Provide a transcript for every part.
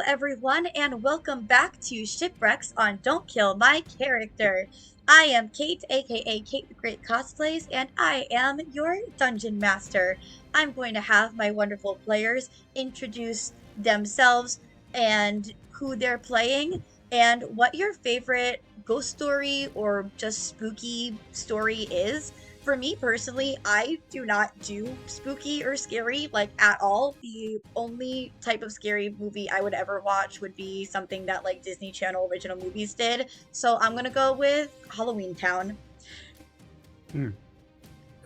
everyone, and welcome back to Shipwrecks on Don't Kill My Character. I am Kate, aka Kate the Great Cosplays, and I am your Dungeon Master. I'm going to have my wonderful players introduce themselves and who they're playing, and what your favorite ghost story or just spooky story is. For me personally, I do not do spooky or scary like at all. The only type of scary movie I would ever watch would be something that like Disney Channel original movies did. So I'm gonna go with Halloween Town.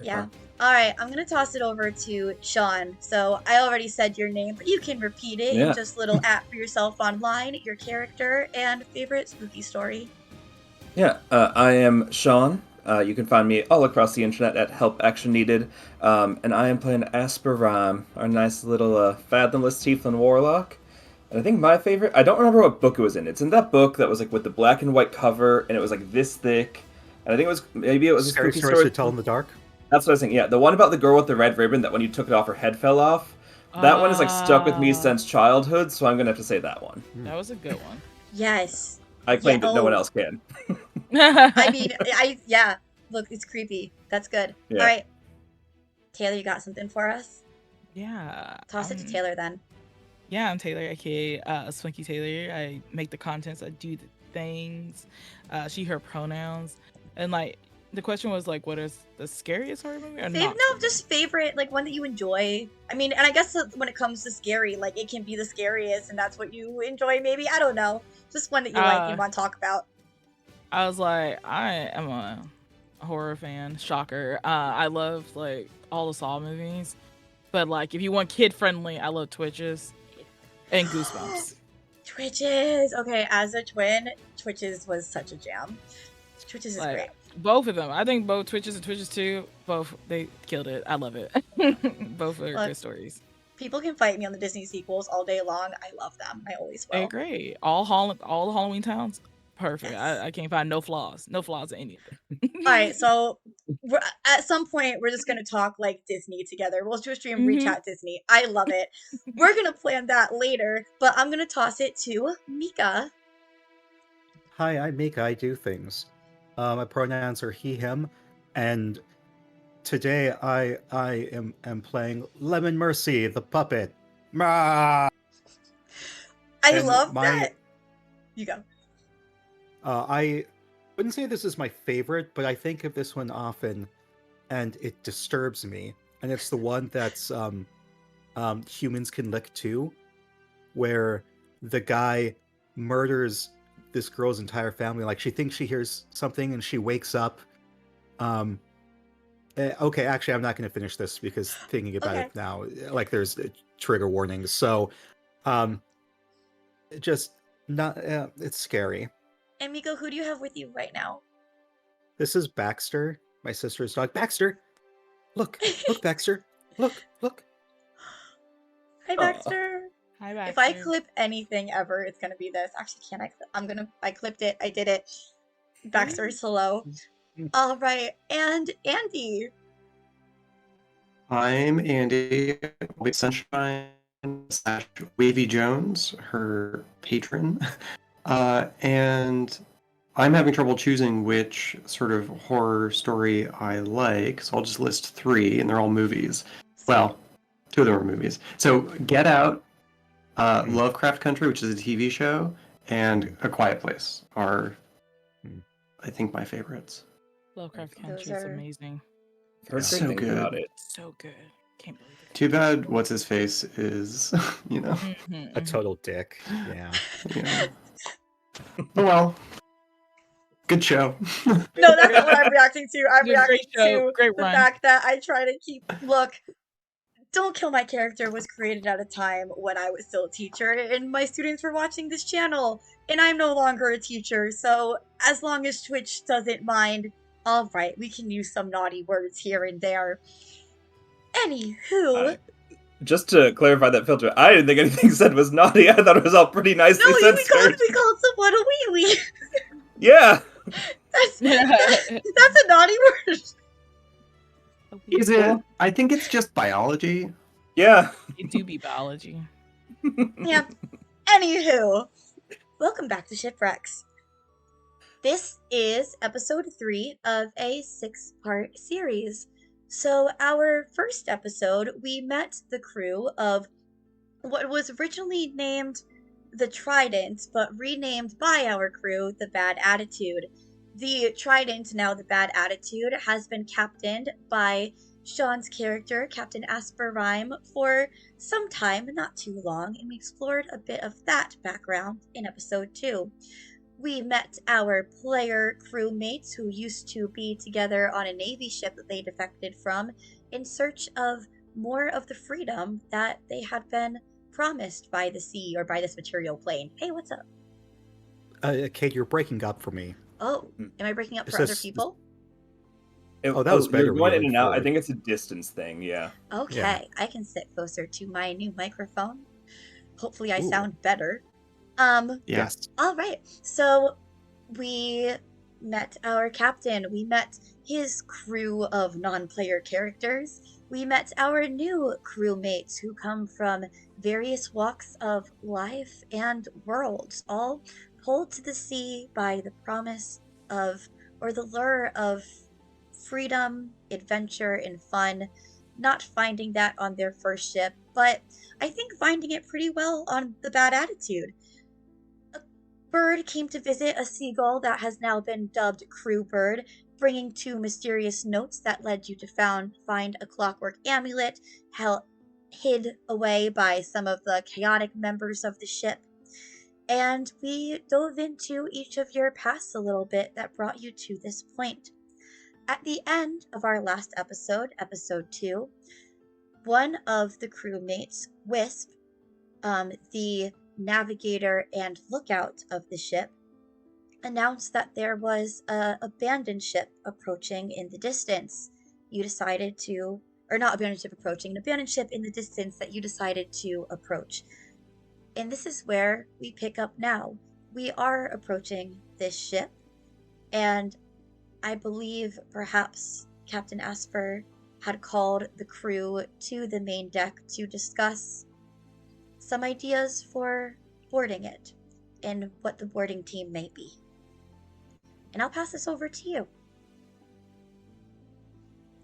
Yeah. All right, I'm gonna toss it over to Sean. So I already said your name, but you can repeat it in just little at for yourself online, your character, and favorite spooky story. Yeah, I am Sean. You can find me all across the internet at Help Action Needed. And I am playing Asperam, our nice little fathomless tiefling warlock. And I think my favorite, I don't remember what book it was in. It's in that book that was like with the black and white cover, and it was like this thick. And I think maybe it was a Scary spooky Stories story. to Tell in the Dark? That's what I was thinking, yeah. The one about the girl with the red ribbon that when you took it off, her head fell off. That one is like stuck with me since childhood, so I'm going to have to say that one. That was a good one. Yes. I claim that no one else can. I mean, yeah. Look, it's creepy. That's good. Yeah. All right, Taylor, you got something for us? Yeah. Toss it to Taylor then. Yeah, I'm Taylor, aka Swinky Taylor. I make the contents. I do the things. She, her pronouns, and like the question was like, what is the scariest horror movie? Or not? No, just favorite, like one that you enjoy. I mean, and I guess when it comes to scary, like it can be the scariest, and that's what you enjoy. Maybe I don't know. Just one that you like and want to talk about. I was like, I am a horror fan. Shocker. I love like all the Saw movies, but like if you want kid friendly, I love Twitches and Goosebumps. Twitches. Okay, as a twin, Twitches was such a jam. Twitches is like, great. Both of them. I think both Twitches and Twitches 2, both they killed it. I love it. Both are good stories. People can fight me on the Disney sequels all day long. I love them. I always will. They're great. All the Halloween Towns, perfect. Yes. I can't find no flaws in any of them. All right, so at some point we're just gonna talk like Disney together. We'll do a stream rechat Disney. I love it. We're gonna plan that later, but I'm gonna toss it to Mika. Hi, I'm Mika. I do things. My pronouns are he, him, and today I am playing Lemon Mercy, the puppet. I love that. You go. I wouldn't say this is my favorite, but I think of this one often, and it disturbs me. And it's the one that's Humans Can Lick Too, where the guy murders this girl's entire family. Like, she thinks she hears something and she wakes up. Okay, actually, I'm not going to finish this because thinking about it now, like, there's trigger warnings. So, just not. It's scary. And Miko, who do you have with you right now? This is Baxter, my sister's dog. Baxter, look, Baxter, look. Hi, Baxter. Hi, Baxter. If I clip anything ever, it's gonna be this. Actually, can't I? I clipped it. I did it. Baxter's hello. All right, and Andy. I'm Andy, with Sunshine / Wavy Jones, her patron. And I'm having trouble choosing which sort of horror story I like, so I'll just list 3, and they're all movies. Well, 2 of them are movies. So Get Out, Lovecraft Country, which is a TV show, and A Quiet Place are, I think, my favorites. Lovecraft Country is amazing. So good. About it. So good. Can't believe it. Too bad what's his face is, a total dick. Yeah. Oh well. Good show. No, that's not what I'm reacting to. I'm reacting to the fact that I try to keep. Look, Don't Kill My Character was created at a time when I was still a teacher, and my students were watching this channel, and I'm no longer a teacher. So as long as Twitch doesn't mind, all right, we can use some naughty words here and there. Anywho. Just to clarify that filter, I didn't think anything said was naughty. I thought it was all pretty nicely censored. We called someone a wheelie. Yeah. That's a naughty word. Is it? I think it's just biology. Yeah. It do be biology. Yeah. Anywho, welcome back to Shipwrecks. This is episode 3 of a 6-part series. So, our first episode, we met the crew of what was originally named the Trident, but renamed by our crew the Bad Attitude. The Trident, now the Bad Attitude, has been captained by Sean's character, Captain Asper Rhyme, for some time, not too long, and we explored a bit of that background in episode 2. We met our player crewmates who used to be together on a Navy ship that they defected from in search of more of the freedom that they had been promised by the sea or by this material plane. Hey, what's up? Kate, you're breaking up for me. Oh, am I breaking up Is for other this- people? Oh, that was better You're when going you in leaned and out. I forward. think it's a distance thing, yeah. Okay, Yeah. I can sit closer to my new microphone. Hopefully I Ooh. sound better. Yes. All right. So we met our captain. We met his crew of non-player characters. We met our new crewmates who come from various walks of life and worlds, all pulled to the sea by the promise of, or the lure of, freedom, adventure, and fun. Not finding that on their first ship, but I think finding it pretty well on the Bad Attitude. Bird came to visit a seagull that has now been dubbed Crew Bird, bringing 2 mysterious notes that led you to find a clockwork amulet hid away by some of the chaotic members of the ship. And we dove into each of your pasts a little bit that brought you to this point. At the end of our last episode, episode 2, one of the crewmates, Wisp, the navigator and lookout of the ship, announced that there was an abandoned ship approaching in the distance. You decided to, or not abandoned ship approaching, an abandoned ship in the distance that you decided to approach. And this is where we pick up now. We are approaching this ship, and I believe perhaps Captain Asper had called the crew to the main deck to discuss some ideas for boarding it and what the boarding team may be. And I'll pass this over to you.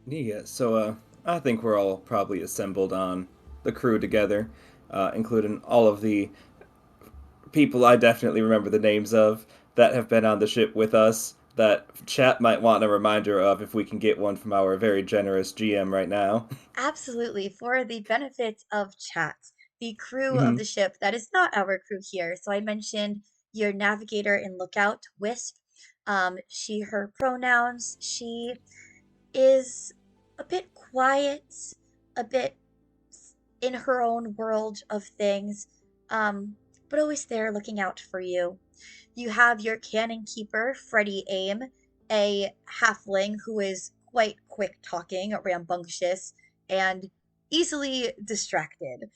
Yeah, so I think we're all probably assembled on the crew together, including all of the people I definitely remember the names of that have been on the ship with us that chat might want a reminder of if we can get one from our very generous GM right now. Absolutely, for the benefit of chat, the crew of Mhm. the ship that is not our crew here. So I mentioned your navigator and lookout, Wisp. She, her pronouns. She is a bit quiet, a bit in her own world of things, but always there looking out for you. You have your cannon keeper, Freddie Aim, a halfling who is quite quick talking, rambunctious, and easily distracted.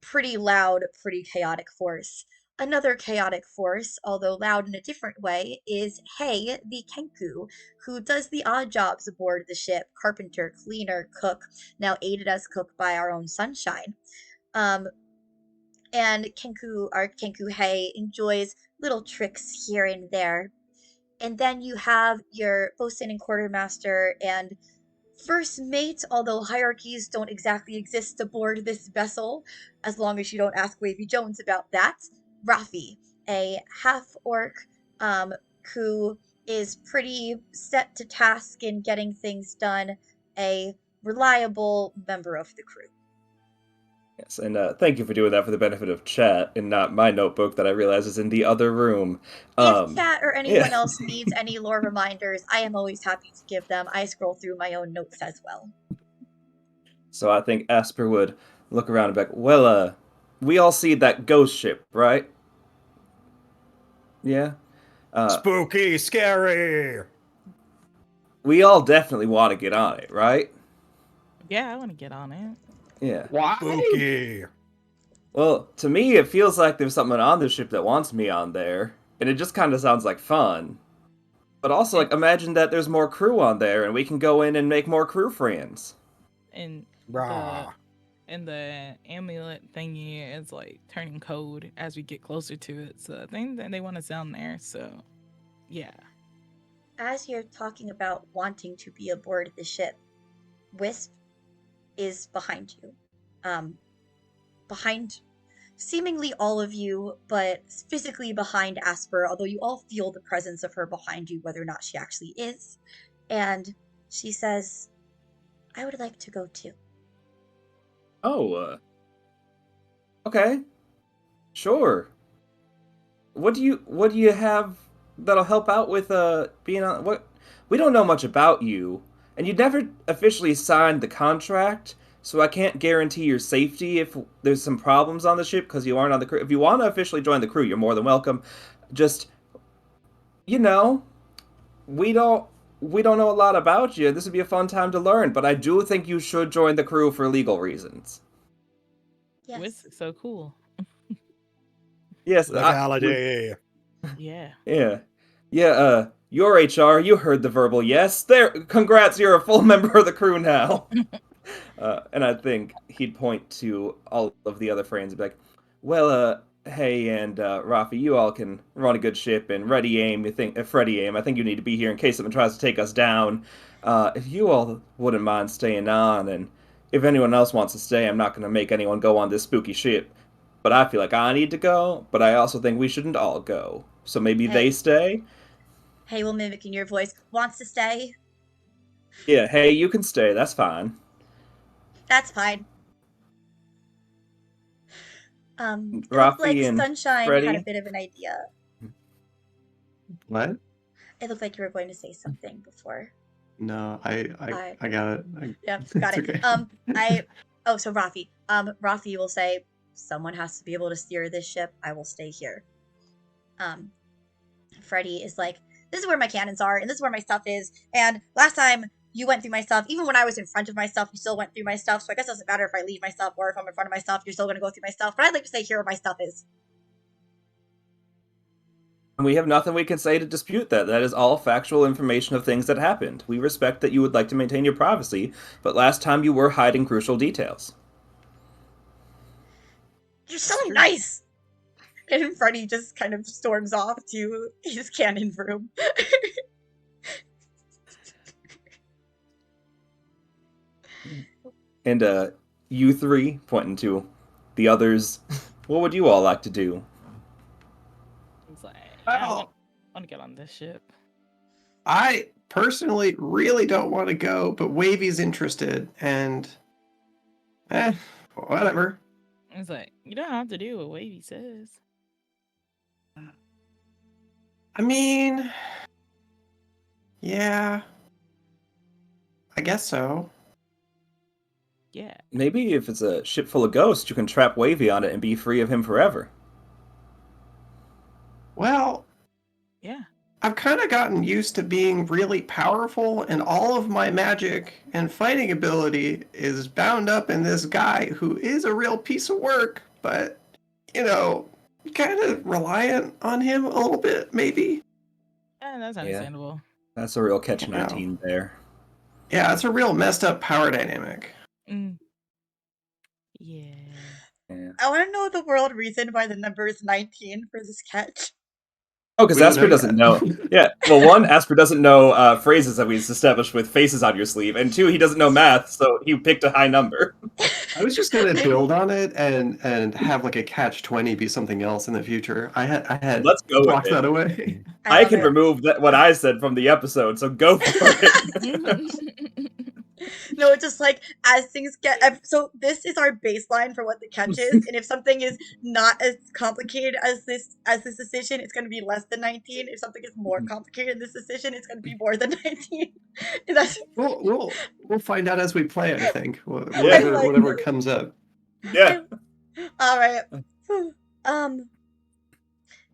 Pretty loud, pretty chaotic force. Another chaotic force, although loud in a different way, is Hay the Kenku, who does the odd jobs aboard the ship: carpenter, cleaner, cook, now aided as cook by our own Sunshine. Um, and our Kenku Hay enjoys little tricks here and there. And then you have your bosun and quartermaster and first mate, although hierarchies don't exactly exist aboard this vessel, as long as you don't ask Wavy Jones about that, Rafi, a half-orc who is pretty set to task in getting things done, a reliable member of the crew. Yes, and thank you for doing that for the benefit of chat and not my notebook that I realize is in the other room. If chat or anyone yeah. else needs any lore reminders, I am always happy to give them. I scroll through my own notes as well. So I think Asper would look around and be like, well, we all see that ghost ship, right? Yeah? Spooky, scary. We all definitely want to get on it, right? Yeah, I want to get on it. Yeah. Why? Spooky. Well, to me, it feels like there's something on this ship that wants me on there, and it just kind of sounds like fun. But also, like, imagine that there's more crew on there, and we can go in and make more crew friends. And Rah. and the amulet thingy is like turning cold as we get closer to it. So I think that they want us down there. So yeah. As you're talking about wanting to be aboard the ship, Wisp is behind you. Behind seemingly all of you, but physically behind Asper, although you all feel the presence of her behind you, whether or not she actually is. And she says, I would like to go too. Oh, okay. Sure. What do you have that'll help out with being on what we don't know much about you, and you never officially signed the contract, so I can't guarantee your safety if there's some problems on the ship because you aren't on the crew. If you want to officially join the crew, you're more than welcome. Just you know, we don't we don't know a lot about you. This would be a fun time to learn, but I do think you should join the crew for legal reasons. Yes. Wisp is so cool. Yes, Legality. Yeah. yeah. Yeah, your HR, you heard the verbal yes. There, congrats, you're a full member of the crew now. And I think he'd point to all of the other friends and be like, well, hey, and Rafi, you all can run a good ship, and Ready Aim, Freddy Aim, I think you need to be here in case someone tries to take us down. If you all wouldn't mind staying on, and if anyone else wants to stay, I'm not going to make anyone go on this spooky ship. But I feel like I need to go, but I also think we shouldn't all go. So maybe Hey. they stay? Hey, will mimicking your voice. Wants to stay? Yeah, hey, you can stay, that's fine. That's fine. It looked like Rafi and Sunshine had a Freddy? bit of an idea. What? It looked like you were going to say something before. No, I got it. Yep, got It's it. okay. So Rafi. Rafi will say, someone has to be able to steer this ship. I will stay here. Freddy is like, this is where my cannons are, and this is where my stuff is. And last time you went through my stuff, even when I was in front of my stuff, you still went through my stuff. So I guess it doesn't matter if I leave my stuff or if I'm in front of my stuff, you're still going to go through my stuff. But I'd like to stay here where my stuff is. And we have nothing we can say to dispute that. That is all factual information of things that happened. We respect that you would like to maintain your privacy, but last time you were hiding crucial details. You're so nice! And Freddy just kind of storms off to his cannon room. And you three, pointing to the others, what would you all like to do? It's like, I Well, want to get on this ship. I personally really don't want to go, but Wavy's interested, and whatever. It's like, you don't have to do what Wavy says. I mean, yeah, I guess so. Yeah. Maybe if it's a ship full of ghosts, you can trap Wavy on it and be free of him forever. Well, Yeah. I've kind of gotten used to being really powerful, and all of my magic and fighting ability is bound up in this guy who is a real piece of work, but, kind of reliant on him a little bit, maybe. That's understandable. That's a real catch-19 there. Yeah, it's a real messed up power dynamic. Mm. Yeah. I want to know the world reason why the number is 19 for this catch. Oh, because We don't Asper know doesn't yet. know. Yeah, well, one, Asper doesn't know phrases that we've established with faces on your sleeve, and two, he doesn't know math, so he picked a high number. I was just gonna build on it and have like a catch 20 be something else in the future. I had Let's go with blocked it. that away. I love can it. remove what I said from the episode, so go for it. No, it's just like as things get. So this is our baseline for what the catch is, and if something is not as complicated as this decision, it's going to be less than 19. If something is more complicated in this decision, it's going to be more than 19. And that's We'll find out as we play. I think Yeah. whatever comes up. Yeah. all right.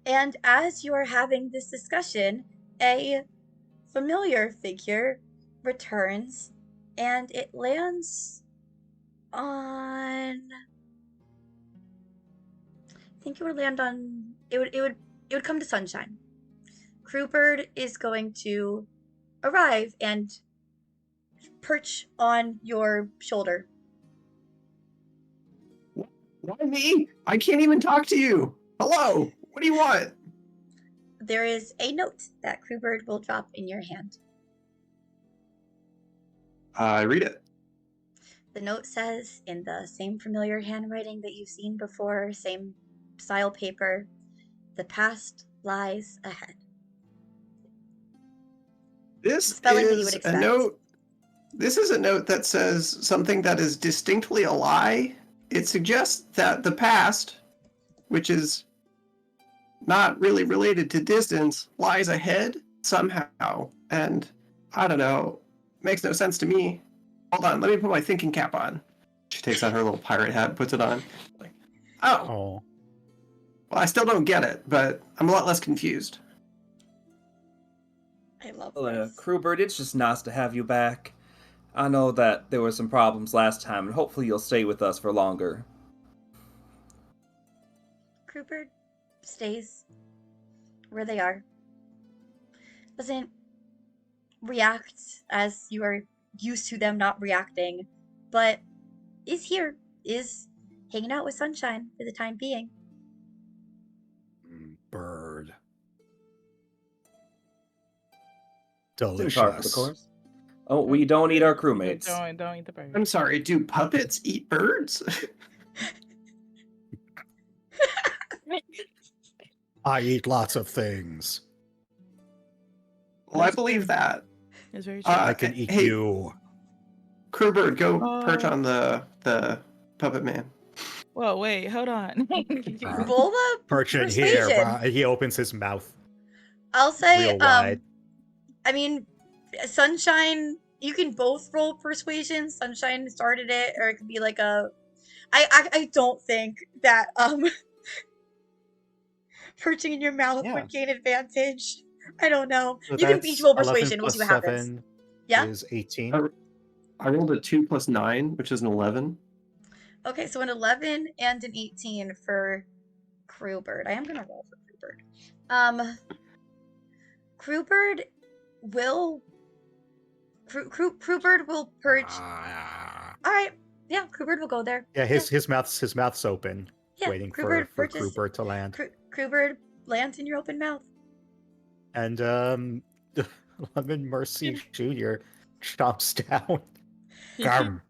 And as you are having this discussion, a familiar figure returns, and it lands on. I think it would land on. It would come to Sunshine. Crewbird is going to arrive and perch on your shoulder. Why me? I can't even talk to you. Hello. What do you want? There is a note that Crewbird will drop in your hand. I read it. The note says, in the same familiar handwriting that you've seen before, same style paper, the past lies ahead. This Spelling that you would is a expect. note. This is a note that says something that is distinctly a lie. It suggests that the past, which is not really related to distance, lies ahead somehow. And I don't know. Makes no sense to me. Hold on, let me put my thinking cap on. She takes out her little pirate hat, puts it on. Like, oh, Oh, well, I still don't get it, but I'm a lot less confused. I love Well, this. Crewbird, it's just nice to have you back. I know that there were some problems last time, and hopefully you'll stay with us for longer. Crewbird stays where they are. Doesn't react as you are used to them not reacting, but is here, is hanging out with Sunshine for the time being. bird. It's in par for the Delicious. course. Oh, we don't eat our crewmates. Don't eat the bird. I'm sorry, do puppets eat birds? I eat lots of things. Well, I believe that. It's very true. I can eat hey, you. Crewbird, go perch on the puppet man. Whoa, wait, hold on. Roll the Perch in here. persuasion. He opens his mouth I'll say, real wide. I mean, Sunshine, you can both roll persuasion. Sunshine started it, or it could be like a. I don't think that perching in your mouth Yeah. would gain advantage. I don't know. So You can that's each roll 11 persuasion. We'll plus see what happens. 7 Yeah? is 18. I rolled a 2 plus 9, which is an 11. Okay, so an 11 and an 18 for Crewbird. I am gonna roll for Crewbird. Crewbird will. Crewbird will perch. All right, yeah, Crewbird will go there. Yeah, his mouth's open, Yeah, waiting Crewbird for perches. Crewbird to land. Crewbird lands in your open mouth. And Lemon Mercy Jr. chomps down. Gum.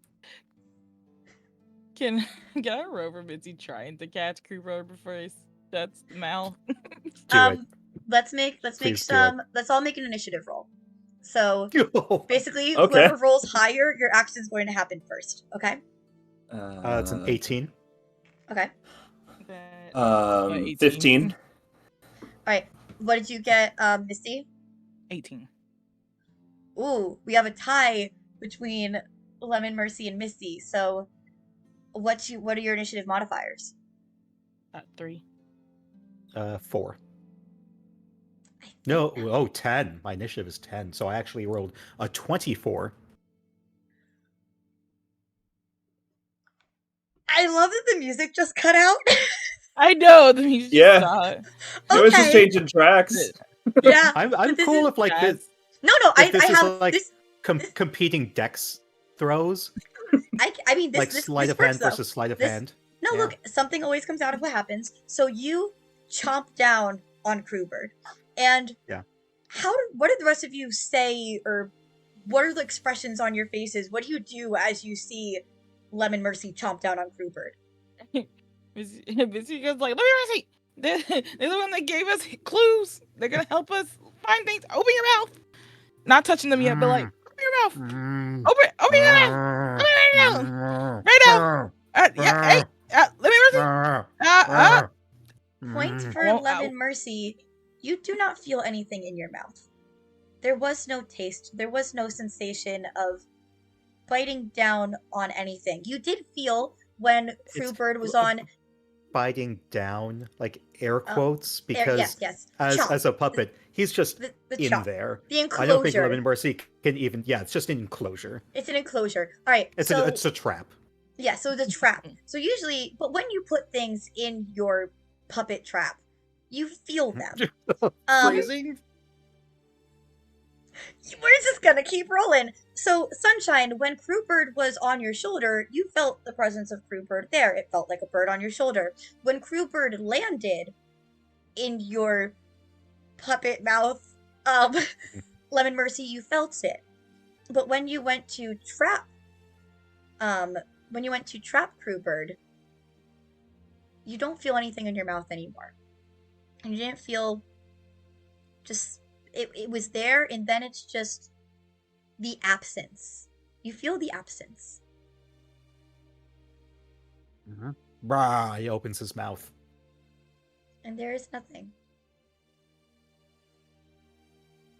Can I rover Mitzi trying to catch Crewbird before he shuts the mouth? Do it. Let's make Please do it. some. Let's all make an initiative roll. So basically, Okay. whoever rolls higher, your action is going to happen first. Okay. It's an 18. Okay. 18. 15. All right. What did you get, Misty? 18. Ooh, we have a tie between Lemon, Mercy, and Misty. So, what are your initiative modifiers? 3. 4. No, 10. My initiative is 10, so I actually rolled a 24. I love that the music just cut out. I know the music Yeah. stopped. It was just Okay. changing tracks. Yeah. I'm but this cool is- if like this. No, If this I is have like this. competing dex throws, I mean, this like this, sleight this of works, hand though. versus sleight of This- hand. No, Yeah. look, something always comes out of what happens. So you chomp down on Crewbird, and Yeah. What did the rest of you say, or what are the expressions on your faces? What do you do as you see Lemon Mercy chomp down on Crewbird? Missy goes like, "Let me see. They're the one that gave us clues. They're gonna help us find things. Open your mouth. Not touching them yet, but like, open your mouth. Open your mouth. Open your mouth. Right now. Yeah. Hey. Let me see. Point for Oh, ow. Lemon Mercy. You do not feel anything in your mouth. There was no taste. There was no sensation of biting down on anything. You did feel when Crewbird was on. Biting down, like air quotes, because yes. as a puppet, he's just The in chomp. there. The I enclosure. don't think Lemon Mercy can even. Yeah, it's just an enclosure. It's an enclosure. All right. It's so a trap. yeah, so the trap. So usually, but when you put things in your puppet trap, you feel them. Phrasing. We're just gonna keep rolling. So, Sunshine, when Crewbird was on your shoulder, you felt the presence of Crewbird there. It felt like a bird on your shoulder. When Crewbird landed in your puppet mouth, Lemon Mercy, you felt it. But when you went to trap, Crewbird, you don't feel anything in your mouth anymore. And you didn't feel just it was there, and then it's just the absence. You feel the absence. Brah, he opens his mouth. And there is nothing.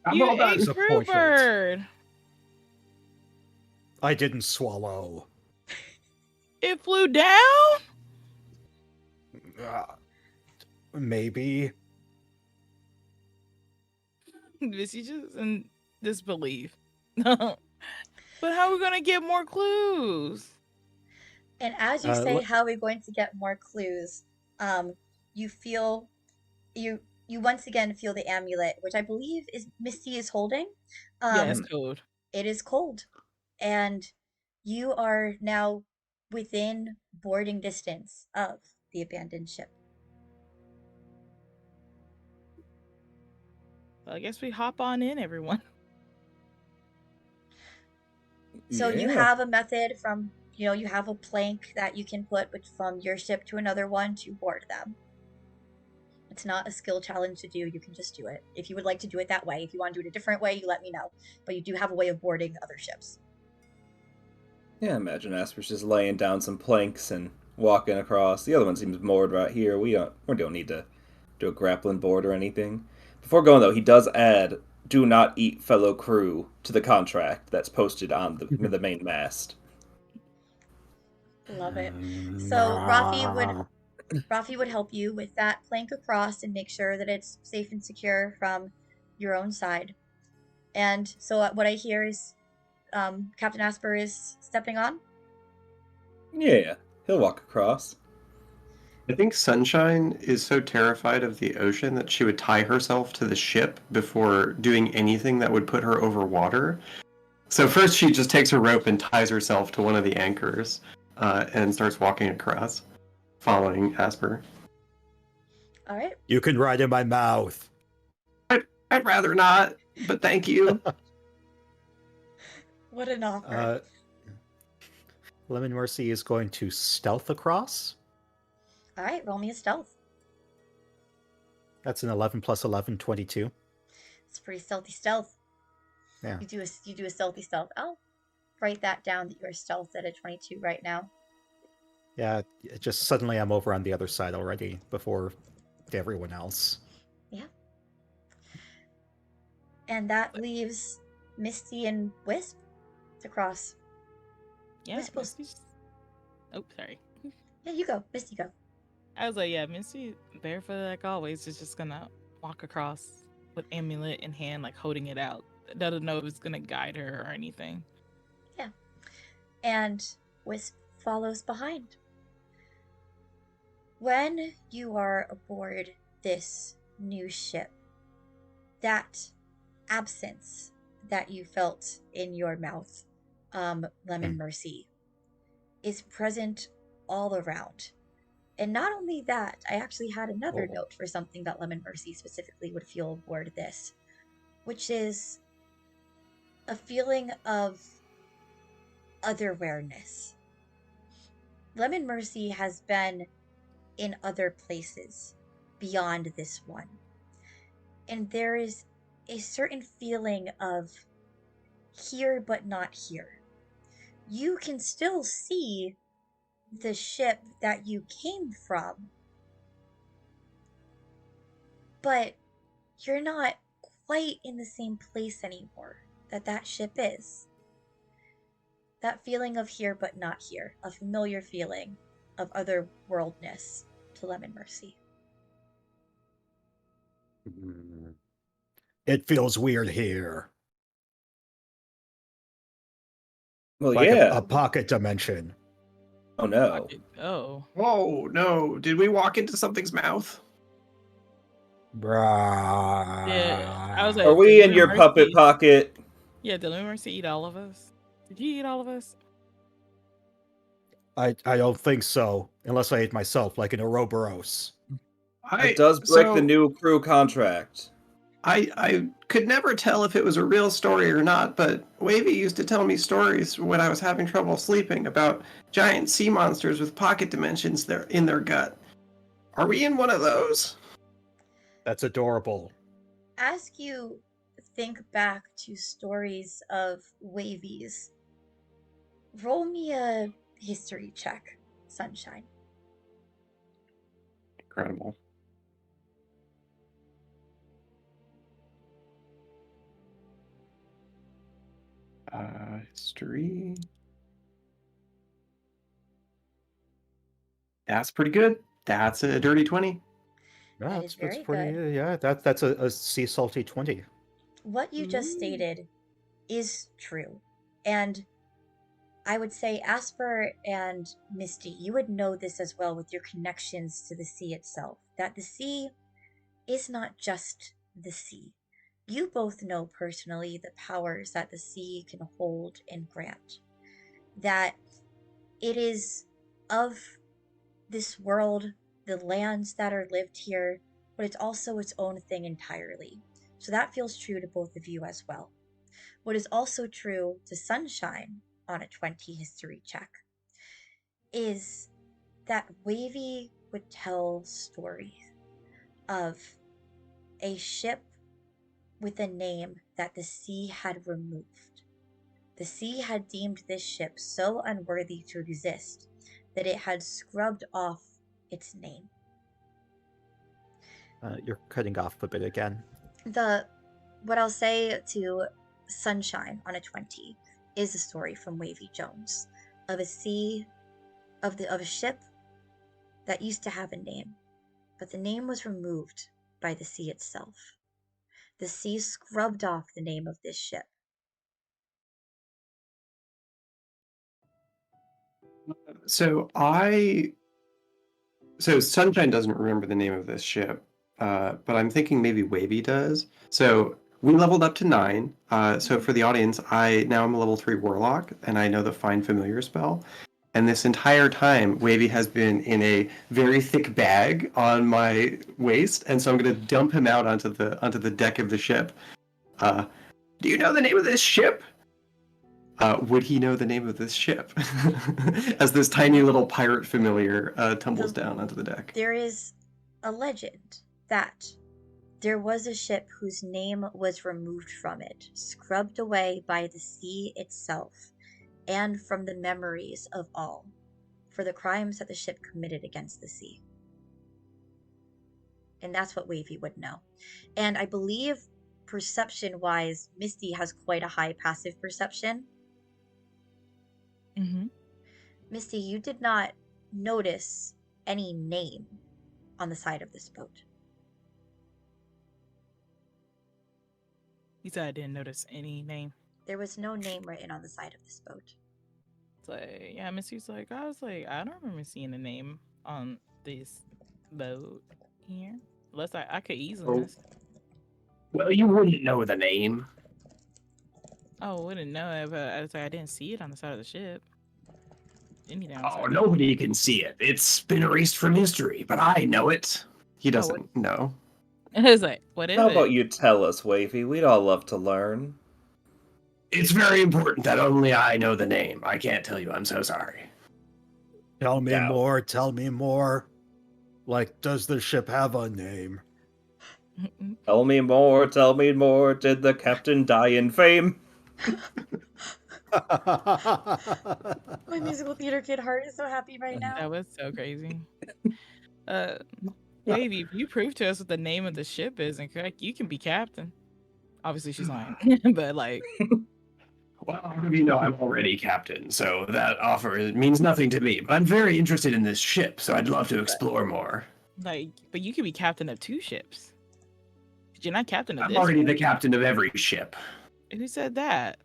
I'm You all done. ate Disappointment. Crewbird. I didn't swallow. It flew down? Maybe. Missy just in disbelief. But how are we gonna get more clues? And as you say, how are we going to get more clues? You feel you once again feel the amulet, which I believe is Misty is holding. Yes, code. It is cold, and you are now within boarding distance of the abandoned ship. Well, I guess we hop on in, everyone. So you Yeah. have a method from, you have a plank that you can put from your ship to another one to board them. It's not a skill challenge to do. You can just do it. If you would like to do it that way. If you want to do it a different way, you let me know. But you do have a way of boarding other ships. Yeah, imagine Asper's just laying down some planks and walking across. The other one seems moored right here. We don't need to do a grappling board or anything. Before going though, he does add "Do not eat fellow crew" to the contract that's posted on the main mast. Love it. So Rafi would help you with that plank across and make sure that it's safe and secure from your own side. And so what I hear is Captain Asper is stepping on. Yeah, he'll walk across. I think Sunshine is so terrified of the ocean that she would tie herself to the ship before doing anything that would put her over water. So first she just takes her rope and ties herself to one of the anchors and starts walking across, following Asper. All right. You can ride in my mouth. I'd rather not, but thank you. What an offer. Lemon Mercy is going to stealth across. All right, roll me a stealth. That's an 11 plus 11, 22. It's pretty stealthy stealth. Yeah. You do a stealthy stealth. I'll write that down that you're stealth at a 22 right now. Yeah, just suddenly I'm over on the other side already before everyone else. Yeah. And that leaves Misty and Wisp to cross. Yeah. Wisp will- Oh, sorry. Yeah, you go. Misty, go. I was like, yeah, Misty, barefoot like always, is just gonna walk across with amulet in hand, like holding it out. Doesn't know if it's gonna guide her or anything. Yeah. And Wisp follows behind. When you are aboard this new ship, that absence that you felt in your mouth, Lemon Mercy, is present all around. And not only that, I actually had another note for something that Lemon Mercy specifically would feel aboard this, which is a feeling of otherwareness. Lemon Mercy has been in other places beyond this one. And there is a certain feeling of here but not here. You can still see the ship that you came from, but you're not quite in the same place anymore that ship is. That feeling of here but not here, a familiar feeling of otherworldness to Lemon Mercy. It feels weird here. Well, Like yeah. a pocket dimension. Oh no. Oh. Oh no! Did we walk into something's mouth? Yeah, I was Bruh. Are like, did we in Little your puppet Mercy? pocket? Yeah, did Little Mercy eat all of us? Did he eat all of us? I don't think so, unless I ate myself like an Ouroboros. It does break the So new crew contract. I could never tell if it was a real story or not, but Wavy used to tell me stories when I was having trouble sleeping about giant sea monsters with pocket dimensions in their gut. Are we in one of those? That's adorable. As you think back to stories of wavies, roll me a history check, Sunshine. Incredible. History. That's pretty good. That's a dirty 20. Yeah, That is that's very pretty. good. Yeah, that's a sea salty 20. What you just stated is true. And I would say Asper and Misty, you would know this as well with your connections to the sea itself. That the sea is not just the sea. You both know personally the powers that the sea can hold and grant. That it is of this world, the lands that are lived here, but it's also its own thing entirely. So that feels true to both of you as well. What is also true to Sunshine on a 20 history check is that Wavy would tell stories of a ship with a name that the sea had removed. The sea had deemed this ship so unworthy to exist that it had scrubbed off its name. You're cutting off a bit again. What I'll say to Sunshine on a 20 is a story from Wavy Jones of a sea of a ship that used to have a name, but the name was removed by the sea itself. The sea scrubbed off the name of this ship. So Sunshine doesn't remember the name of this ship, but I'm thinking maybe Wavy does. So we leveled up to 9. So for the audience, now I'm a level 3 warlock, and I know the Find Familiar spell. And this entire time, Wavy has been in a very thick bag on my waist, and so I'm going to dump him out onto the deck of the ship. Do you know the name of this ship? Would he know the name of this ship? As this tiny little pirate familiar tumbles down onto the deck. There is a legend that there was a ship whose name was removed from it, scrubbed away by the sea itself, and from the memories of all, for the crimes that the ship committed against the sea. And that's what Wavy would know. And I believe perception wise, Misty has quite a high passive perception. Mm-hmm. Misty, you did not notice any name on the side of this boat. He said I didn't notice any name. There was no name written on the side of this boat. It's like, yeah, Missy's like, I was like, I don't remember seeing a name on this boat here. Unless I could easily miss. Well, you wouldn't know the name. Oh, I wouldn't know it, but I was like, I didn't see it on the side of the ship. Any Oh, downside. nobody can see it. It's been erased from history, but I know it. He doesn't know. And I was like, what is How it? about you tell us, Wavy? We'd all love to learn. It's very important that only I know the name. I can't tell you. I'm so sorry. Tell me Yeah. more. Tell me more. Like, does the ship have a name? Tell me more, tell me more. Did the captain die in fame? My musical theater kid heart is so happy right now. That was so crazy. Wavy, if you prove to us what the name of the ship is incorrect, you can be captain. Obviously, she's lying, but like, Well, how do you know I'm already captain? So that offer means nothing to me. But I'm very interested in this ship, so I'd love to explore more. but you could be captain of 2 ships. But you're not captain of I'm this already one? the captain of every ship. Who said that?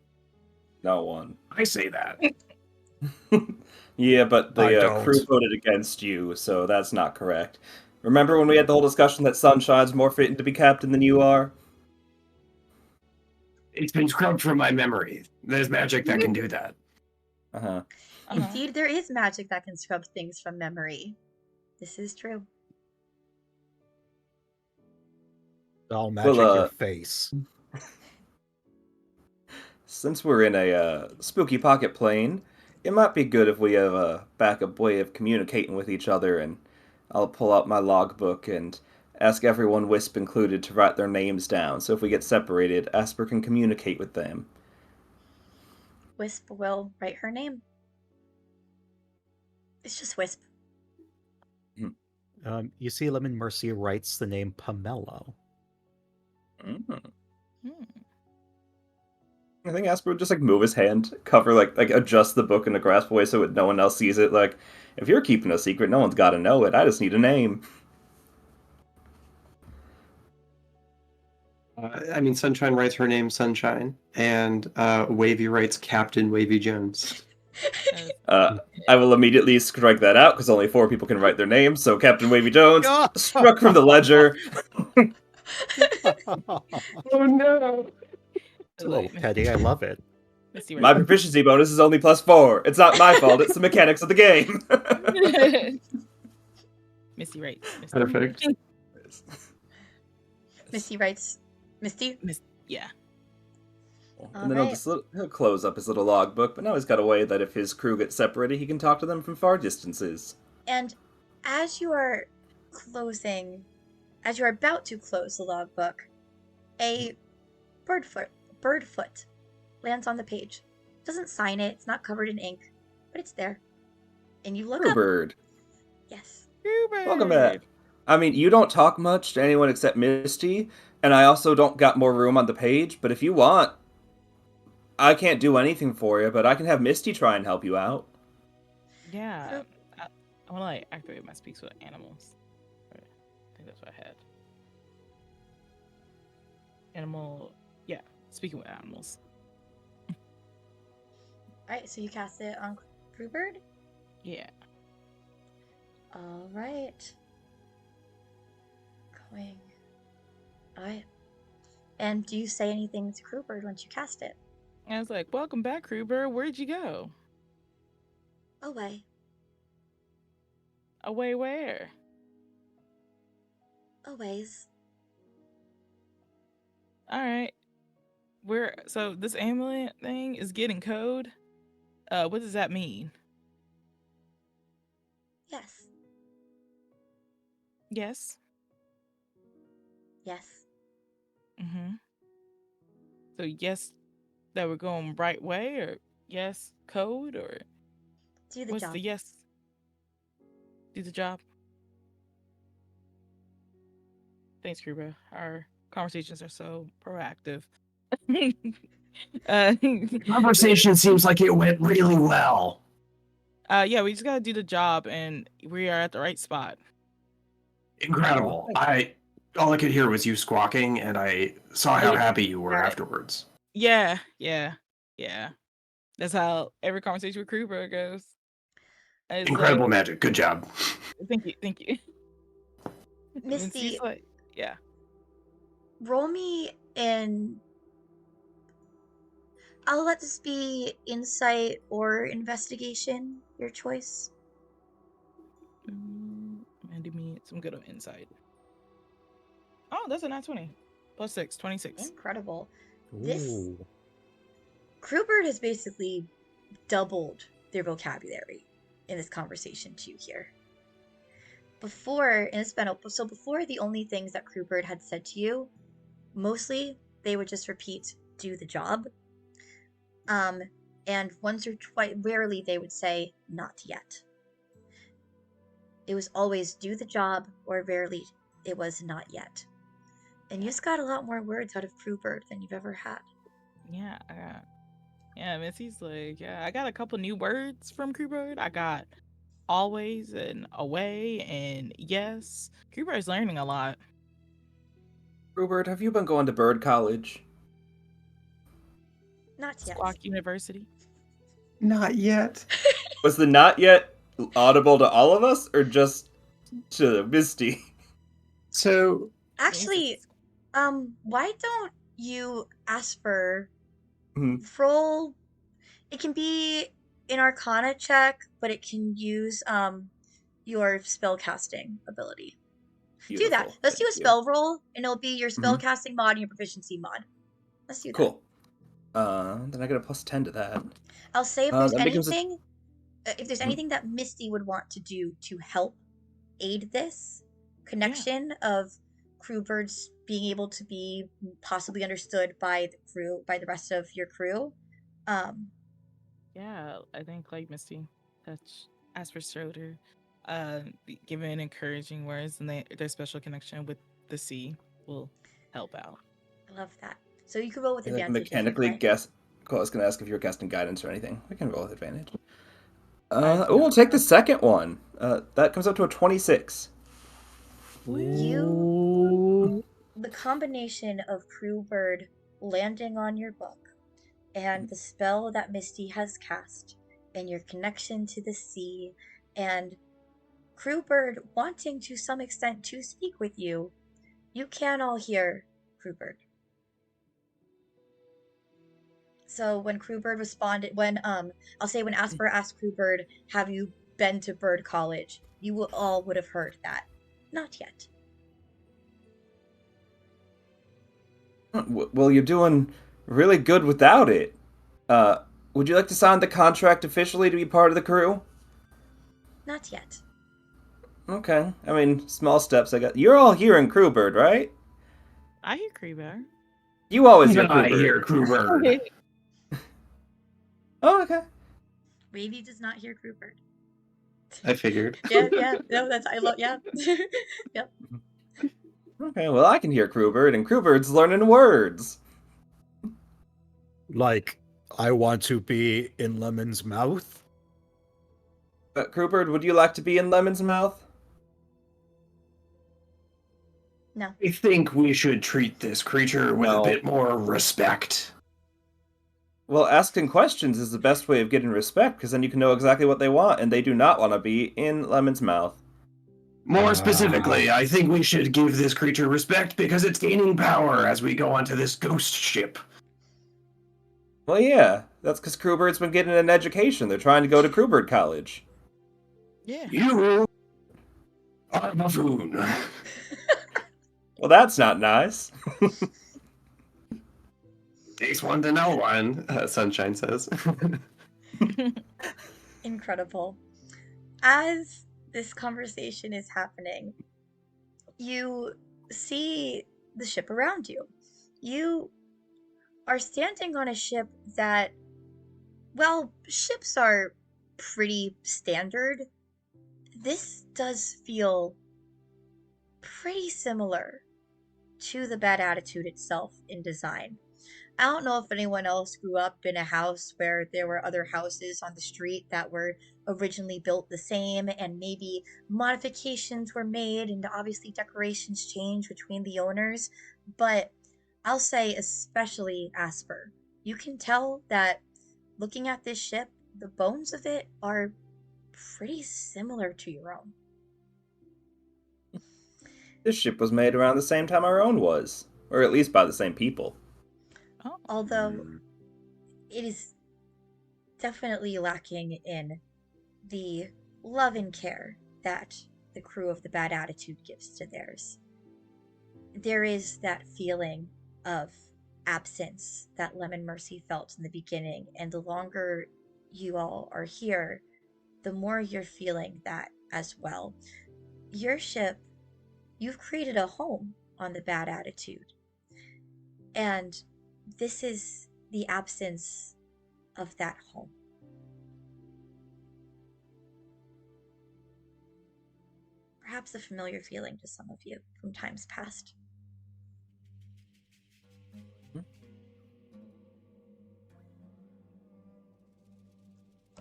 No one. I say that. Yeah, but I the don't. crew voted against you, so that's not correct. Remember when we had the whole discussion that Sunshine's more fitting to be captain than you are? It's been scrubbed from my memory. There's magic that can do that. Uh-huh. Indeed, there is magic that can scrub things from memory. This is true. All magic your face. Since we're in a spooky pocket plane, it might be good if we have a backup way of communicating with each other, and I'll pull out my logbook and ask everyone, Wisp included, to write their names down, so if we get separated, Asper can communicate with them. Wisp will write her name. It's just Wisp. You see Lemon Mercy writes the name Pomelo. I think Asper would just move his hand, cover adjust the book in a grasp way so no one else sees it. Like, if you're keeping a secret, no one's got to know it. I just need a name. Sunshine writes her name Sunshine, and Wavy writes Captain Wavy Jones. I will immediately strike that out because only 4 people can write their names. So Captain Wavy Jones struck from the ledger. Oh no! It's a little petty. I love it. My proficiency bonus is only +4. It's not my fault. It's the mechanics of the game. Misty writes. Perfect. Misty writes. Misty? Yeah. And then he'll close up his little logbook, but now he's got a way that if his crew gets separated, he can talk to them from far distances. And as you are about to close the logbook, a bird foot lands on the page. Doesn't sign it, it's not covered in ink, but it's there. And you look up. Bird. Yes. Welcome back. You don't talk much to anyone except Misty, and I also don't got more room on the page, but if you want, I can't do anything for you, but I can have Misty try and help you out. Yeah. I want to activate my speaks with animals. I think that's what I had. Speaking with animals. Alright, so you cast it on Crewbird? Yeah. Alright. Going. Alright. And do you say anything to Crewbird once you cast it? And I was like, welcome back, Crewbird. Where'd you go? Away. Away where? A ways. Alright. So this amulet thing is getting code. What does that mean? Yes. Yes. Yes. Mm-hmm. So yes, that we're going right way, or yes, code, or Do the what's job. the yes? Do the job. Thanks, Kruba. Our conversations are so proactive. Conversation seems like it went really well. Yeah, we just gotta do the job, and we are at the right spot. Incredible. All I could hear was you squawking, and I saw how happy you were afterwards. Yeah. That's how every conversation with Kruba goes. It's Incredible magic. Good job. Thank you. Misty, yeah. roll me in. I'll let this be insight or investigation, your choice. And do me some good on insight. Oh, that's a nat 20. Plus 6, 26. Incredible. Ooh. This Crewbird has basically doubled their vocabulary in this conversation to you here. Before, the only things that Crewbird had said to you, mostly they would just repeat, do the job. And once or twice, rarely they would say, not yet. It was always do the job, or rarely it was not yet. And you just got a lot more words out of Crewbird than you've ever had. Yeah, Missy's like, I got a couple new words from Crewbird. I got always and away and yes. Crewbird's learning a lot. Crewbird, have you been going to Bird College? Not yet. Squawk University. Not yet. Was the not yet audible to all of us, or just to Misty? So, Actually, why don't you ask for Mhm. roll? It can be an Arcana check, but it can use your spellcasting ability. Do that. Beautiful. Let's do Thank a you. spell roll, and it'll be your Mhm. spellcasting mod and your proficiency mod. Let's do that. Cool. Then I get a +10 to that. I'll say if there's That becomes a anything, Mhm. that Misty would want to do to help aid this connection of crewbirds being able to be possibly understood by the crew, by the rest of your crew. Um, Yeah, I think like Misty touch ask for shoulder, give an encouraging words, and their special connection with the sea will help out. I love that. So you can roll with I like advantage if you'd mechanically like. guess. Cool, I was gonna ask if you were casting guidance or anything. We can roll with advantage. I do We'll not. take the second one. That comes up to a 26. You, Ooh. the combination of crewbird landing on your book and the spell that Misty has cast, and your connection to the sea, and Crewbird wanting to some extent to speak with you, you can all hear Crewbird. So when Crewbird responded, when I'll say when Asper asked Crewbird, "Have you been to Bird College?" You will all would have heard that. Not yet. Well, you're doing really good without it. Uh, would you like to sign the contract officially to be part of the crew? Not yet. Okay. I mean, small steps. I got. You're all here in Crewbird, right? I hear Creeper. You always hear even I hear Crewbird. Crewbird. Oh, okay. Wavy does not hear Crewbird. I figured. Yeah. No, that's I love. Yeah. Yep. Okay. Well, I can hear Crewbird, and Crewbird's learning words. Like, I want to be in Lemon's mouth. Crewbird, would you like to be in Lemon's mouth? No. I think we should treat this creature with a No. bit more respect. Well, asking questions is the best way of getting respect, because then you can know exactly what they want, and they do not want to be in Lemon's mouth. More specifically, I think we should give this creature respect because it's gaining power as we go onto this ghost ship. Well, yeah, that's because Crewbird's been getting an education. They're trying to go to Crewbird College. Yeah. You are a buffoon. Well, that's not nice. Takes one to know one, Sunshine says. Incredible. As this conversation is happening, you see the ship around you. You are standing on a ship that, well, ships are pretty standard. This does feel pretty similar to the Bad Attitude itself in design. I don't know if anyone else grew up in a house where there were other houses on the street that were originally built the same, and maybe modifications were made and obviously decorations changed between the owners. But I'll say, especially Asper, you can tell that looking at this ship, the bones of it are pretty similar to your own. This ship was made around the same time our own was, or at least by the same people. Oh. Although it is definitely lacking in the love and care that the crew of the Bad Attitude gives to theirs. There is that feeling of absence that Lemon Mercy felt in the beginning, and the longer you all are here, the more you're feeling that as well. Your ship, you've created a home on the Bad Attitude, and this is the absence of that home. Perhaps a familiar feeling to some of you from times past.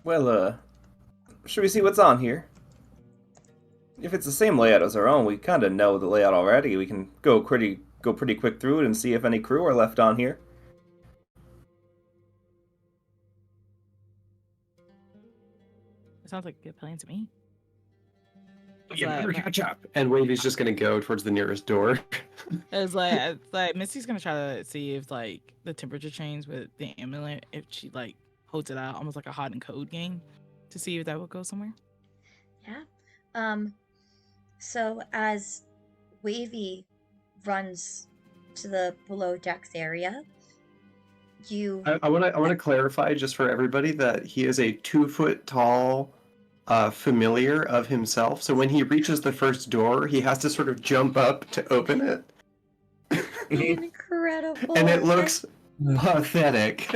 Well, should we see what's on here? If it's the same layout as our own, we kind of know the layout already. We can go pretty quick through it and see if any crew are left on here. It sounds like a good plan to me. You like, better catch up. And Wavy's just gonna go towards the nearest door. it's like Misty's gonna try to see if like the temperature change with the amulet, if she like holds it out almost like a hot and cold game to see if that will go somewhere. Yeah. So as Wavy runs to the below decks area, you I want to clarify just for everybody that he is a 2 foot tall familiar of himself. So when he reaches the first door, he has to sort of jump up to open it. incredible. And it looks pathetic.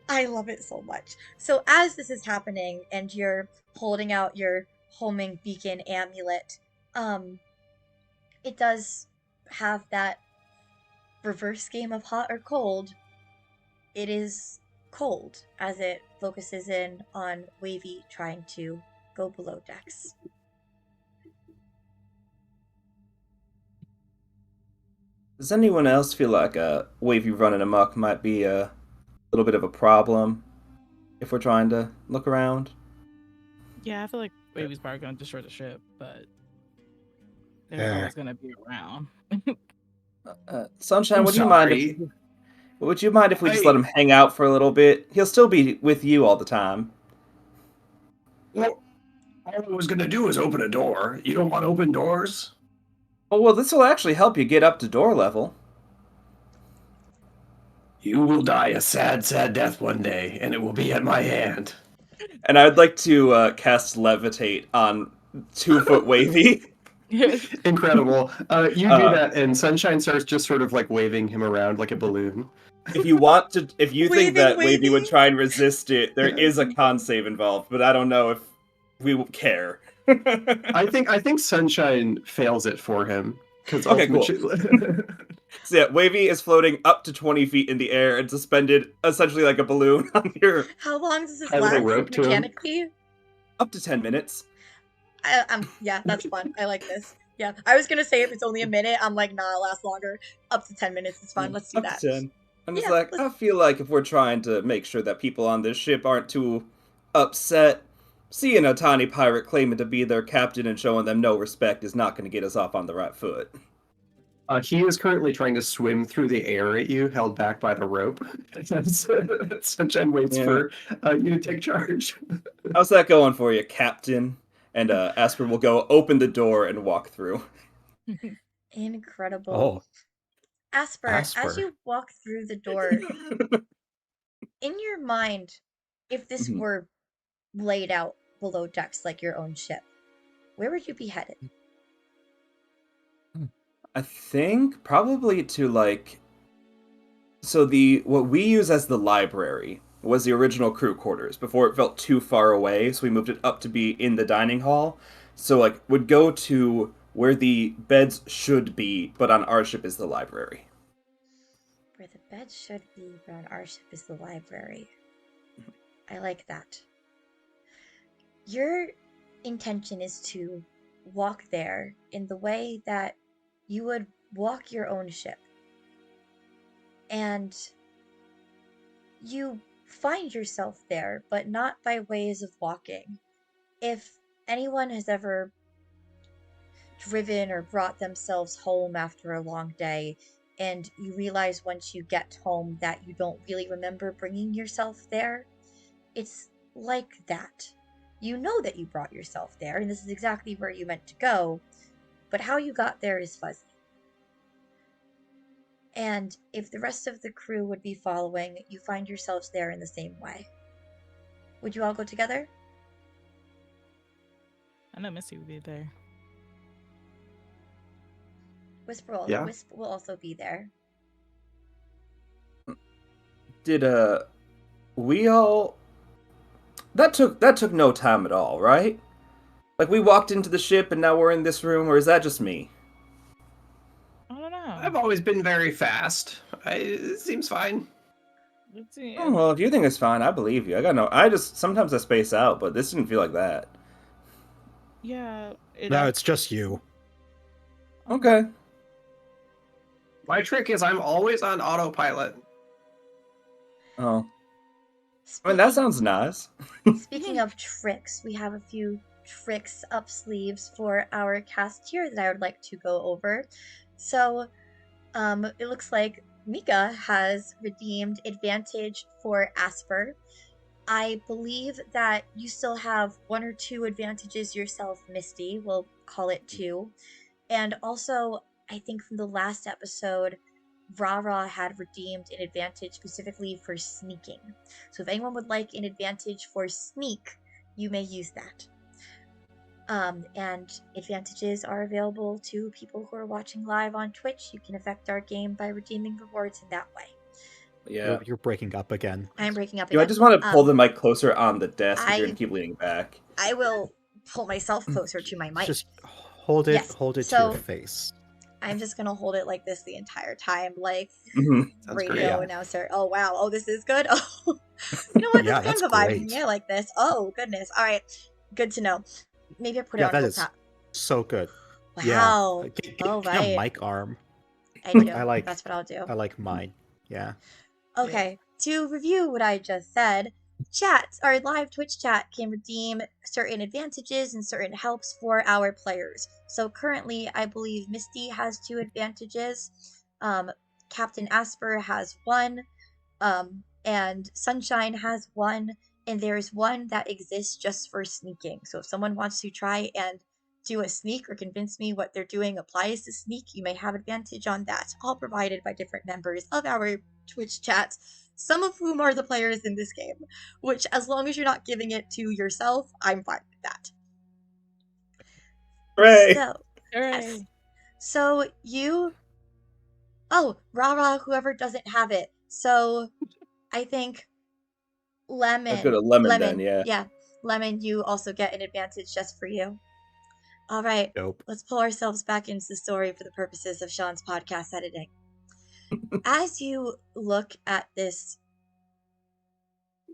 I love it so much. So as this is happening and you're holding out your homing beacon amulet, it does have that reverse game of hot or cold. It is cold as it focuses in on Wavy trying to go below decks. Does anyone else feel like Wavy running amok might be a little bit of a problem if we're trying to look around? Yeah, I feel like Baby's probably gonna destroy the ship, but they're always gonna be around. Sunshine, I'm would you mind sorry. if we just let him hang out for a little bit? He'll still be with you all the time. Well, all I was gonna do is open a door. You don't want open doors? Oh, well, this will actually help you get up to door level. You will die a sad, sad death one day, and it will be at my hand. And I'd like to cast Levitate on 2-foot Wavy. Incredible. You do that, and Sunshine starts just sort of like waving him around like a balloon. If you think that Waving. Wavy would try and resist it, there is a con save involved, but I don't know if we will care. I think Sunshine fails it for him. Okay, cool. So yeah, Wavy is floating up to 20 feet in the air and suspended essentially like a balloon on your... How long does this Tie a little last rope to him. mechanically? Up to 10 minutes. Yeah, that's fun. I like this. Yeah, I was gonna say if it's only a minute, I'm like, nah, it'll last longer. Up to 10 minutes is fun. Let's do Up that. to 10. I'm just Yeah, like, let's- I feel like if we're trying to make sure that people on this ship aren't too upset, seeing a tiny pirate claiming to be their captain and showing them no respect is not going to get us off on the right foot. He is currently trying to swim through the air at you, held back by the rope. Sunshine waits for you to take charge. How's that going for you, Captain? And Asper will go open the door and walk through. Incredible. Oh, Asper, as Asper. you walk through the door, in your mind, if this Mhm. were laid out below decks like your own ship, where would you be headed? I think probably to like... So what we use as the library was the original crew quarters before it felt too far away, so we moved it up to be in the dining hall. So like would go to where the beds should be, but on our ship is the library. Where the bed should be, but on our ship is the library. I like that. Your intention is to walk there in the way that you would walk your own ship. And you find yourself there, but not by ways of walking. If anyone has ever driven or brought themselves home after a long day, and you realize once you get home that you don't really remember bringing yourself there, it's like that. You know that you brought yourself there, and this is exactly where you meant to go, but how you got there is fuzzy. And if the rest of the crew would be following, you find yourselves there in the same way. Would you all go together? I know Misty would be there. Wisp will also be there. Did we all... That took no time at all, right? Like we walked into the ship and now we're in this room, or is that just me? I don't know. I've always been very fast. It seems fine. Let's see. Oh, well, if you think it's fine, I believe you. Sometimes I space out, but this didn't feel like that. Yeah. No, it's just you. Okay. My trick is I'm always on autopilot. Oh. I mean, that sounds nice. Speaking of tricks, we have a few tricks up sleeves for our cast here that I would like to go over. So, it looks like Mika has redeemed advantage for Asper. I believe that you still have 1 or 2 advantages yourself, Misty. We'll call it 2. And also, I think from the last episode, Rara had redeemed an advantage specifically for sneaking. So if anyone would like an advantage for sneak, you may use that. And advantages are available to people who are watching live on Twitch. You can affect our game by redeeming rewards in that way. Yeah. You're breaking up again. I'm breaking up Yo, I again. just want to pull the mic closer on the desk if you're I gonna keep leaning back. I will pull myself closer to my mic. Just hold it. Yes, Hold it to so- your face. I'm just gonna hold it like this the entire time, like Mhm. Sounds radio great. Yeah. announcer. Oh wow! Oh, this is good. Oh, you know what? Yeah, This is that's kind of a vibe to great. me. I like this. Oh goodness! All right, good to know. Maybe I put it Yeah, on that full is top. so good. Wow. Yeah. Get All a right. mic arm. I do. I like- That's what I'll do. I like mine. Yeah. Okay, to review what I just said, our live Twitch chat can redeem certain advantages and certain helps for our players. So currently, I believe Misty has 2 advantages, Captain Asper has 1, and Sunshine has 1, and there's 1 that exists just for sneaking. So if someone wants to try and do a sneak or convince me what they're doing applies to sneak, you may have advantage on that, all provided by different members of our Twitch chat, some of whom are the players in this game, which as long as you're not giving it to yourself, I'm fine with that. Hooray! So, yes. Hooray. So you... Oh, Rara, whoever doesn't have it. So, I think Lemon... I'll go to Lemon then, yeah. Yeah, Lemon, you also get an advantage just for you. All right, Dope. let's pull ourselves back into the story for the purposes of Sean's podcast editing. As you look at this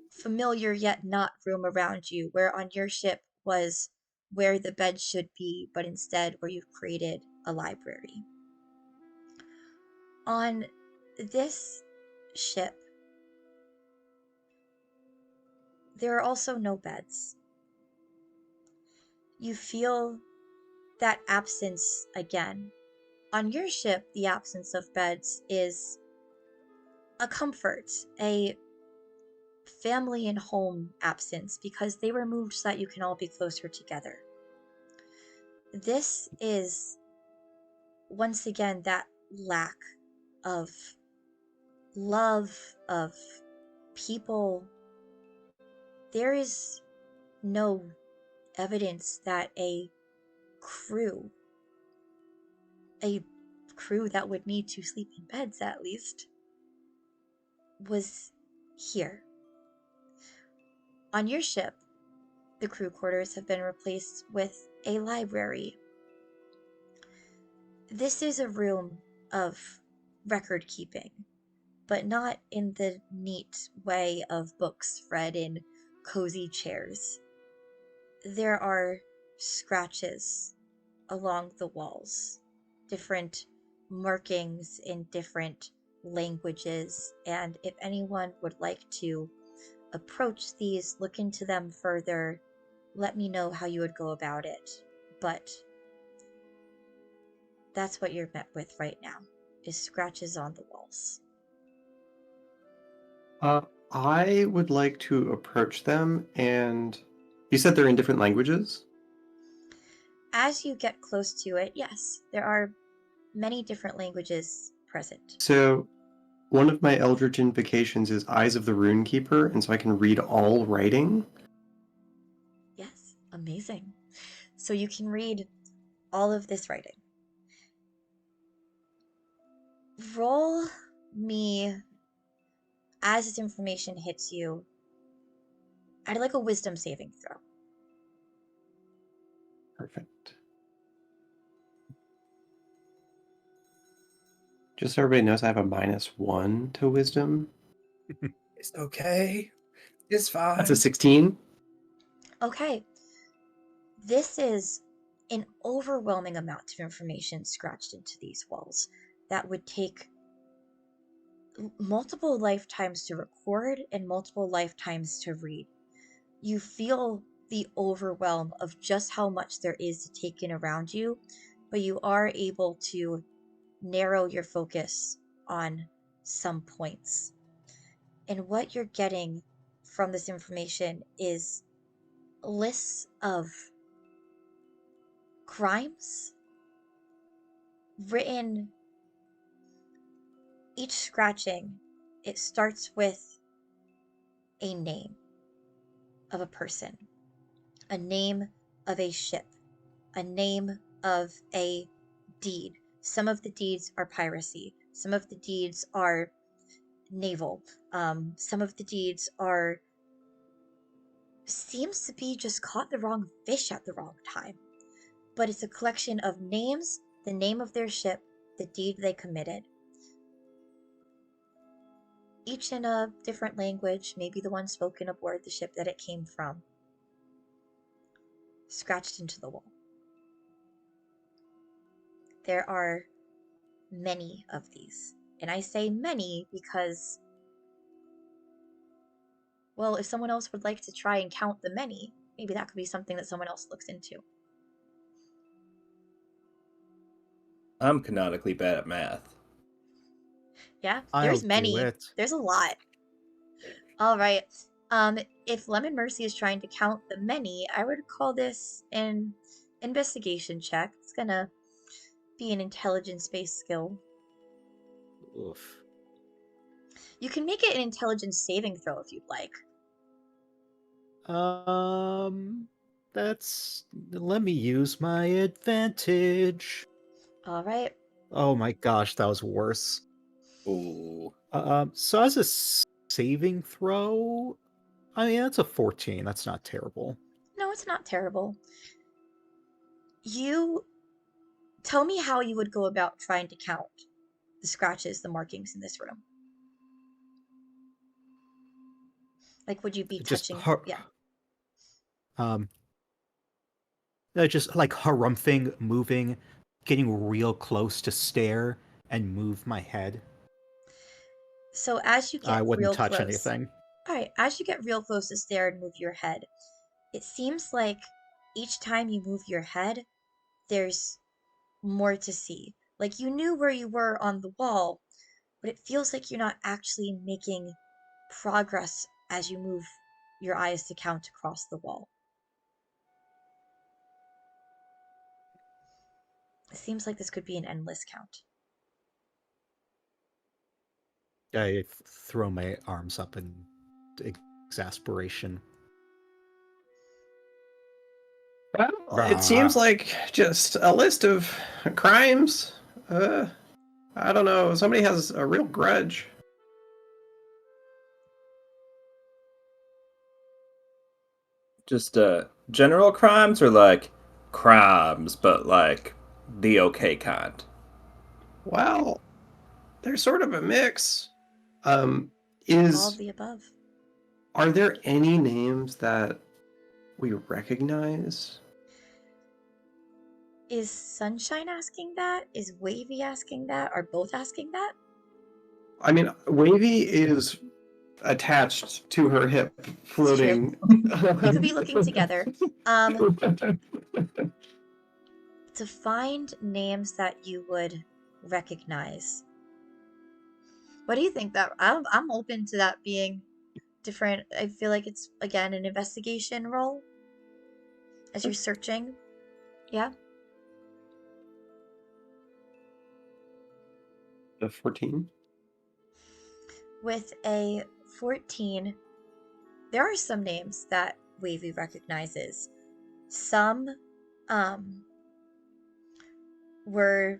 familiar yet not room around you, where on your ship was where the bed should be, but instead where you've created a library. On this ship, there are also no beds. You feel that absence again. On your ship, the absence of beds is a comfort, a family and home absence, because they were moved so that you can all be closer together. This is once again that lack of love, of people. There is no evidence that a crew that would need to sleep in beds at least was here. On your ship, the crew quarters have been replaced with a library. This is a room of record keeping, but not in the neat way of books read in cozy chairs. There are scratches along the walls, different markings in different languages, and if anyone would like to approach these, look into them further, let me know how you would go about it. But that's what you're met with right now, is scratches on the walls. I would like to approach them, and you said they're in different languages? As you get close to it, yes, there are many different languages present. So, one of my Eldritch invocations is Eyes of the Runekeeper, and so I can read all writing. Yes, amazing. So you can read all of this writing. Roll me, as this information hits you, I'd like a wisdom saving throw. Perfect. Just so everybody knows, I have a -1 to wisdom. It's okay. It's fine. That's a 16. Okay. This is an overwhelming amount of information scratched into these walls that would take multiple lifetimes to record and multiple lifetimes to read. You feel the overwhelm of just how much there is to take in around you, but you are able to narrow your focus on some points. And what you're getting from this information is lists of crimes written, each scratching, it starts with a name of a person, a name of a ship, a name of a deed. Some of the deeds are piracy, some of the deeds are naval, some of the deeds are seems to be just caught the wrong fish at the wrong time. But it's a collection of names, the name of their ship, the deed they committed. Each in a different language, maybe the one spoken aboard the ship that it came from, scratched into the wall. There are many of these. And I say many because, well, if someone else would like to try and count the many, maybe that could be something that someone else looks into. I'm canonically bad at math. Yeah, I'll there's do many. it. There's a lot. All right. If Lemon Mercy is trying to count the many, I would call this an investigation check. It's gonna be an intelligence-based skill. Oof. You can make it an intelligence saving throw if you'd like. That's. Let me use my advantage. All right. Oh my gosh, that was worse. Ooh. So as a saving throw, I mean that's a 14. That's not terrible. No, it's not terrible. You tell me how you would go about trying to count the scratches, the markings in this room. Like, would you be Just touching? Yeah. um, just like harumphing, moving, getting real close to stare and move my head. So as you I get wouldn't real touch close, anything. all right, as you get real close to stare and move your head, it seems like each time you move your head, there's more to see. Like you knew where you were on the wall, but it feels like you're not actually making progress as you move your eyes to count across the wall. It seems like this could be an endless count. I throw my arms up in exasperation. Well, it seems like just a list of crimes. I don't know. Somebody has a real grudge. Just general crimes or like crimes, but like the okay kind. Well, they're sort of a mix. Um, All of is the above. Are there any names that we recognize? Is Sunshine asking that? Is Wavy asking that? Are both asking that? I mean, Wavy is attached to her hip, It's true. floating. They could be looking together. To find names that you would recognize. What do you think that I'm open to that being different. I feel like it's again an investigation role as you're searching. Yeah. The 14. With a 14, there are some names that Wavy recognizes. Some were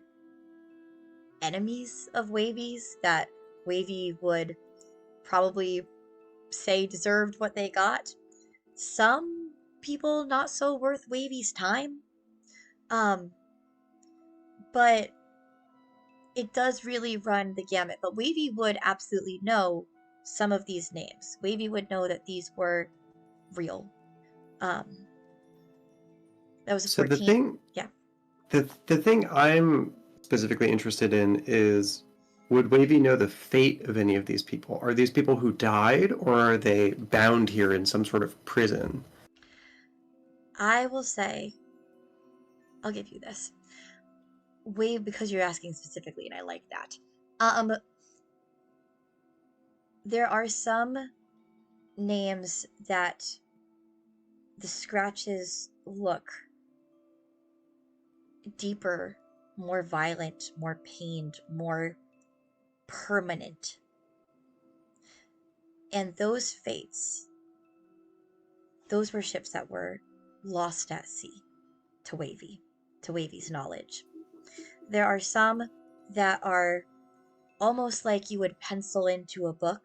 enemies of Wavy's that Wavy would probably say deserved what they got. Some people not so worth Wavy's time. But it does really run the gamut. But Wavy would absolutely know some of these names. Wavy would know that these were real. That was a So 14. Yeah. the thing I'm specifically interested in is, would Wavy know the fate of any of these people? Are these people who died, or are they bound here in some sort of prison? I will say, I'll give you this. Because you're asking specifically, and I like that. Um, there are some names that the scratches look deeper, more violent, more pained, more permanent. And those fates, those were ships that were lost at sea to Wavy's knowledge. There are some that are almost like you would pencil into a book,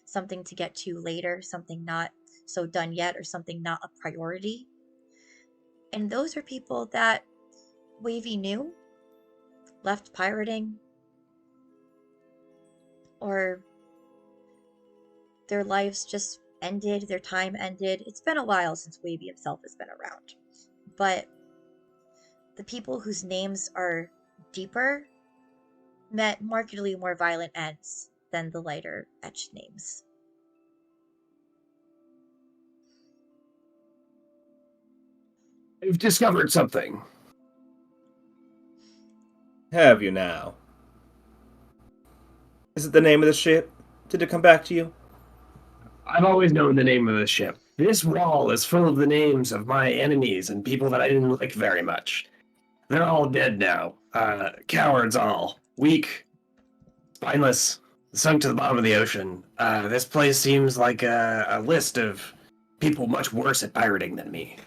something to get to later, something not so done yet, or something not a priority. And those are people that Wavy knew, left pirating, or their lives just ended, their time ended. It's been a while since Wavy himself has been around. But the people whose names are deeper met markedly more violent ends than the lighter etched names. I've discovered something. Have you now? Is it the name of the ship? Did it come back to you? I've always known the name of the ship. This wall is full of the names of my enemies and people that I didn't like very much. They're all dead now. Cowards all. Weak. Spineless. Sunk to the bottom of the ocean. This place seems like a list of people much worse at pirating than me.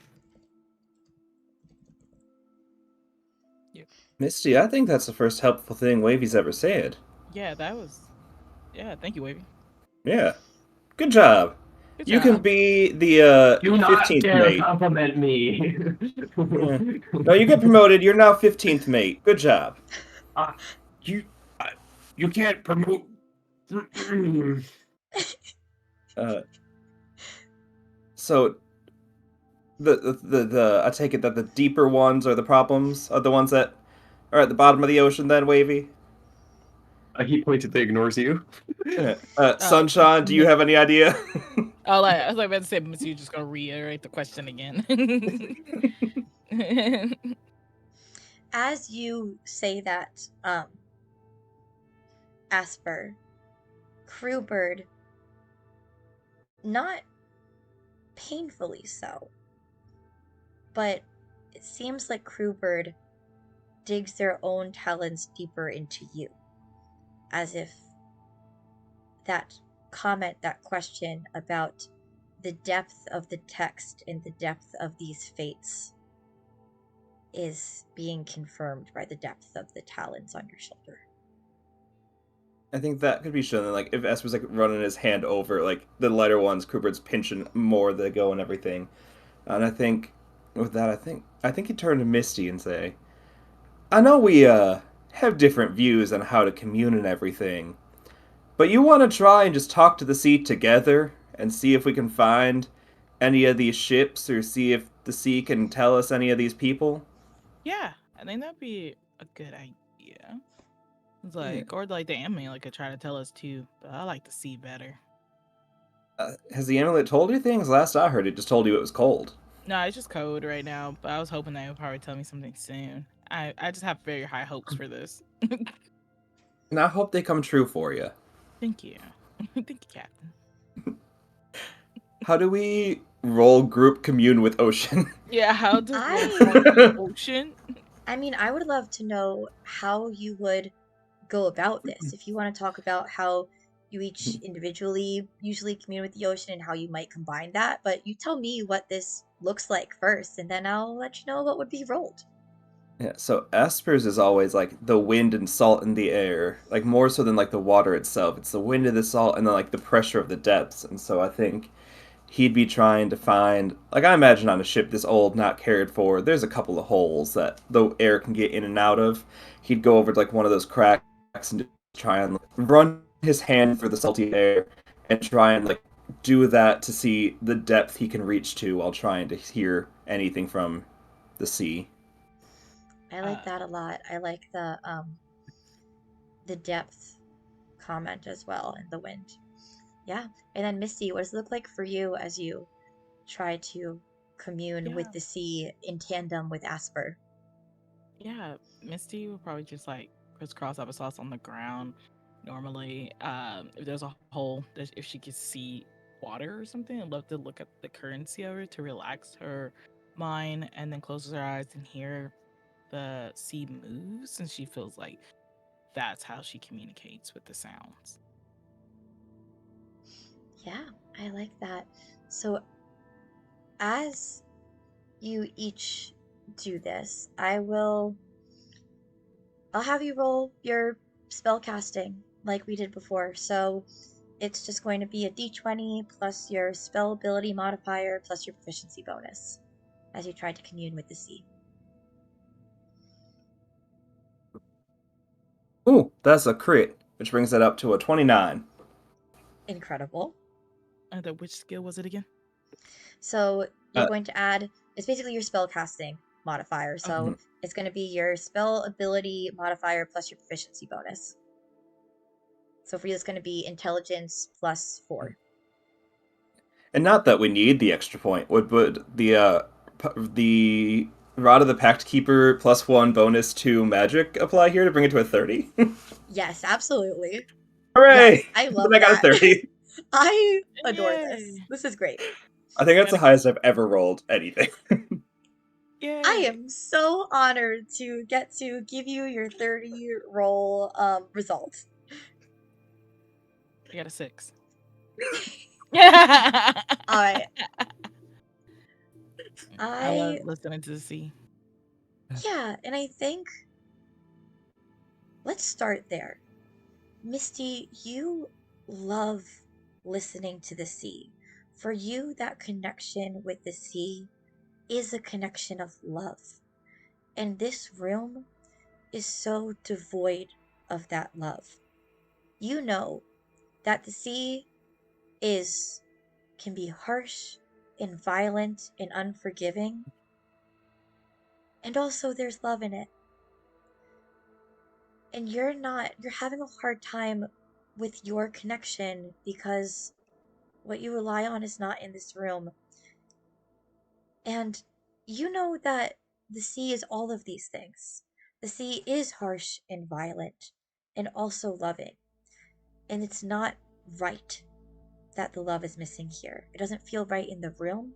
Misty, I think that's the first helpful thing Wavy's ever said. Yeah, that was. Yeah, thank you, Wavy. Yeah. Good job. Good You job. can be the Do not 15th dare mate. compliment me. Yeah. No, you get promoted. You're now 15th mate. Good job. You, you can't promote. So the I take it that the deeper ones are the problems, are the ones that are at the bottom of the ocean then, Wavy? He pointedly ignores you. Sunshine, do you have any idea? Oh, I was like about to say, but you're just gonna reiterate the question again. As you say that, Asper, Crewbird, not painfully so, but it seems like Crewbird digs their own talons deeper into you, as if that comment, that question about the depth of the text and the depth of these fates is being confirmed by the depth of the talons on your shoulder. I think that could be shown. Like if Esper's like running his hand over, like the lighter ones, Cooper's pinching more they go and everything. And I think with that, I think he'd turn to Misty and say, "I know we have different views on how to commune and everything, but you want to try and just talk to the sea together and see if we can find any of these ships or see if the sea can tell us any of these people?" Yeah, I think that'd be a good idea. It's like, or like the anime like could try to tell us too, but I like to see better. Has the amulet told you things? Last I heard, it just told you it was cold. No, it's just code right now, but I was hoping that it would probably tell me something soon. I just have very high hopes for this. And I hope they come true for you. Thank you. Thank you, Captain. How do we roll group commune with Ocean? Yeah, how does I- ocean? I mean, I would love to know how you would go about this. If you want to talk about how you each individually usually commune with the ocean and how you might combine that, but you tell me what this looks like first, and then I'll let you know what would be rolled. Yeah, so Asper's is always like the wind and salt in the air, like more so than like the water itself. It's the wind and the salt and then like the pressure of the depths. And so I think he'd be trying to find, like I imagine on a ship this old, not cared for, there's a couple of holes that the air can get in and out of. He'd go over to like one of those cracks and just try and like, run his hand through the salty air and try and like do that to see the depth he can reach to while trying to hear anything from the sea. I like that a lot. I like the depth comment as well and the wind. Yeah. And then Misty, what does it look like for you as you try to commune Yeah. with the sea in tandem with Asper. Yeah, Misty would probably just like crisscross applesauce on the ground. Normally, if there's a hole, if she could see water or something, I'd love to look at the currency of it to relax her mind, and then closes her eyes and hear the sea moves, and she feels like that's how she communicates with the sounds. Yeah, I like that. So as you each do this, I'll have you roll your spell casting like we did before. So it's just going to be a d20 plus your spell ability modifier plus your proficiency bonus as you try to commune with the sea. Ooh, that's a crit, which brings it up to a 29. Incredible. And which skill was it again? So you're Uh, going to add, it's basically your spell casting modifier. So Mhm. it's going to be your spell ability modifier plus your proficiency bonus. So for you, it's going to be intelligence plus 4. And not that we need the extra point. Would the Rod of the Pact Keeper +1 bonus to magic apply here to bring it to a 30? Yes, absolutely. Hooray! Yes, I love Then I got a that. 30. I adore this. Yay! This is great. I think that's the highest I've ever rolled anything. Yay! I am so honored to get to give you your 30 roll result. I got a 6. All right. I love listening to the sea. Yeah, and I think let's start there. Misty, you love listening to the sea. For you, that connection with the sea is a connection of love. And this room is so devoid of that love. You know that the sea can be harsh and violent and unforgiving, and also there's love in it. And you're having a hard time with your connection because what you rely on is not in this room. And you know that the sea is all of these things. The sea is harsh and violent and also loving. And it's not right that the love is missing here. It doesn't feel right in the room,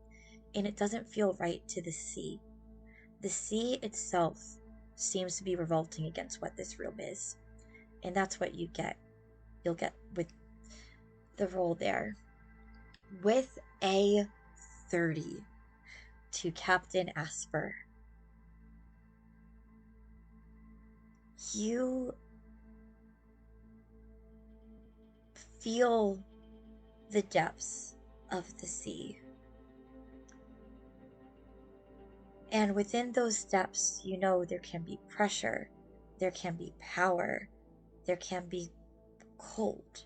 and it doesn't feel right to the sea. The sea itself seems to be revolting against what this room is. And that's what you get. You'll get with the roll there. With a 30 to Captain Asper. You feel the depths of the sea. And within those depths, you know there can be pressure, there can be power, there can be cold.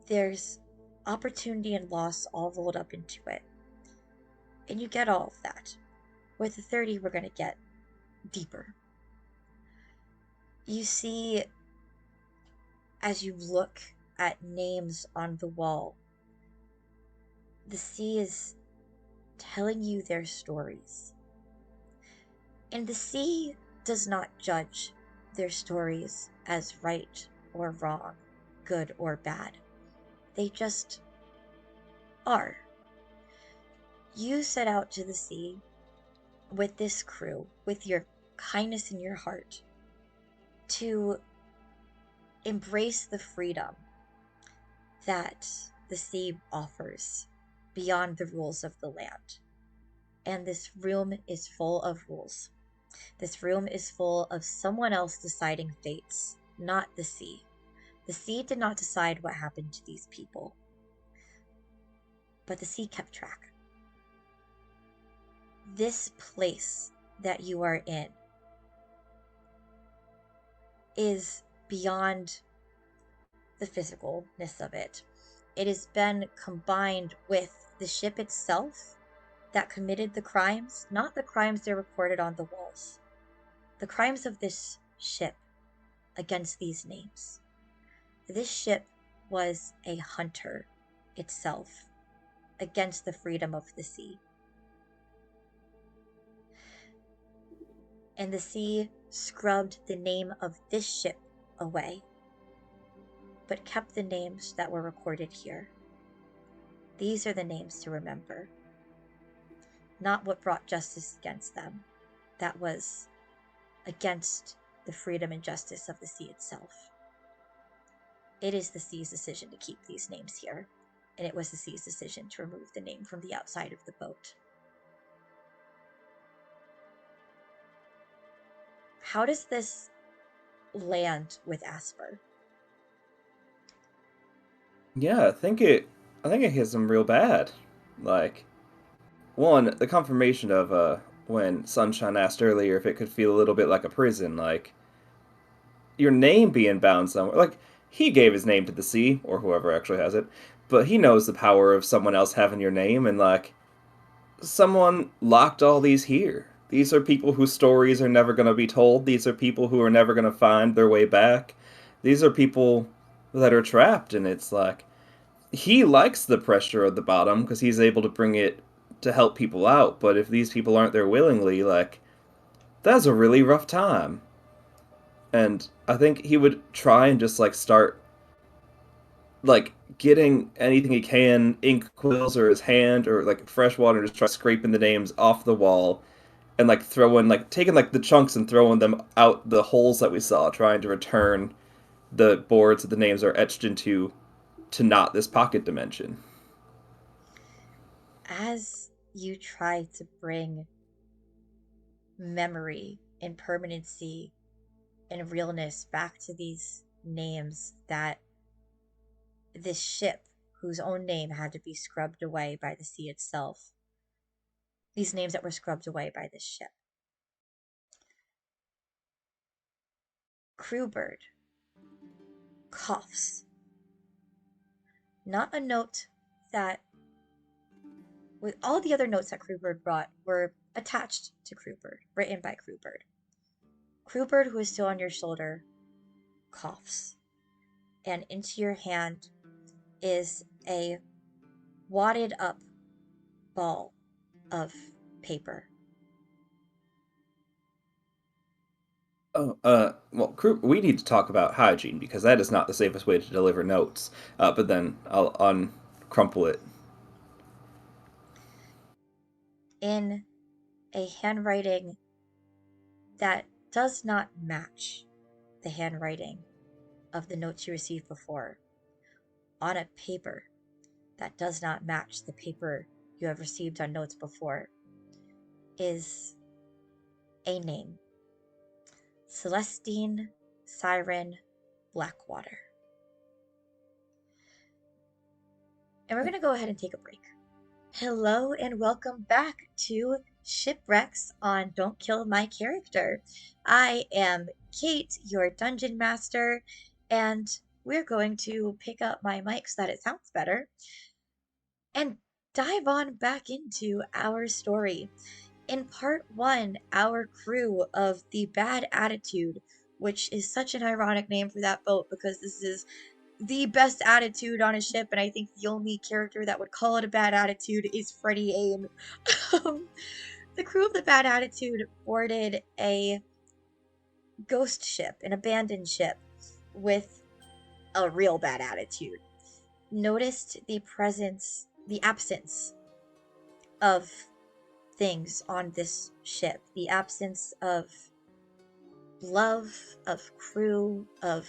There's opportunity and loss all rolled up into it. And you get all of that. With the 30, we're going to get deeper. You see, as you look at names on the wall, the sea is telling you their stories. And the sea does not judge their stories as right or wrong, good or bad. They just are. You set out to the sea with this crew, with your kindness in your heart, to embrace the freedom that the sea offers beyond the rules of the land. And this room is full of rules. This room is full of someone else deciding fates, not the sea. The sea did not decide what happened to these people, but the sea kept track. This place that you are in is beyond the physicalness of it. It has been combined with the ship itself that committed the crimes, not the crimes that are recorded on the walls. The crimes of this ship against these names. This ship was a hunter itself against the freedom of the sea. and the sea scrubbed the name of this ship away, but kept the names that were recorded here. These are the names to remember. Not what brought justice against them. That was against the freedom and justice of the sea itself. It is the sea's decision to keep these names here, and it was the sea's decision to remove the name from the outside of the boat. How does this land with Asper? Yeah, I think it hits him real bad. Like, one, the confirmation of when Sunshine asked earlier if it could feel a little bit like a prison, like your name being bound somewhere. Like, he gave his name to the sea, or whoever actually has it, but he knows the power of someone else having your name, and like, someone locked all these here. These are people whose stories are never going to be told. These are people who are never going to find their way back. These are people that are trapped, and it's like, he likes the pressure of the bottom because he's able to bring it to help people out, but if these people aren't there willingly, like, that's a really rough time. And I think he would try and just like start like getting anything he can, ink quills or his hand or like fresh water, and just try scraping the names off the wall and like throwing like taking like the chunks and throwing them out the holes that we saw, trying to return the boards that the names are etched into to not this pocket dimension. As you try to bring memory and permanency and realness back to these names that this ship, whose own name had to be scrubbed away by the sea itself, these names that were scrubbed away by this ship. Crewbird coughs. Not a note that, with all the other notes that Crewbird brought, were attached to Crewbird, written by Crewbird. Crewbird, who is still on your shoulder, coughs, and into your hand is a wadded up ball of paper. Oh, well, we need to talk about hygiene because that is not the safest way to deliver notes. But then I'll uncrumple it. In a handwriting that does not match the handwriting of the notes you received before, on a paper that does not match the paper you have received on notes before, is a name: Celestine Siren Blackwater. And we're going to go ahead and take a break. Hello and welcome back to Shipwrecks on Don't Kill My Character. I am Kate, your dungeon master, and we're going to pick up my mic so that it sounds better and dive on back into our story. In part one, our crew of the Bad Attitude, which is such an ironic name for that boat because this is the best attitude on a ship, and I think the only character that would call it a bad attitude is Freddie Aim. The crew of the Bad Attitude boarded a ghost ship, an abandoned ship, with a real bad attitude. Noticed the absence of things on this ship, the absence of love, of crew, of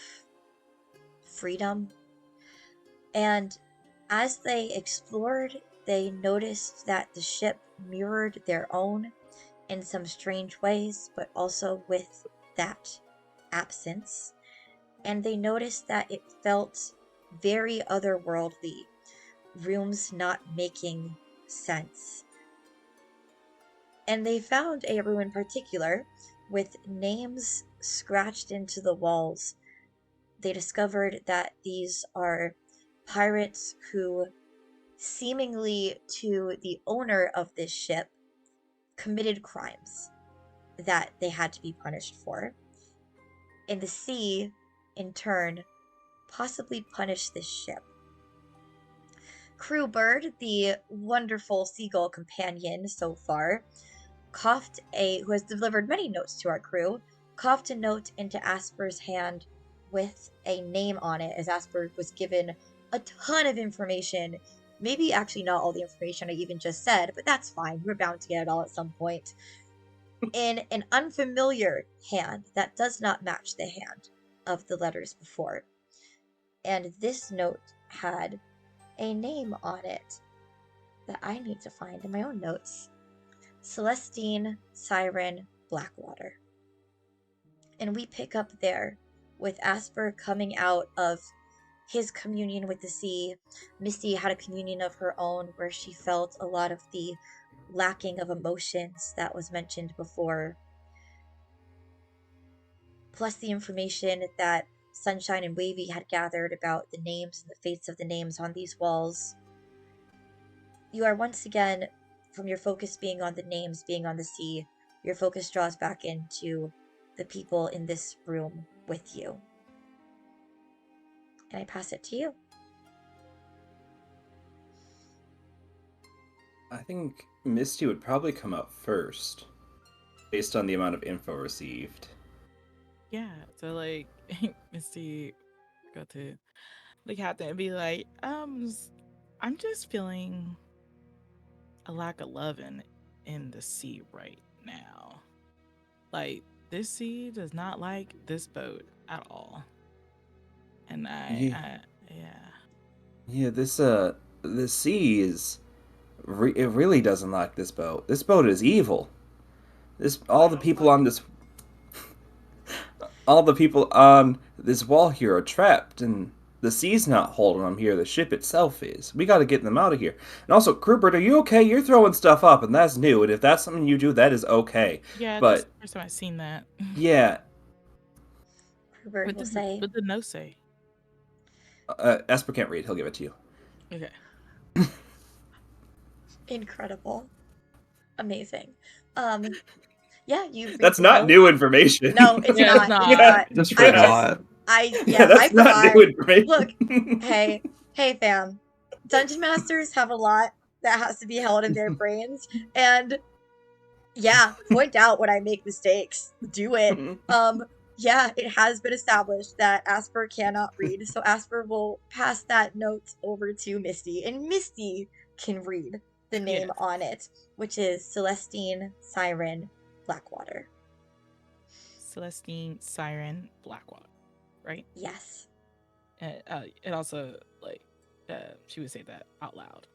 freedom. And as they explored, they noticed that the ship mirrored their own in some strange ways, but also with that absence. And they noticed that it felt very otherworldly, rooms not making sense. And they found a room in particular with names scratched into the walls. They discovered that these are pirates who, seemingly to the owner of this ship, committed crimes that they had to be punished for. And the sea, in turn, possibly punished this ship. Crewbird, the wonderful seagull companion so far, who has delivered many notes to our crew, coughed a note into Asper's hand with a name on it, as Asper was given a ton of information. Maybe actually not all the information I even just said, but that's fine. We're bound to get it all at some point. In an unfamiliar hand that does not match the hand of the letters before. And this note had a name on it that I need to find in my own notes. Celestine Siren Blackwater. And we pick up there with Asper coming out of his communion with the sea. Misty had a communion of her own where she felt a lot of the lacking of emotions that was mentioned before. Plus the information that Sunshine and Wavy had gathered about the names and the fates of the names on these walls. You are once again, from your focus being on the names, being on the sea, your focus draws back into the people in this room with you. And I pass it to you. I think Misty would probably come up first, based on the amount of info received. Yeah, so like Misty go to the captain and be like, I'm just feeling a lack of loving in the sea right now. Like, this sea does not like this boat at all. And Yeah, the sea is, it really doesn't like this boat. This boat is evil. All the people on this wall here are trapped, and the sea's not holding them here. The ship itself is. We got to get them out of here. And also, Krupert, are you okay? You're throwing stuff up, and that's new. And if that's something you do, that is okay. Yeah, but that's the first time I've seen that. Yeah. Krupert will say. What did no say? Esper can't read. He'll give it to you. Okay. Incredible. Amazing. Yeah, you. That's not new information. No, it's Yeah, not. it's not. It's not. Just forgot. That's I not forgot. new information. Look, hey, fam. Dungeon masters have a lot that has to be held in their brains, and yeah, point out when I make mistakes. Do it. Yeah, it has been established that Asper cannot read, so Asper will pass that note over to Misty, and Misty can read the name on it, which is Celestine Siren Blackwater. Celestine Siren Blackwater, right? Yes. It also, like, she would say that out loud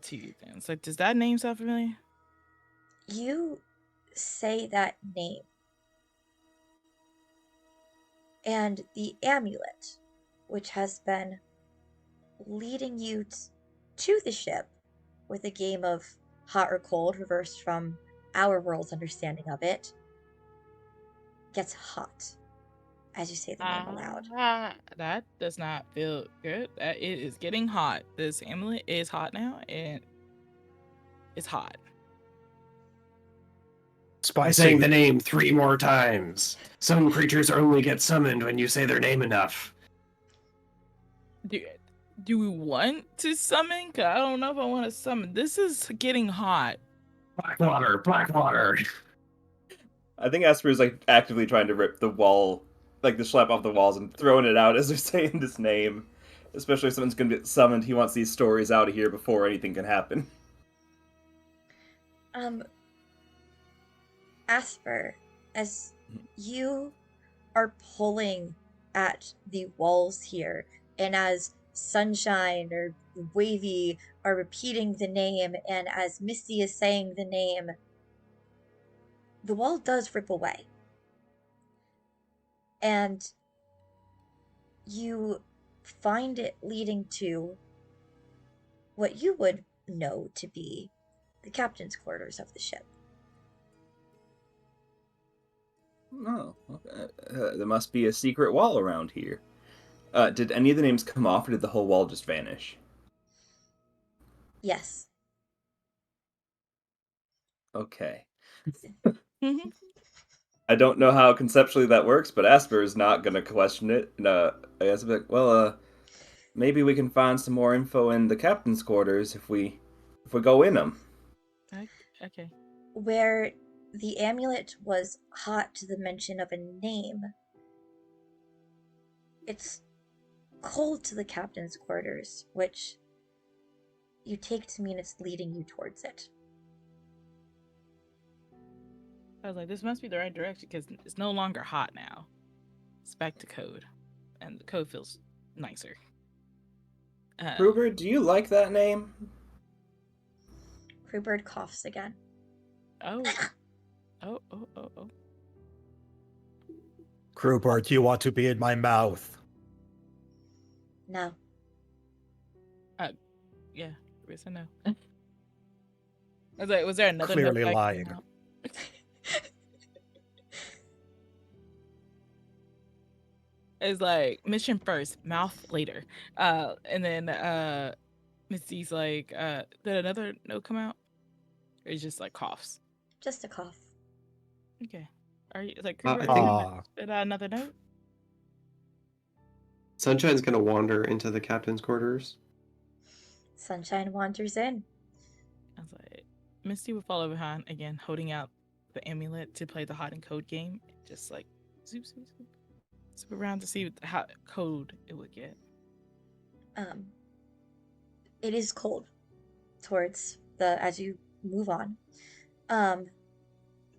to you then. So does that name sound familiar? You say that name, and the amulet, which has been leading you to the ship with a game of hot or cold reversed from our world's understanding of it, gets hot as you say the name aloud. That does not feel good. That it is getting hot. This amulet is hot now, and it's hot. By saying the name 3 more times. Some creatures only get summoned when you say their name enough. Do we want to summon? 'Cause I don't know if I want to summon. This is getting hot. Blackwater, Blackwater. I think Asper is like actively trying to rip the wall, like the schlep off the walls and throwing it out as they're saying this name. Especially if someone's going to get summoned, he wants these stories out of here before anything can happen. Asper, as you are pulling at the walls here, and as Sunshine or Wavy are repeating the name, and as Misty is saying the name, the wall does rip away. And you find it leading to what you would know to be the captain's quarters of the ship. Oh, okay. There must be a secret wall around here. Did any of the names come off, or did the whole wall just vanish? Yes. Okay. I don't know how conceptually that works, but Asper is not going to question it. And, I guess I'll be like, well, maybe we can find some more info in the captain's quarters if we go in them. Okay. where the amulet was hot to the mention of a name, it's cold to the captain's quarters, which you take to mean it's leading you towards it. I was like, this must be the right direction because it's no longer hot now. It's back to code, and the code feels nicer. Gruber, do you like that name? Crewbird coughs again. Oh, oh. Crewbird, do you want to be in my mouth? No. Yeah, we said no. I was like, was there another Clearly note that lying. came out? It's like mission first, mouth later. And then Misty's like, did another note come out? Or it's just like coughs? Just a cough. Okay. Are you like I Kruger, think- did another note? Sunshine's gonna wander into the captain's quarters. Sunshine wanders in. I was like, Misty would follow behind again, holding out the amulet to play the hot and cold game. Just like zoop, zoop, zoop. Zoop around to see how cold it would get. It is cold towards as you move on.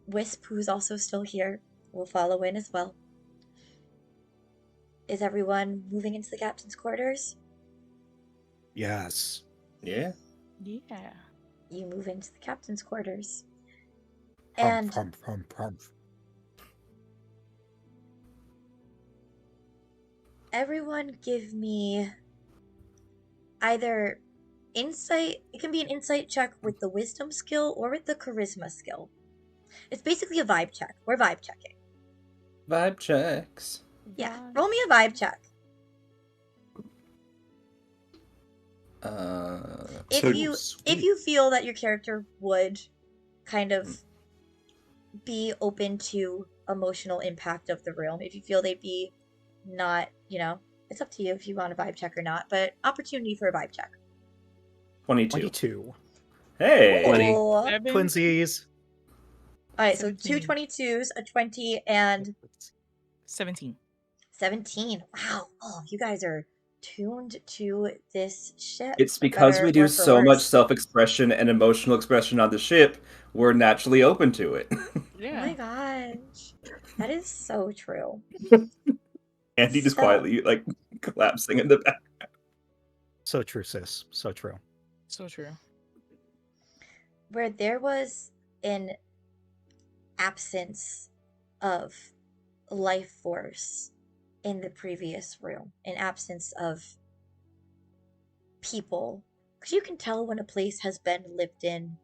Wisp, who's also still here, will follow in as well. Is everyone moving into the captain's quarters? Yes. Yeah. Yeah. You move into the captain's quarters. Humph, And humph, humph, humph. everyone give me either insight. It can be an insight check with the wisdom skill or with the charisma skill. It's basically a vibe check. We're vibe checking. Vibe checks. Yeah, roll me a vibe check. If So you feel that your character would kind of be open to emotional impact of the room, if you feel they'd be not, it's up to you if you want a vibe check or not, but opportunity for a vibe check. 22. 22. Hey! 20. Oh. Seven? Twinsies. All right, so two 17. 22s, a 20, and 17. 17. Wow. Oh, you guys are tuned to this ship. It's for because better we or do for so much worse. self-expression and emotional expression on the ship, we're naturally open to it. Oh Yeah. my gosh. That is so true. Andy just So- quietly, collapsing in the back. So true, sis. So true. So true. Where there was an absence of life force in the previous room, an absence of people, because you can tell when a place has been lived in.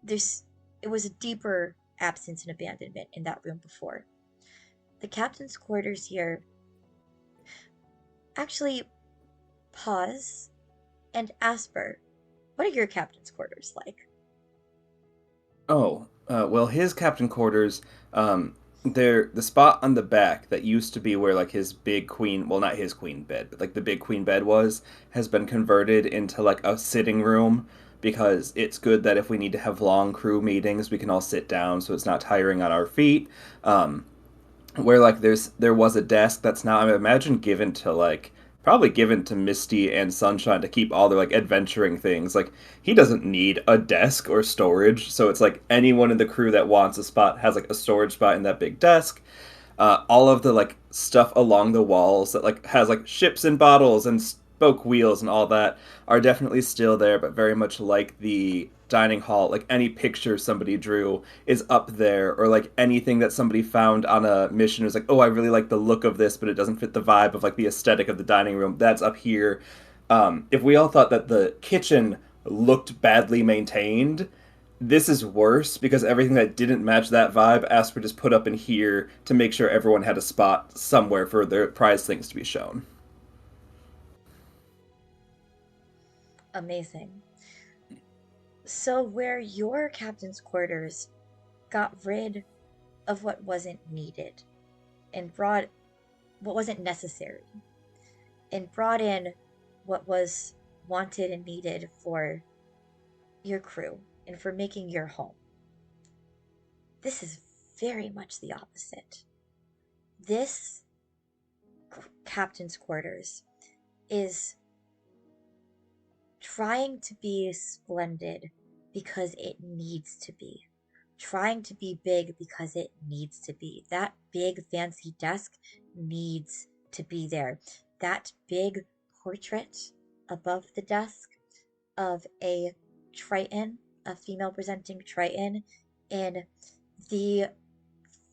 It was a deeper absence and abandonment in that room before. The captain's quarters here. Actually, pause and Asper, what are your captain's quarters like? Oh, well, his captain quarters, they're the spot on the back that used to be where his big queen, well, not his queen bed, but the big queen bed has been converted into a sitting room because it's good that if we need to have long crew meetings, we can all sit down so it's not tiring on our feet. Where there was a desk that's now, I imagine, given to probably given to Misty and Sunshine to keep all their adventuring things. He doesn't need a desk or storage, so it's anyone in the crew that wants a spot has a storage spot in that big desk. All of the stuff along the walls that has ships and bottles and spoke wheels and all that are definitely still there, but very much like the dining hall. Any picture somebody drew is up there, or anything that somebody found on a mission is oh, I really like the look of this, but it doesn't fit the vibe of the aesthetic of the dining room. That's up here. If we all thought that the kitchen looked badly maintained, this is worse because everything that didn't match that vibe, Asper just put up in here to make sure everyone had a spot somewhere for their prize things to be shown. Amazing. So, where your captain's quarters got rid of what wasn't needed and brought what wasn't necessary and brought in what was wanted and needed for your crew and for making your home. This is very much the opposite. This captain's quarters is trying to be splendid because it needs to be. Trying to be big because it needs to be. That big fancy desk needs to be there. That big portrait above the desk of a Triton, a female presenting Triton, in the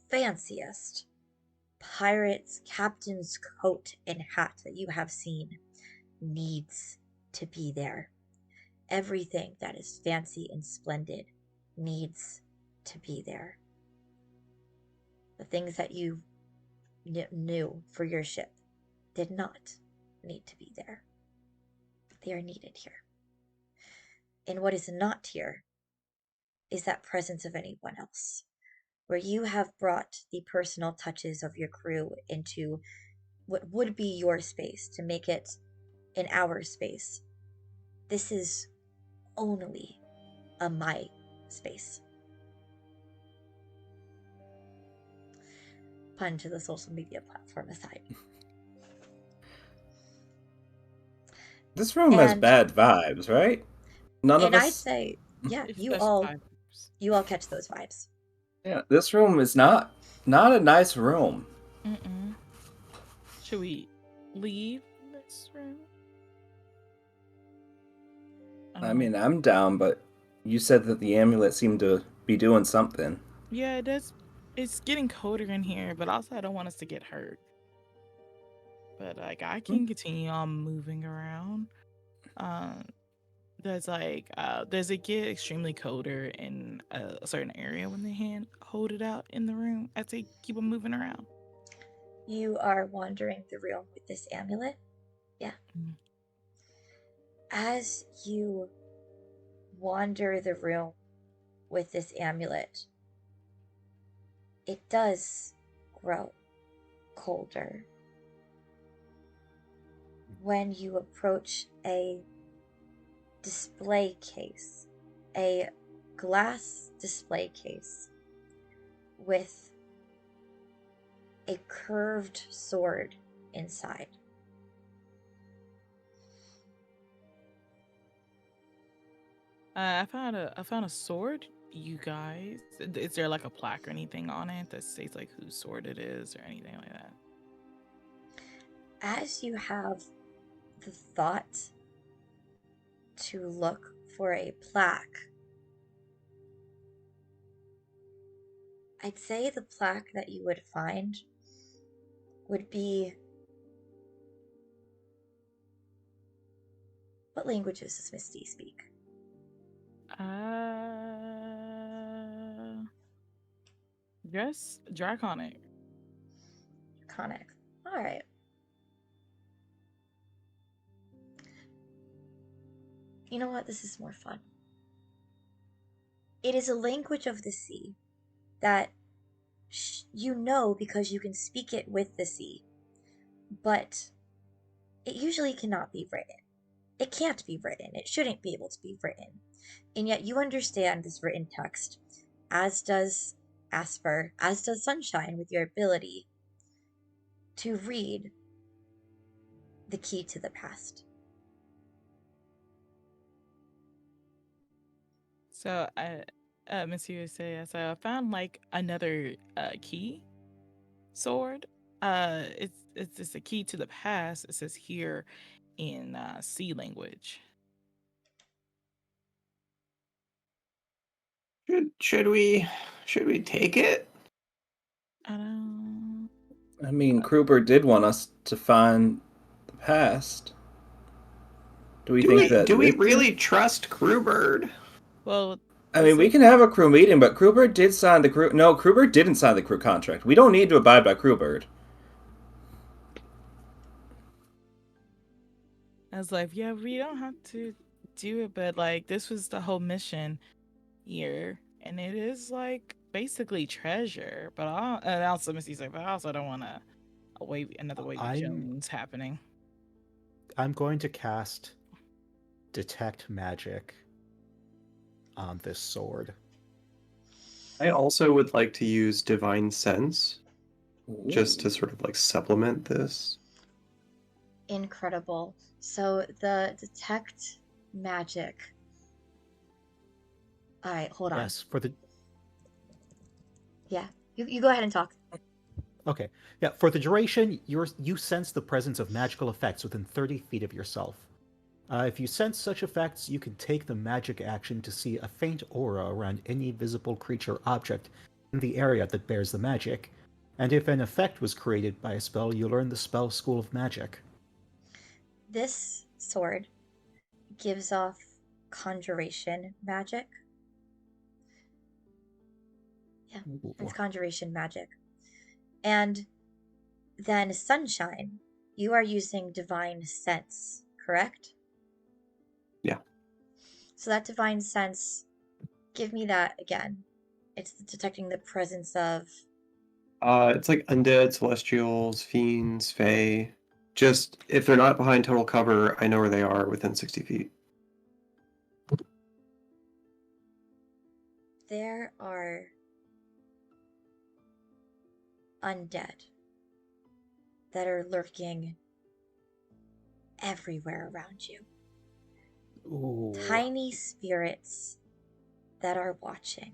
fanciest pirate's captain's coat and hat that you have seen needs to be there. Everything that is fancy and splendid needs to be there. The things that you knew for your ship did not need to be there. They are needed here. And what is not here is that presence of anyone else, where you have brought the personal touches of your crew into what would be your space to make it an our space. This is only a my space. Pun to the social media platform aside. This room has And- bad vibes, right? None of And I'd us. say, yeah, It's you just all catch those vibes. Yeah, this room is not a nice room. Mm-mm. Should we leave this room? I mean, I'm down, but you said that the amulet seemed to be doing something. Yeah, it does. It's getting colder in here, but also I don't want us to get hurt. But like, I can continue on moving around. Does it get extremely colder in a certain area when they hold it out in the room as they keep on moving around? You are wandering the room with this amulet. Yeah. Mhm. As you wander the room with this amulet, it does grow colder. When you approach a display case, a glass display case with a curved sword inside. I found a sword, you guys. Is there like a plaque or anything on it that says like whose sword it is or anything like that? As you have the thought to look for a plaque, I'd say the plaque that you would find would be... What languages does Misty speak? Yes, Draconic. Draconic. Alright. You know what? This is more fun. It is a language of the sea that you know because you can speak it with the sea, but it usually cannot be written. It can't be written. It shouldn't be able to be written. And yet you understand this written text, as does Asper, as does Sunshine, with your ability to read the key to the past. So Monsieur say, so I found like another key sword. It's just a key to the past. It says here in sea language. Should we take it? I don't. I mean, Kruber did want us to find the past. Do we think that? Do we really trust Crewbird? Well, I mean, we can have a crew meeting, but Kruber did sign the crew. No, Kruber didn't sign the crew contract. We don't need to abide by Crewbird. I was like, yeah, we don't have to do it, but like this was the whole mission here, and it is like basically treasure. But and also Missy's like, but I also don't want to another Wavy Jones happening. I'm going to cast Detect Magic on this sword. I also would like to use Divine Sense just to Ooh. sort of like supplement this. Incredible. So the detect magic. All right, hold on. Yes, for the Yeah, you go ahead and talk. okay, yeah, for the duration, you sense the presence of magical effects within 30 feet of yourself. If you sense such effects, you can take the magic action to see a faint aura around any visible creature or object in the area that bears the magic. And if an effect was created by a spell, you learn the spell School of Magic. This sword gives off conjuration magic. Yeah, it's conjuration magic. And then Sunshine, you are using Divine Sense, correct? Yeah. So that Divine Sense, give me that again. It's detecting the presence of. It's like undead, celestials, fiends, fae. Just if they're not behind total cover, I know where they are within 60 feet. There are undead that are lurking everywhere around you. Ooh. Tiny spirits that are watching,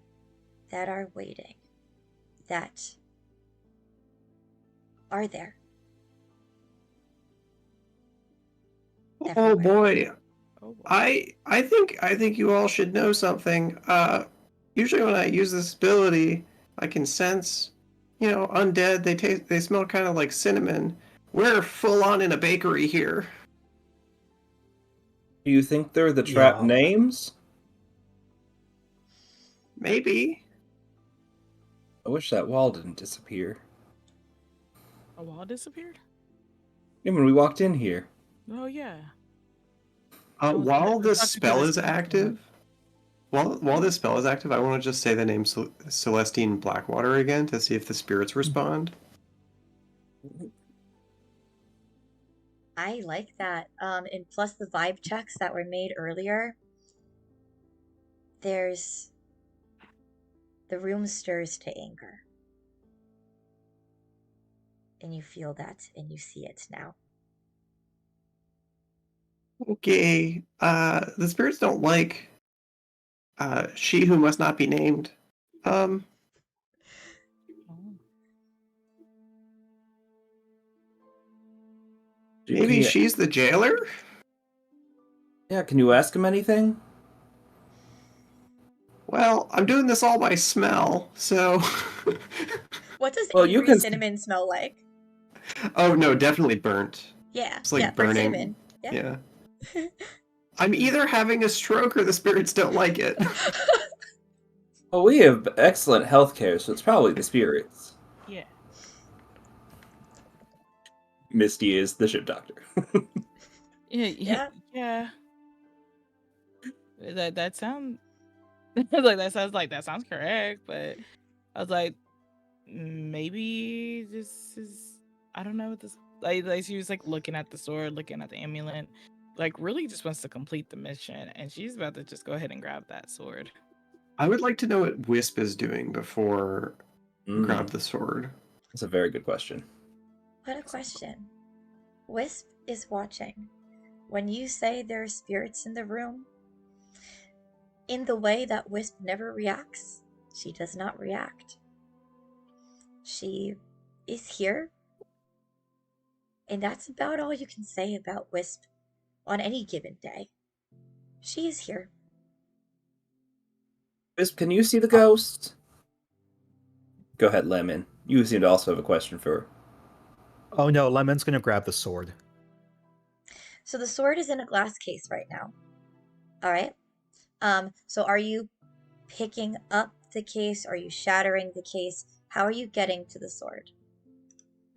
that are waiting, that are there. Oh Everywhere. boy. Oh, boy. I think you all should know something. Usually when I use this ability, I can sense, undead. They smell kind of like cinnamon. We're full on in a bakery here. Do you think they're the trap Yeah. names? Maybe. I wish that wall didn't disappear. A wall disappeared? Yeah, when we walked in here. Oh yeah. While Let's this talk to spell this is person. active, while this spell is active, I want to just say the name Celestine Blackwater again to see if the spirits respond. I like that. And plus the vibe checks that were made earlier, there's the room stirs to anger. And you feel that and you see it now. Okay. The spirits don't like she who must not be named. Oh. Maybe Yeah. she's the jailer? Yeah, can you ask him anything? Well, I'm doing this all by smell, so. What does Well, you angry can- cinnamon smell like? Oh no, definitely burnt. Yeah, It's like yeah, burnt burning. cinnamon. Yeah. I'm either having a stroke or the spirits don't like it. Well, we have excellent healthcare, so it's probably the spirits. Yeah. Misty is the ship doctor. Yeah. Yeah. That sounds like that sounds correct, but I was like, maybe this is, I don't know what this, like she was like looking at the sword, looking at the amulet, like really just wants to complete the mission, and she's about to just go ahead and grab that sword. I would like to know what Wisp is doing before grab the sword. That's a very good question. What a question. Wisp is watching. When you say there are spirits in the room, in the way that Wisp never reacts, she does not react. She is here, and that's about all you can say about Wisp on any given day. She is here. Wisp, can you see the ghost? Go ahead, Lemon. You seem to also have a question for her. Oh no, Lemon's gonna grab the sword. So the sword is in a glass case right now. All right. So are you picking up the case? Are you shattering the case? How are you getting to the sword?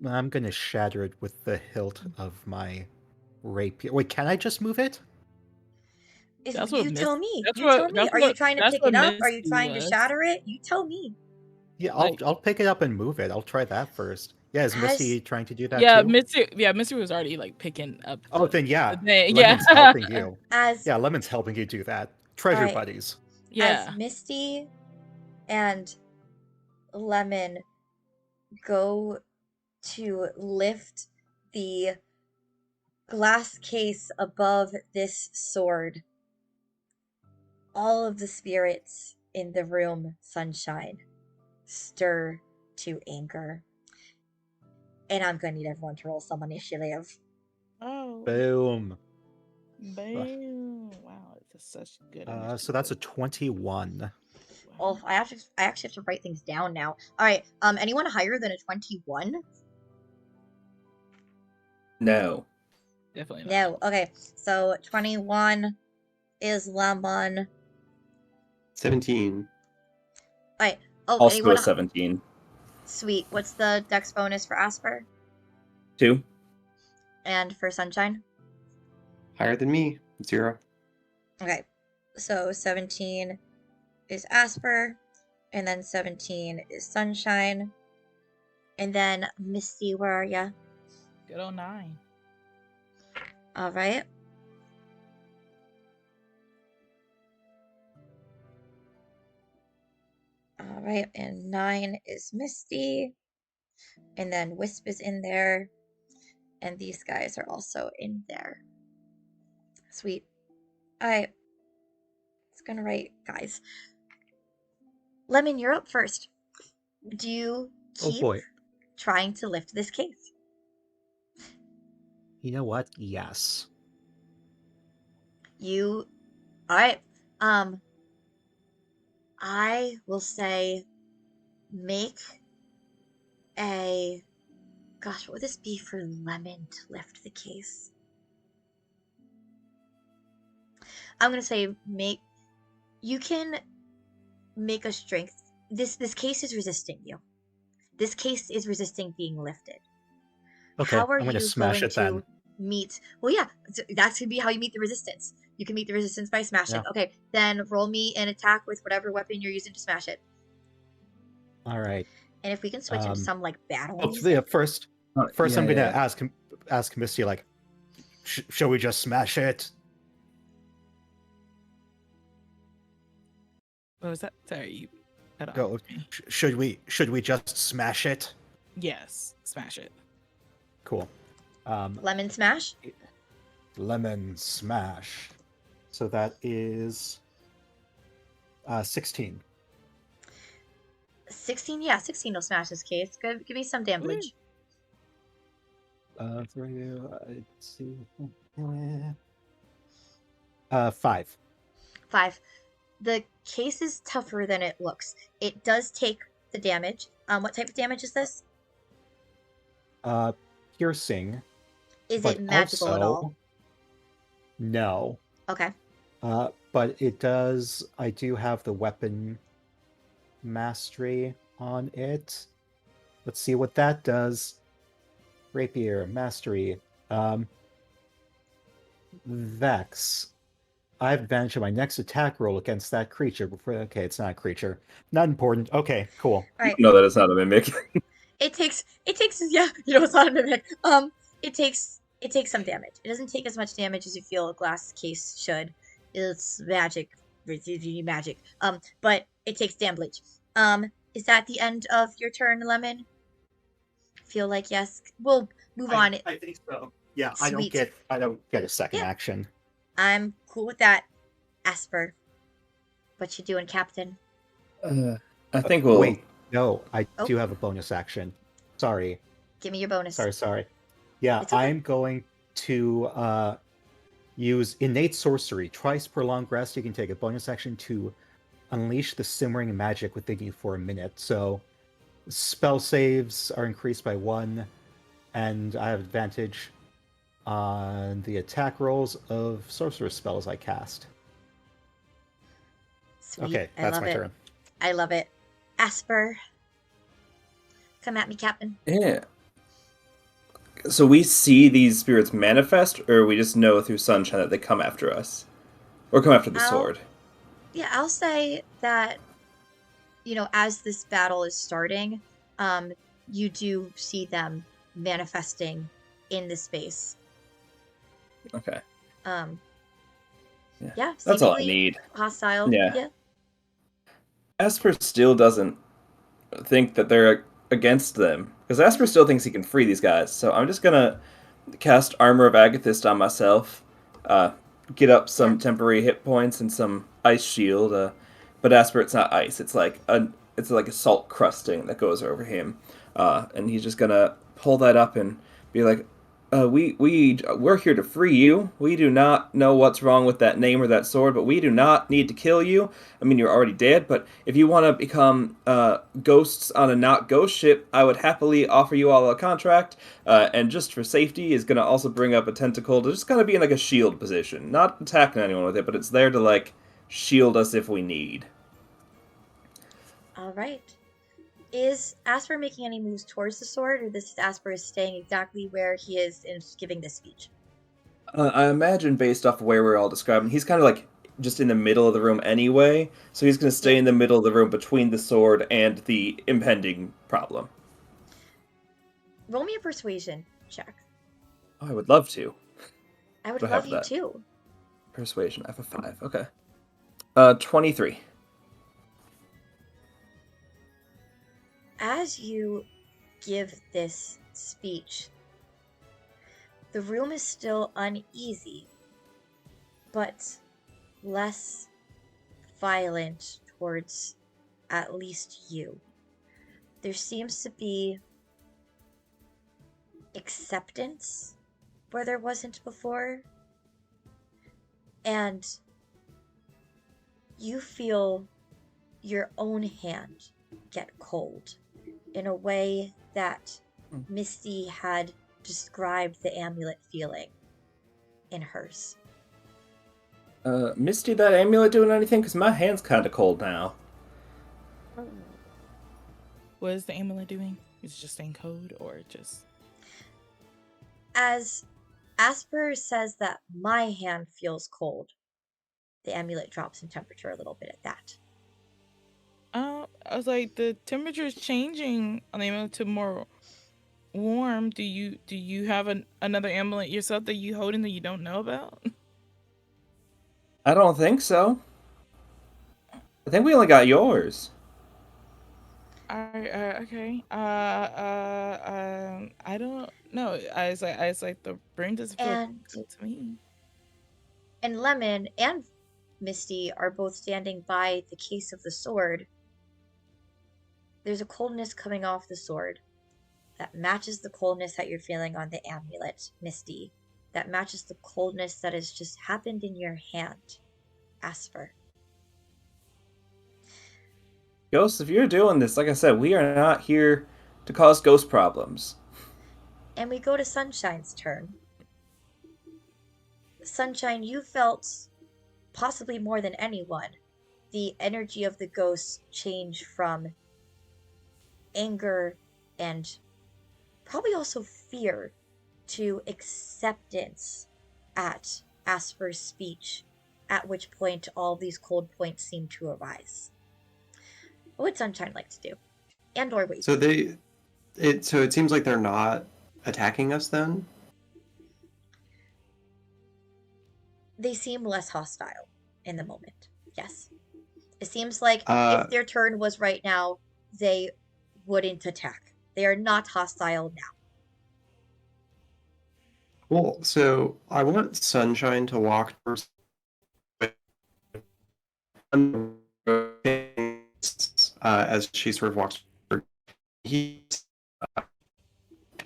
I'm gonna shatter it with the hilt of my rapier. Wait, can I just move it? That's what You tell Miss- me. that's You what- tell me. that's Are you what- trying to that's pick what it up? Are you Misty trying to was. shatter it? You tell me. Yeah, Like- I'll pick it up and move it. I'll try that first. Yeah, is As- Misty trying to do that Yeah, too? Misty was already like picking up. Oh, then yeah. the thing. Lemon's Yeah. helping you. As Yeah, Lemon's helping you do that. Treasure Alright. buddies. Yeah. As Misty and Lemon go to lift the glass case above this sword, all of the spirits in the room, Sunshine, stir to anger. And I'm gonna need everyone to roll some initiative. Oh. Boom. Bam. Wow, it's such good initiative. So that's a 21. Oh, I actually have to write things down now. All right. Anyone higher than a 21? No. Definitely not. No. Okay. So 21 is Lemon. 17. All right. Oh, Also anyone? a 17. Sweet. What's the dex bonus for Asper 2. and for Sunshine? Higher than me. 0. Okay. So 17 is Asper, and then 17 is Sunshine, and then Misty. Where are ya? Good old 9. All right. All right, and 9 is Misty, and then Wisp is in there, and these guys are also in there. Sweet. All right. It's gonna write, guys. Lemon, you're up first. Do you Oh keep boy. trying to lift this case? You know what? Yes. You. All right. I will say, make a. Gosh, what would this be for Lemon to lift the case? I'm gonna say make. You can make a strength. This case is resisting you. This case is resisting being lifted. Okay, How are I'm gonna you smash going it then. to meet? Well, yeah, that's gonna be how you meet the resistance. You can meet the resistance by smashing. Yeah. Okay, then roll me an attack with whatever weapon you're using to smash it. All right. And if we can switch into some like battle Oh, music. yeah, first Yeah, I'm gonna yeah. ask Misty, like, shall we just smash it? What was that? Sorry, you cut off Go. me. Should we just smash it? Yes, smash it. Cool. Lemon smash. Lemon smash. So that is 16. 16, yeah, 16 will smash this case. Give me some damage. Let's see. 5. 5. The case is tougher than it looks. It does take the damage. What type of damage is this? Piercing. Is but it magical at all? No. Okay. But it does. I do have the weapon mastery on it. Let's see what that does. Rapier mastery. Vex. I have advantage on my next attack roll against that creature. Okay, it's not a creature. Not important. Okay, cool. All right. No, that is not a mimic. It takes yeah, it's not a mimic. It takes some damage. It doesn't take as much damage as you feel a glass case should. It's magic. Magic. But it takes damage. Is that the end of your turn, Lemon? Feel like yes. We'll move on. I think so. Yeah, Sweet. I don't get a second Yeah. action. I'm cool with that. Asper. What you doing, Captain? I think we'll. Wait, no, I Oh. do have a bonus action. Sorry. Give me your bonus. Sorry. Yeah, It's okay. I'm going to use innate sorcery. Twice per long rest, you can take a bonus action to unleash the simmering magic within you for a minute. So spell saves are increased by 1, and I have advantage on the attack rolls of sorceress spells I cast. Sweet. Okay, I that's love my it. turn. I love it. Asper. Come at me, Captain. Yeah. So we see these spirits manifest, or we just know through Sunshine that they come after us? Or come after the sword? Yeah, I'll say that, as this battle is starting, you do see them manifesting in the space. Okay. Yeah, That's all I seemingly need. hostile. Yeah. Asper still doesn't think that they're against them because Asper still thinks he can free these guys. So I'm just gonna cast Armor of Agathist on myself, uh, get up Yeah. some temporary hit points and some ice shield. But Asper, it's not ice. It's like a salt crusting that goes over him, and he's just gonna pull that up and be like, we're here to free you. We do not know what's wrong with that name or that sword, but we do not need to kill you. I mean, you're already dead, but if you want to become ghosts on a not ghost ship, I would happily offer you all a contract. And just for safety, is gonna also bring up a tentacle to just kind of be in like a shield position, not attacking anyone with it, but it's there to like shield us if we need. All right. Is Asper making any moves towards the sword, or this Asper is staying exactly where he is and giving this speech? I imagine based off of where we're all describing, he's kind of like just in the middle of the room anyway, so he's going to stay Yeah. in the middle of the room between the sword and the impending problem. Roll me a persuasion check. Oh, I would love to. I would Do I love have you that? too. Persuasion, I have a 5. Okay. 23. As you give this speech, the room is still uneasy, but less violent towards at least you. There seems to be acceptance where there wasn't before, and you feel your own hand get cold in a way that Misty had described the amulet feeling in hers. Misty, that amulet doing anything? Because my hand's kind of cold now. What is the amulet doing? Is it just staying code or just... As Asper says that my hand feels cold, the amulet drops in temperature a little bit at that. I was like, the temperature is changing on the amulet to more warm. Do you have another amulet yourself that you holding that you don't know about? I don't think so. I think we only got yours. Okay. I don't know. I was like, the brain doesn't feel And good to me. and Lemon and Misty are both standing by the case of the sword. There's a coldness coming off the sword that matches the coldness that you're feeling on the amulet, Misty. That matches the coldness that has just happened in your hand, Asper. Ghost, if you're doing this, like I said, we are not here to cause ghost problems. And we go to Sunshine's turn. Sunshine, you felt, possibly more than anyone, the energy of the ghosts change from anger and probably also fear to acceptance at Asper's speech, at which point all these cold points seem to arise. What would Sunshine like to do? And or wait. So it seems like they're not attacking us then. They seem less hostile in the moment. Yes. It seems like Uh, if their turn was right now, they wouldn't attack. They are not hostile now. well, so I want Sunshine to walk towards as she sort of walks forward. He,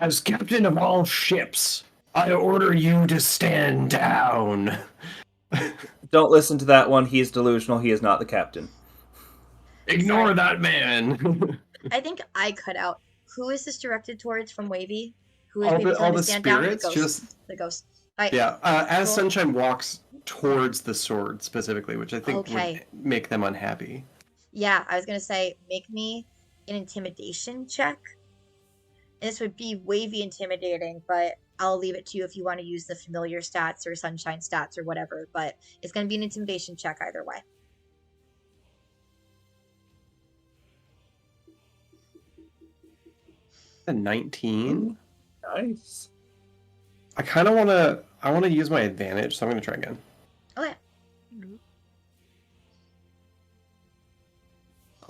As captain of all ships, I order you to stand down. Don't listen to that one. He is delusional. He is not the captain. Ignore Sorry. that man. I think I cut out. Who is this directed towards from Wavy? Who is all maybe the telling to stand down? The spirits ghost. just The ghost. Right. yeah. As Cool. Sunshine walks towards the sword specifically, which I think Okay. would make them unhappy. Yeah, I was gonna say, make me an intimidation check. And this would be Wavy intimidating, but I'll leave it to you if you want to use the familiar stats or Sunshine stats or whatever. But it's gonna be an intimidation check either way. A 19. Nice. I kind of want to use my advantage, so I'm going to try again. Okay.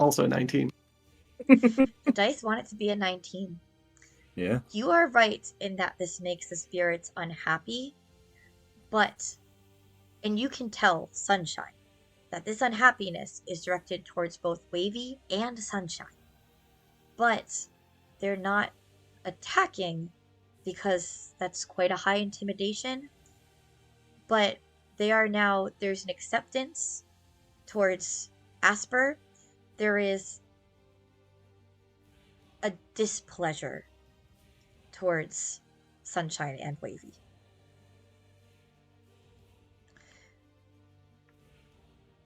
also 19. The dice want it to be a 19. Yeah. You are right in that this makes the spirits unhappy, but, and you can tell Sunshine, that this unhappiness is directed towards both Wavy and Sunshine. But they're not attacking because that's quite a high intimidation. But they are now, there's an acceptance towards Asper. There is a displeasure towards Sunshine and Wavy.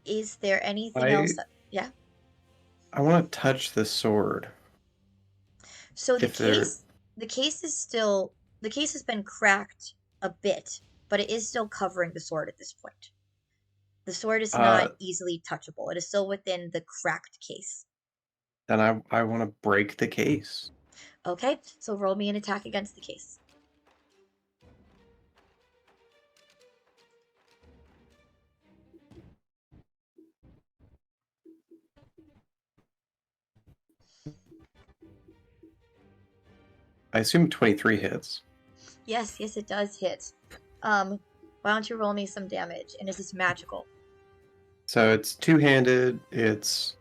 Is there anything else? Yeah. I want to touch the sword. So the If there- case has been cracked a bit, but it is still covering the sword at this point. The sword is not easily touchable. It is still within the cracked case. Then I want to break the case. Okay, so roll me an attack against the case. I assume 23 hits. Yes, it does hit. Why don't you roll me some damage? And is this magical? So it's two-handed. It's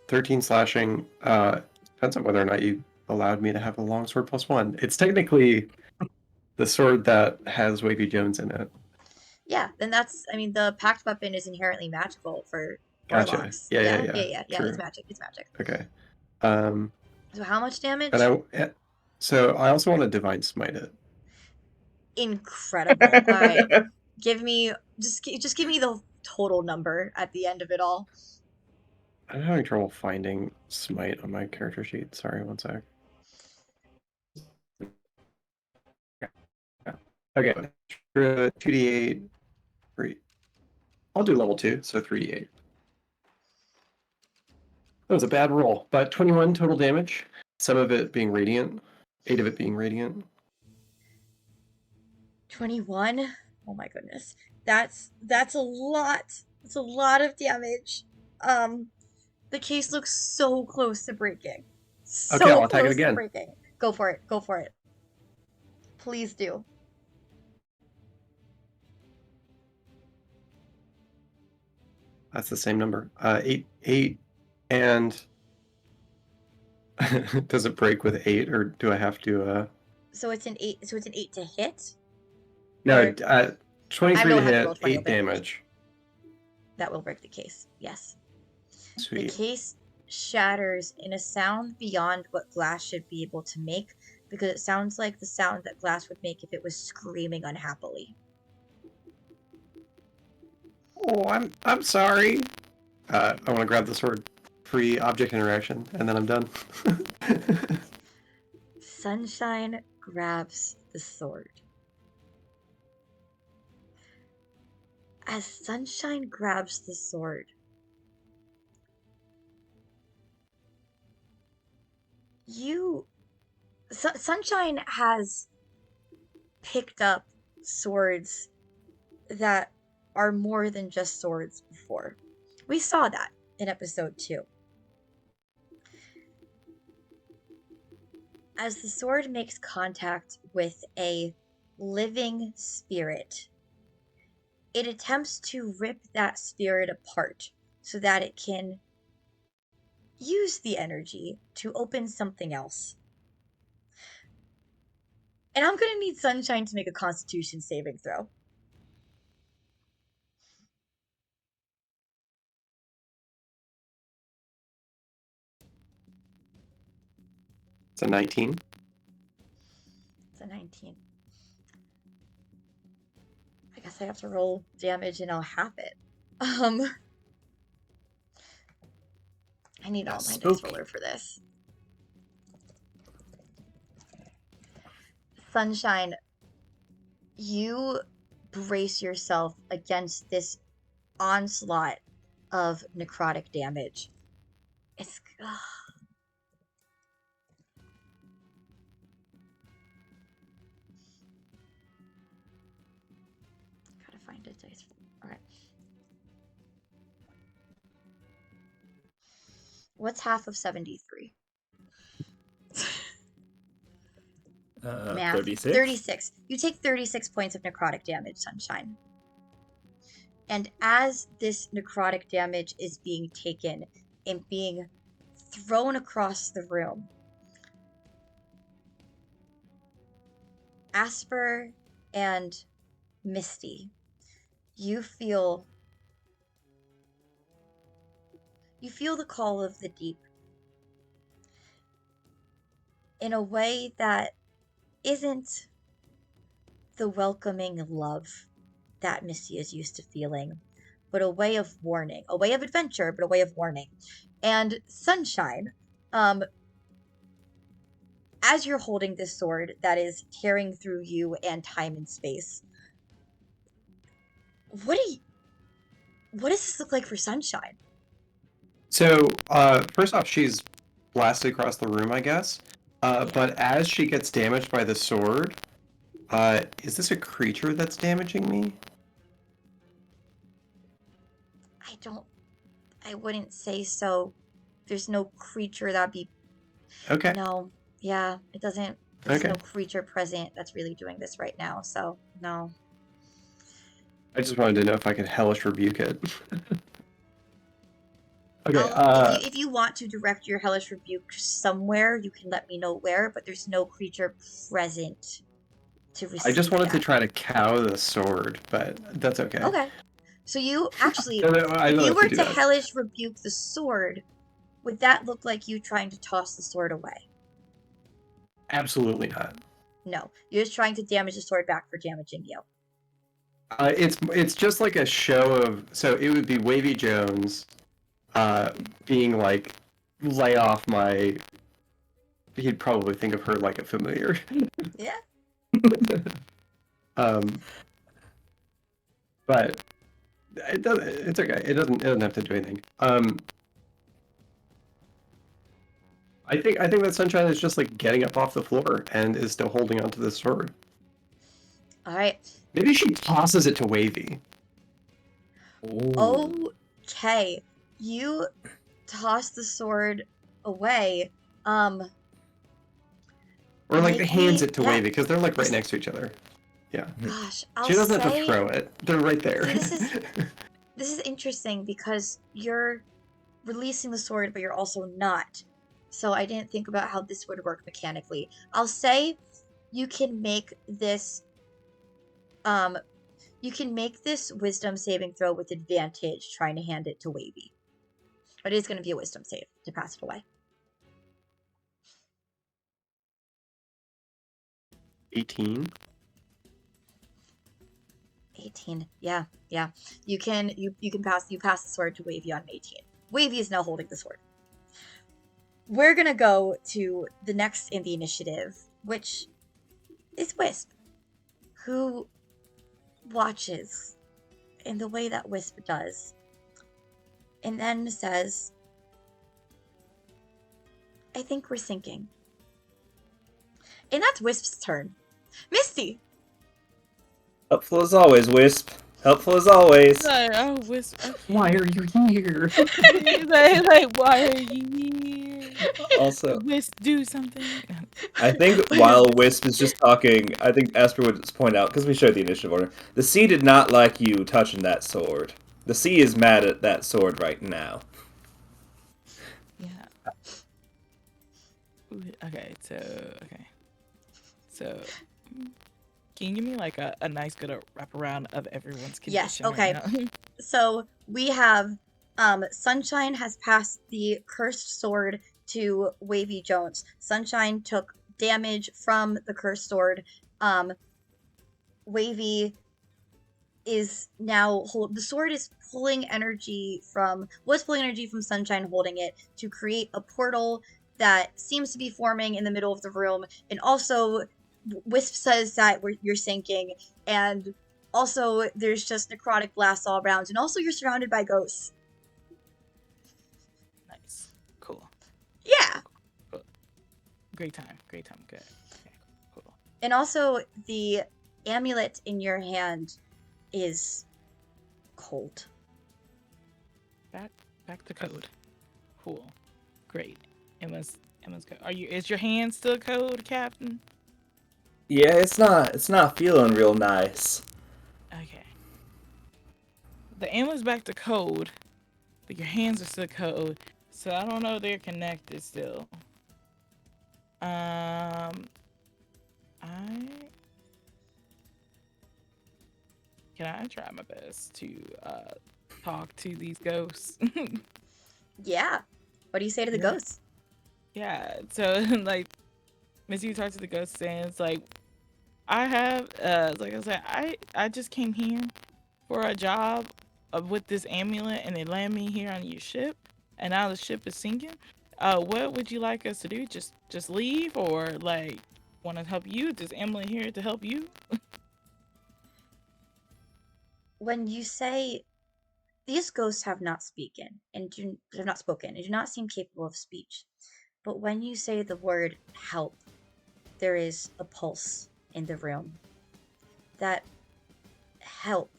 13 slashing. Depends on whether or not you allowed me to have a longsword +1. It's technically the sword that has Wavy Jones in it. Yeah, then that's, I mean, the packed weapon is inherently magical for Gotcha. warlocks. Yeah. It's True. magic. Okay. So how much damage? So I also want to divine smite it. Incredible. All right. Give me just give me the total number at the end of it all. I'm having trouble finding smite on my character sheet. Sorry, one sec. Okay, 2d8. 3. I'll do level 2, so 3d8. That was a bad roll, but 21 total damage. Some of it being radiant, 8 of it being radiant. 21. Oh my goodness. That's a lot. It's a lot of damage. The case looks so close to breaking. So Okay, I'll attack it close to again. breaking. Go for it. Go for it. Please do. That's the same number. 8, and does it break with 8, or do I have to? So it's an 8. So it's an 8 to hit. No, Or- 23 I to will have to roll hit, 20 8 open damage. damage. That will break the case. Yes. The Sweet. case shatters in a sound beyond what glass should be able to make, because it sounds like the sound that glass would make if it was screaming unhappily. Oh, I'm sorry. I want to grab the sword. Free object interaction, and then I'm done. Sunshine grabs the sword. As Sunshine grabs the sword, Sunshine has picked up swords that are more than just swords before. We saw that in episode 2. As the sword makes contact with a living spirit, it attempts to rip that spirit apart so that it can use the energy to open something else. And I'm gonna need Sunshine to make a Constitution saving throw. It's a 19. It's a 19. I guess I have to roll damage and I'll have it. I need all my dice roller for this. Sunshine, you brace yourself against this onslaught of necrotic damage. It's gotta find a dice. All right. What's half of 73? Math. 36. 36. You take 36 points of necrotic damage, Sunshine. And as this necrotic damage is being taken and being thrown across the room, Asper and Misty, you feel the call of the deep in a way that isn't the welcoming love that Misty is used to feeling, but a way of warning, a way of adventure, but a way of warning. And Sunshine, as you're holding this sword that is tearing through you and time and space, what does this look like for Sunshine? So, first off, she's blasted across the room, I guess. But as she gets damaged by the sword, is this a creature that's damaging me? I wouldn't say so. There's no creature that'd be... Okay. No. Yeah, it doesn't... There's Okay. no creature present that's really doing this right now, so no. I just wanted to know if I could hellish rebuke it. Okay, If you want to direct your hellish rebuke somewhere, you can let me know where, but there's no creature present to receive I just wanted to that. try to cow the sword, but that's okay. Okay. So you actually, I if don't you have were do to that. hellish rebuke the sword, would that look like you trying to toss the sword away? Absolutely not. No. You're just trying to damage the sword back for damaging you. It's just like a show of, so it would be Wavy Jones being like, lay off my, he'd probably think of her like a familiar. Yeah. But it's okay. It doesn't have to do anything. I think that Sunshine is just like getting up off the floor and is still holding onto the sword. All right. Maybe she tosses it to Wavy. Okay. You toss the sword away. Or like Make hands me- it to yeah. Wavy because they're like right This- next to each other. Yeah. Gosh, I'll She doesn't have say to throw it. They're right there. See, this is interesting because you're releasing the sword, but you're also not. So I didn't think about how this would work mechanically. I'll say you can make this wisdom saving throw with advantage trying to hand it to Wavy. But it is going to be a wisdom save to pass it away. 18. 18. Yeah. You can pass the sword to Wavy on 18. Wavy is now holding the sword. We're gonna go to the next in the initiative, which is Wisp, who watches in the way that Wisp does, and then says, I think we're sinking. And that's Wisp's turn. Misty! Helpful as always, Wisp. Helpful as always. Like, oh, Wisp. Why are you here? like, why are you here? Also, Wisp, do something. I think while Wisp is just talking, I think Asper would just point out, because we showed the initiative order, the sea did not like you touching that sword. The sea is mad at that sword right now. Yeah. Okay, so can you give me like a nice good wraparound of everyone's condition? Yes, okay. Right now? So we have Sunshine has passed the cursed sword to Wavy Jones. Sunshine took damage from the cursed sword. Wavy is now the sword is pulling energy from Sunshine holding it to create a portal that seems to be forming in the middle of the room, and also Wisp says that you're sinking, and also there's just necrotic blasts all around, and also you're surrounded by ghosts. Nice, cool, Yeah. great time, good. Okay, cool. And also the amulet in your hand is cold. Back to code. Cool. Great. Emma's code. Is your hand still code, Captain? Yeah, it's not feeling real nice. Okay. The Emma's back to code, but your hands are still code. So I don't know if they're connected still. I try my best to talk to these ghosts. Yeah. What do you say to the ghosts? Yeah, so like Missy talks to the ghost and it's like I have like I said, I just came here for a job with this amulet and they land me here on your ship and now the ship is sinking. What would you like us to do? Just leave or like want to help you? Is amulet here to help you? When you say these ghosts have not spoken and do not seem capable of speech, but when you say the word help, there is a pulse in the room. That help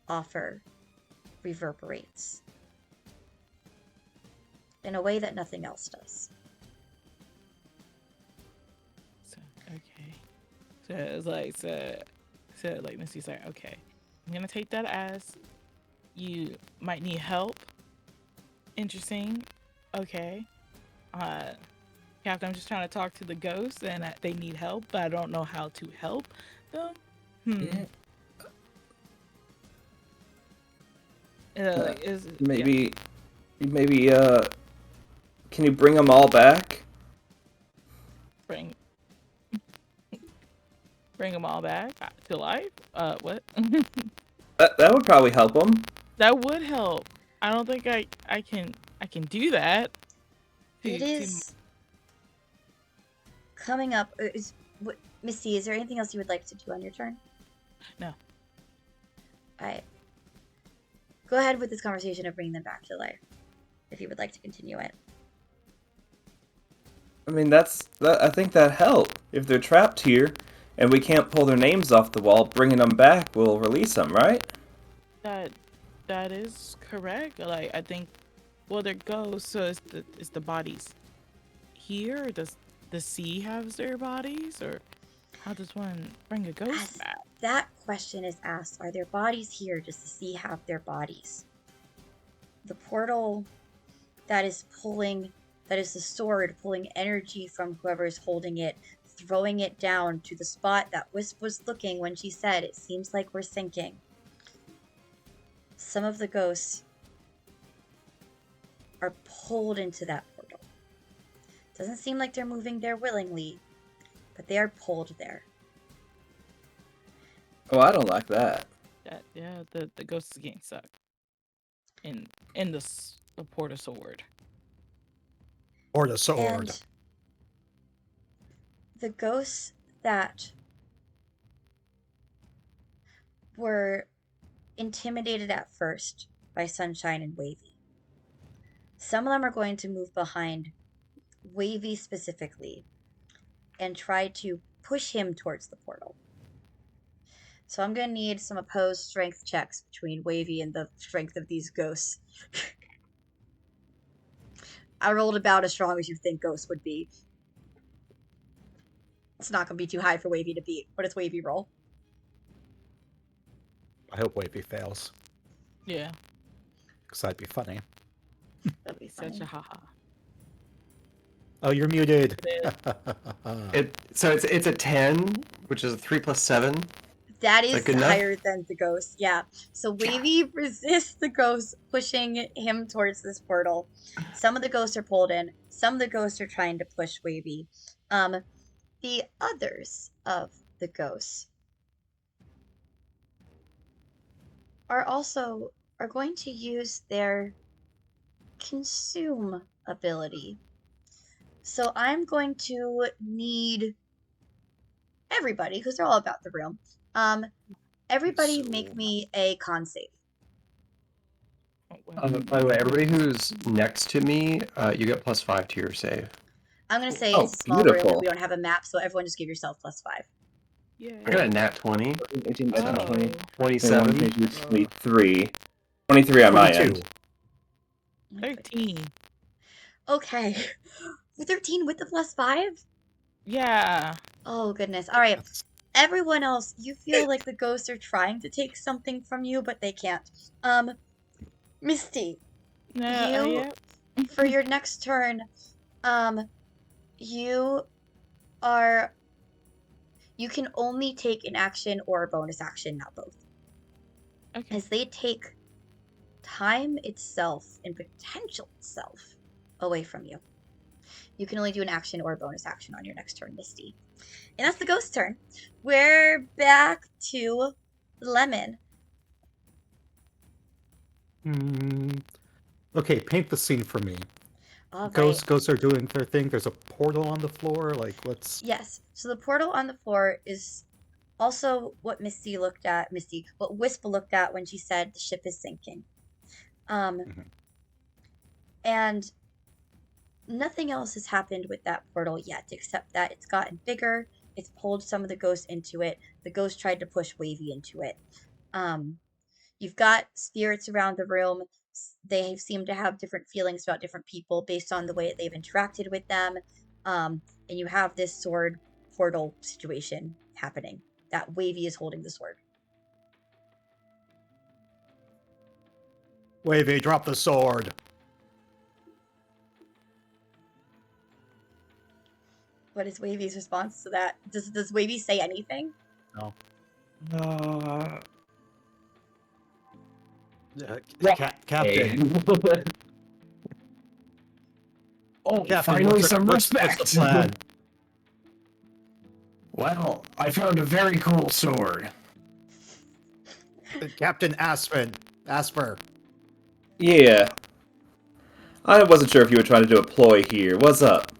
offer reverberates in a way that nothing else does. So okay. So it's like so like Missy's like, okay, I'm gonna take that as you might need help. Interesting. Okay. Captain, I'm just trying to talk to the ghosts and they need help, but I don't know how to help them. Yeah. Maybe Maybe can you bring them all back? bring them all back to life? What? That would probably help them. That would help. I don't think I can do that. It is coming up. Misty, is there anything else you would like to do on your turn? No. Alright. Go ahead with this conversation of bringing them back to life, if you would like to continue it. I mean, I think that help. If they're trapped here, and we can't pull their names off the wall, bringing them back will release them, right? That is correct. Like I think, well, they're ghosts, so is the bodies here? Or does the sea have their bodies, or how does one bring a ghost back? That question is asked. Are their bodies here? Does the sea have their bodies? The portal that is the sword pulling energy from whoever's holding it, throwing it down to the spot that Wisp was looking when she said, it seems like we're sinking. Some of the ghosts are pulled into that portal. Doesn't seem like they're moving there willingly, but they are pulled there. Oh, I don't like that. The ghosts are getting sucked in the port of sword. Or the sword. And the ghosts that were intimidated at first by Sunshine and Wavy. Some of them are going to move behind Wavy specifically and try to push him towards the portal. So I'm going to need some opposed strength checks between Wavy and the strength of these ghosts. I rolled about as strong as you think ghosts would be. It's not going to be too high for Wavy to beat. What does Wavy roll? I hope Wavy fails, Yeah, because that'd be funny. That'd be such funny. a haha. Oh, you're muted. So it's a 10, which is a 3 plus 7. That Is is that good enough? higher than the ghost, yeah. So Wavy resists the ghost pushing him towards this portal. Some of the ghosts are pulled in. Some of the ghosts are trying to push Wavy. The others of the ghosts are going to use their consume ability. So I'm going to need everybody, because they're all about the room. Everybody make me a con save. By the way, everybody who's next to me, you get +5 to your save. I'm going to say Oh, it's a small room beautiful. and we don't have a map, so everyone just give yourself +5. Yeah. I got a nat 20. 18, Oh. 20, 27. 23. 23 on my 22. end. 13. Okay. 13 with the +5? Yeah. Oh, goodness. All right. That's- Everyone else, you feel like the ghosts are trying to take something from you, but they can't. Misty, you, Yeah. for your next turn, um, you are, you can only take an action or a bonus action, not both. Okay. As they take time itself and potential itself away from you. You can only do an action or a bonus action on your next turn, Misty. And that's the ghost turn. We're back to Lemon. Okay, paint the scene for me. All right. Ghosts are doing their thing. There's a portal on the floor. Like, what's... Yes. So the portal on the floor is also what what Wisp looked at when she said the ship is sinking. Mhm. And nothing else has happened with that portal yet, except that it's gotten bigger. It's pulled some of the ghosts into it. The ghost tried to push Wavy into it. You've got spirits around the room. They seem to have different feelings about different people based on the way that they've interacted with them. And you have this sword portal situation happening. That Wavy is holding the sword. Wavy, drop the sword. What is Wavy's response to that? Does Wavy say anything? No. Captain. Oh, Captain, finally some what's respect. the plan? Well, I found a very cool sword. Captain Asper. Yeah. I wasn't sure if you were trying to do a ploy here. What's up?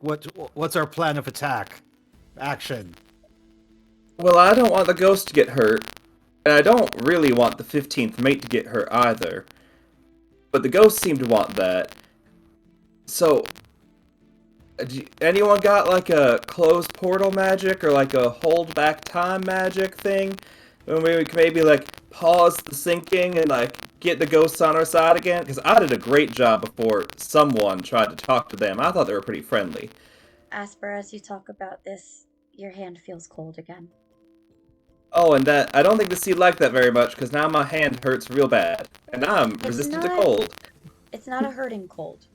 What's our plan of attack? Action. Well, I don't want the ghost to get hurt, and I don't really want the 15th mate to get hurt either. But the ghosts seem to want that. So, anyone got like a closed portal magic or like a hold back time magic thing? Where we can maybe like pause the sinking and like get the ghosts on our side again? Because I did a great job before someone tried to talk to them. I thought they were pretty friendly. Asper, as you talk about this, your hand feels cold again. Oh, and that I don't think the sea liked that very much because now my hand hurts real bad, and I'm It's resistant to not- cold. It's not a hurting cold.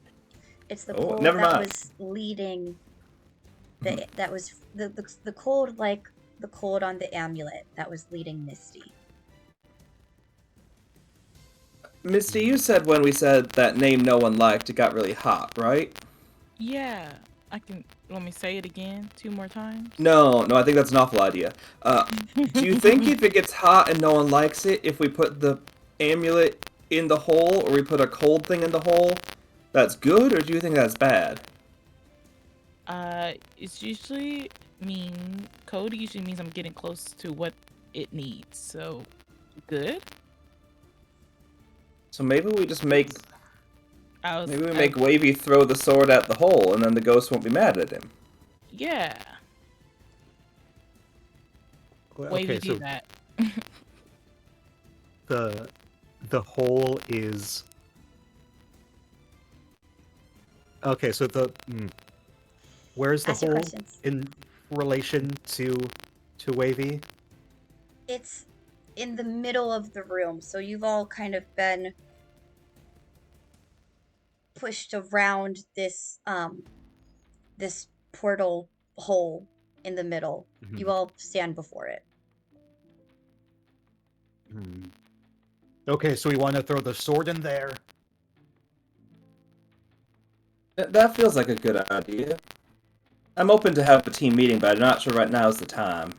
It's the Oh, cold never that mind. was leading. That was the cold like the cold on the amulet that was leading Misty. Misty, you said when we said that name no one liked, it got really hot, right? Yeah. I can. Let me say it again 2 more times. No, I think that's an awful idea. Do you think if it gets hot and no one likes it, if we put the amulet in the hole or we put a cold thing in the hole, that's good, or do you think that's bad? It's usually code usually means I'm getting close to what it needs. So, good. So maybe we just make I make Wavy throw the sword at the hole, and then the ghost won't be mad at him. Yeah. Wavy Okay, do so that. the hole is... Okay, so where's the Ask your hole questions. in relation to Wavy? It's in the middle of the room, so you've all kind of been pushed around this this portal hole in the middle. Mhm. You all stand before it. Okay, so we want to throw the sword in there. That feels like a good idea. I'm open to have a team meeting, but I'm not sure right now is the time.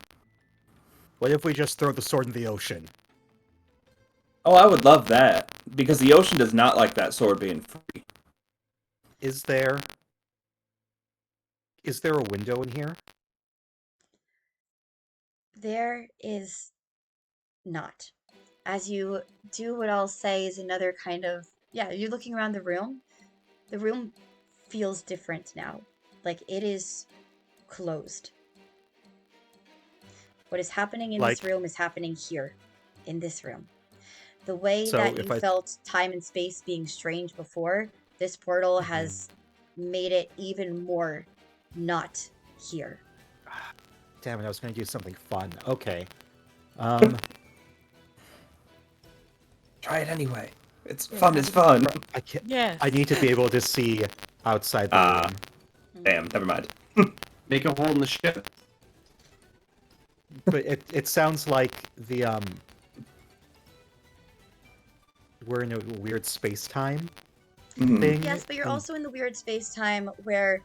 What if we just throw the sword in the ocean? Oh, I would love that, because the ocean does not like that sword being free. Is there a window in here? There is not. As you do what I'll say is another kind of, yeah, you're looking around the room. The room feels different now. Like it is closed. What is happening in this Like- room is happening here, in this room. The way So that if you I- felt time and space being strange before, This portal has made it even more not here. Damn it, I was going to do something fun. Okay. Try it anyway. It's fun is fun. I can't. Yes. I need to be able to see outside the room. Damn, never mind. Make a hole in the ship. But it sounds like the we're in a weird space-time thing. Yes, but you're and- also in the weird space-time where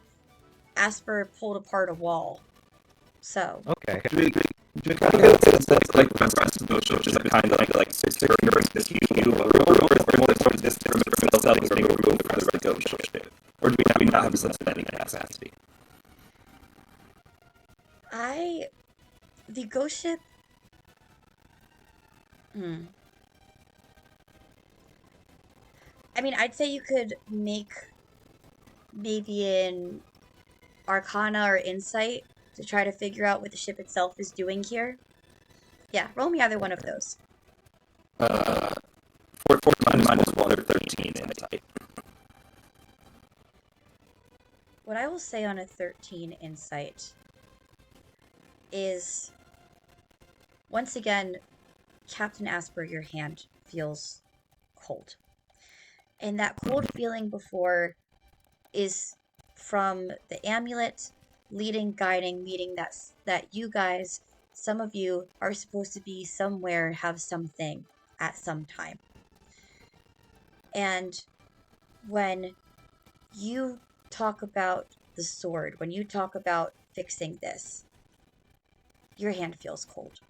Asper pulled apart a wall. So. Okay. That's like the rest of those shows, just kind of like securing this huge room, or this room itself is being removed from the regular ship? Or do we not have a sense of any capacity? The ghost ship. I mean, I'd say you could make maybe an Arcana or Insight to try to figure out what the ship itself is doing here. Yeah, roll me either one of those. 14 minus 1 or 13 insight. What I will say on a 13 Insight is, once again, Captain Asper, your hand feels cold. And that cold feeling before is from the amulet leading, guiding, meaning that you guys, some of you, are supposed to be somewhere, have something at some time. And when you talk about the sword, when you talk about fixing this, your hand feels cold.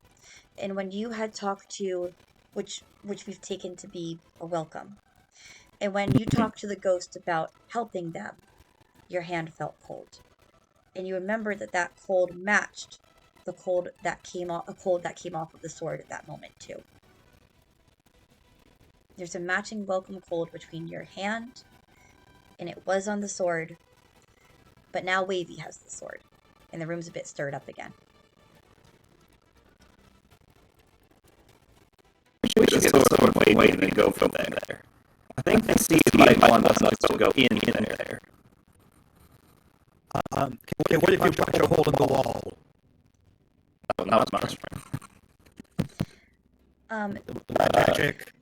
And when you had talked to, which we've taken to be a welcome, and when you talked to the ghost about helping them, your hand felt cold. And you remember that cold matched the cold that came off of the sword at that moment too. There's a matching welcome cold between your hand, and it was on the sword, but now Wavy has the sword, and the room's a bit stirred up again. We should get someone way and then go from there. I think they see might want us to go in there. Okay, what if you punch a hole in the wall? Oh, now it's my turn. Magic.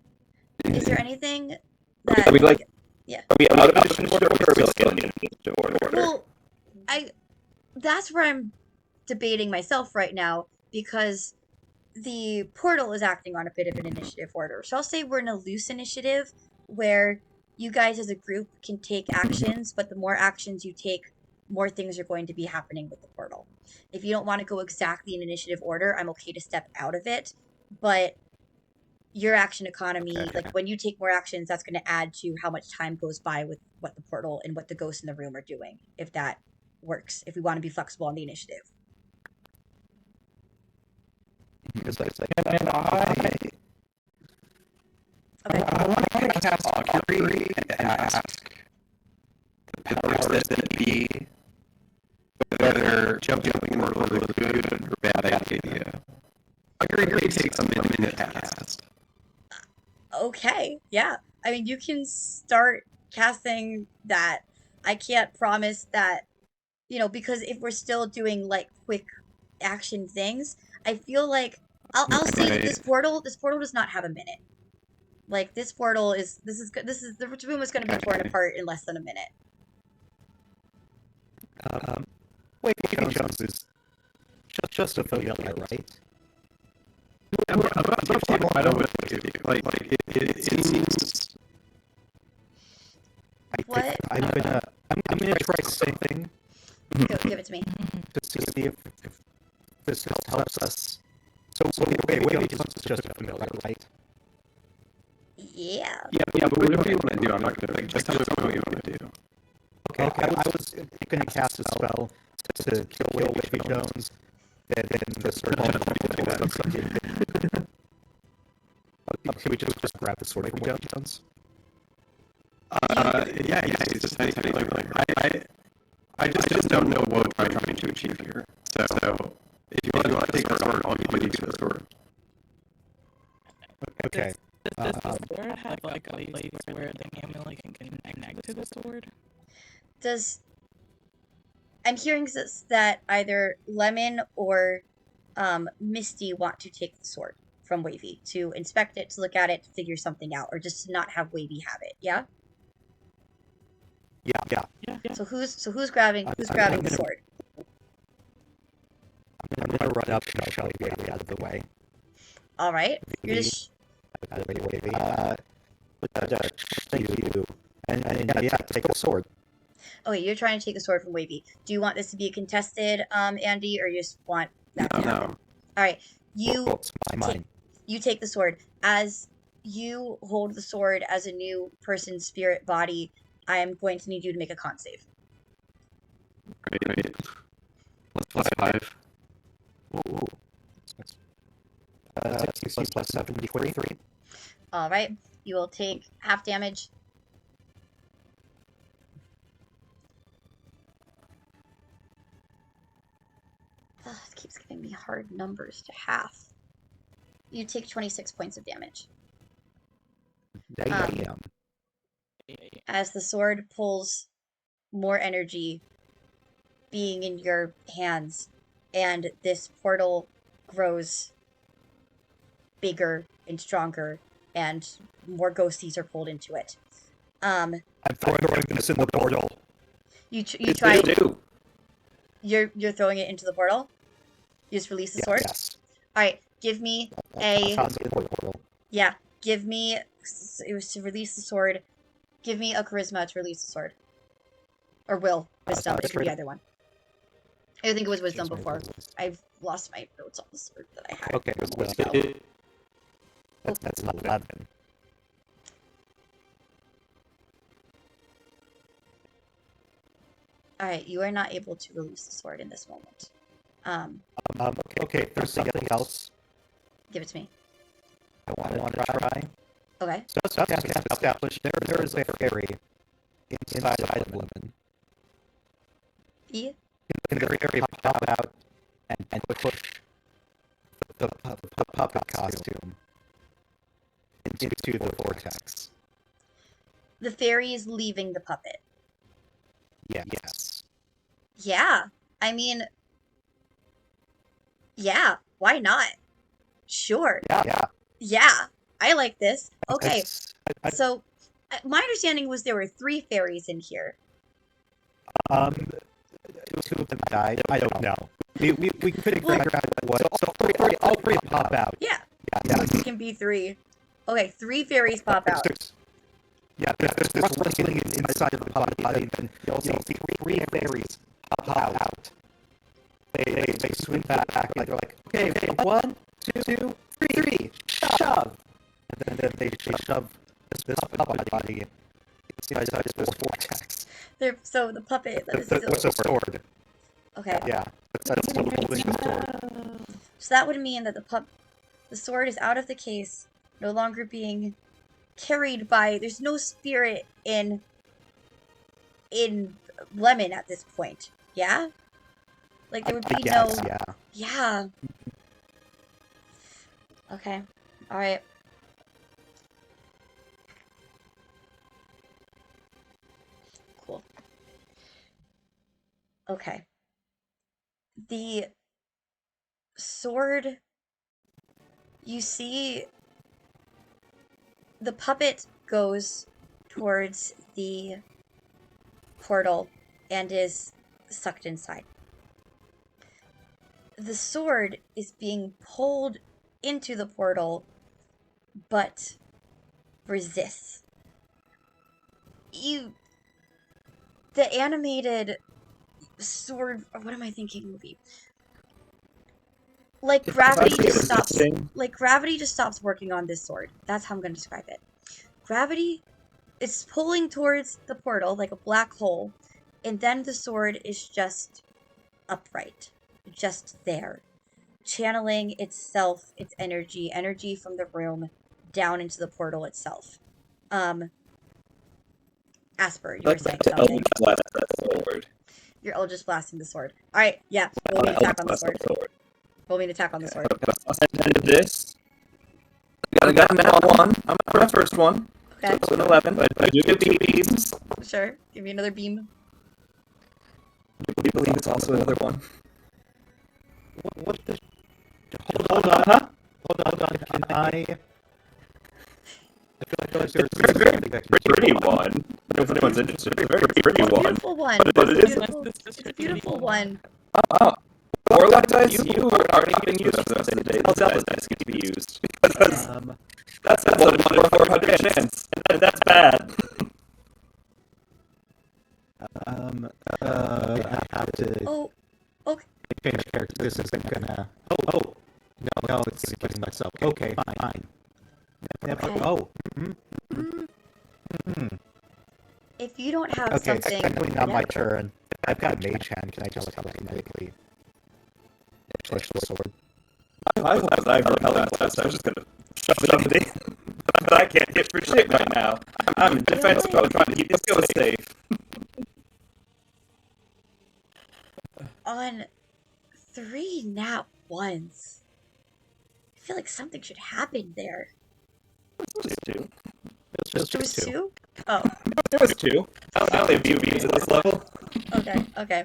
Is there anything that Are we like? Yeah. Are we out of initiative order, or are we still in initiative order? Well, that's where I'm debating myself right now, because the portal is acting on a bit of an initiative order. So I'll say we're in a loose initiative where you guys as a group can take actions, but the more actions you take, more things are going to be happening with the portal. If you don't want to go exactly in initiative order, I'm okay to step out of it, but your action economy, like when you take more actions, that's going to add to how much time goes by with what the portal and what the ghosts in the room are doing, if that works, if we want to be flexible on the initiative. And I want to kind of cast Augury and ask the powers that be whether jumping in the portal is a good or bad idea. Augury takes a minute to cast. Okay, yeah. I mean, you can start casting that. I can't promise that, because if we're still doing like quick action things, I feel like I'll say that this portal does not have a minute. Like this portal the room is going to be torn apart in less than a minute. Wait, Jones is just a familiar, right? About the table, I don't know what to do. Like it seems. What? I'm gonna try something Give it to me. to see if this helps us. So wait, it's just a familiar, right? Yeah. Yeah, but whatever you want to do, I'm not gonna just tell me what you want to do. Okay, I was gonna cast a spell to kill Wavy Jones, and the sword comes something. Can we just grab the sword from Wavy Jones? Yeah, it's just like I just don't know what I'm trying to achieve here. So if you want to take the sword, I'll give you the sword. Okay. Does the sword have like a place where the amulet can connect to the sword? Does I'm hearing that either Lemon or Misty want to take the sword from Wavy to inspect it, to look at it, to figure something out, or just to not have Wavy have it. Yeah. Yeah. So who's grabbing the sword? I'm gonna run up and shove Wavy out of the way. All right. You're Wavy, just out of the way, Wavy. Thank you. And yeah, take the sword. okay. You're trying to take the sword from Wavy. Do you want this to be contested, Andy, or you just want that to happen? All right. It's mine. You take the sword. As you hold the sword as a new person's spirit body, I am going to need you to make a con save. Right. Plus 5. Ooh. 60 plus 7 would be 23. All right. You will take half damage. Ugh, it keeps giving me hard numbers to half. You take 26 points of damage. Damn. As the sword pulls more energy being in your hands, and this portal grows bigger and stronger, and more ghosties are pulled into it. I'm throwing this in the portal. You try. Do. You're throwing it into the portal. You just release the sword. Yes. All right, give me a Toss it in the portal. yeah. Give me it was to release the sword. Give me a charisma to release the sword, or wisdom. It could be either one. I think it was wisdom before. I've lost my notes on the sword that I had. Okay, wisdom. That's not 11. Alright, you are not able to release the sword in this moment. Okay, if there's something else Give it to me. I want to try. Okay. So that's established. There is a fairy inside of Lemon. E? Can the fairy pop out and push the puppet costume into the vortex? The fairy is leaving the puppet. Yes. Yeah. I mean, yeah. Why not? Sure. Yeah. Yeah. I like this. Okay. I- So, my understanding was there were 3 fairies in here. Two of them died. I don't know. We couldn't figure out what. So all three pop out. Yeah. Yeah. It can be 3. Okay, 3 fairies pop out. There's this rustling inside of the puppet body, and then you'll see 3 fairies pop out. They swing back, and they're like, okay, 1, 2, 3, shove! And then they shove this puppet body inside this vortex. So the puppet that is With a sword. Okay. Yeah, that's still holding the sword. So that would mean that the sword is out of the case, no longer being carried by. There's no spirit in Lemon at this point. Yeah. Like there would be no. Yeah. Okay. All right. Cool. Okay. The sword, you see the puppet goes towards the portal and is sucked inside. The sword is being pulled into the portal, but resists. The animated sword, or what am I thinking movie? Like gravity just stops. Like gravity just stops working on this sword. That's how I'm going to describe it. Gravity is pulling towards the portal like a black hole, and then the sword is just upright, just there, channeling itself, its energy from the room down into the portal itself. Asper, you were saying something. You're Eldritch blasting the sword. All right, yeah. Roll me an attack on the sword. Roll me an attack on the sword. This. I got a nat 1. I'm for my first one. Okay, So an 11. I do get 2 beams. sure. Give me another beam. I do believe it's also another one. What the? Hold on. Huh? Hold on. Can I? I feel like there's It's a very, something I can do. pretty one. If anyone's interested, it's a very pretty one. Beautiful one. But it is It's a beautiful one. Oh, Warlock dice you are already getting used for the rest of the day. The Zelda dice get to be used. Because that's a 1 in 400 chance. And that's bad. I have to Oh, okay. change character. This isn't gonna. Oh, no, it's getting myself. Okay, fine. Okay. Oh, If you don't have okay. It's something, technically not my turn. I've got mage hand. Can I just telekinetically push the sword? I was repelling last. I was just gonna shove it in. But I can't hit for shit right now. I'm in defense mode trying to keep this go safe. on 3 nat 1s, I feel like something should happen there. Just 2. Just It was two. 2? Oh, It was 2. I only have 2 beams at this level. okay.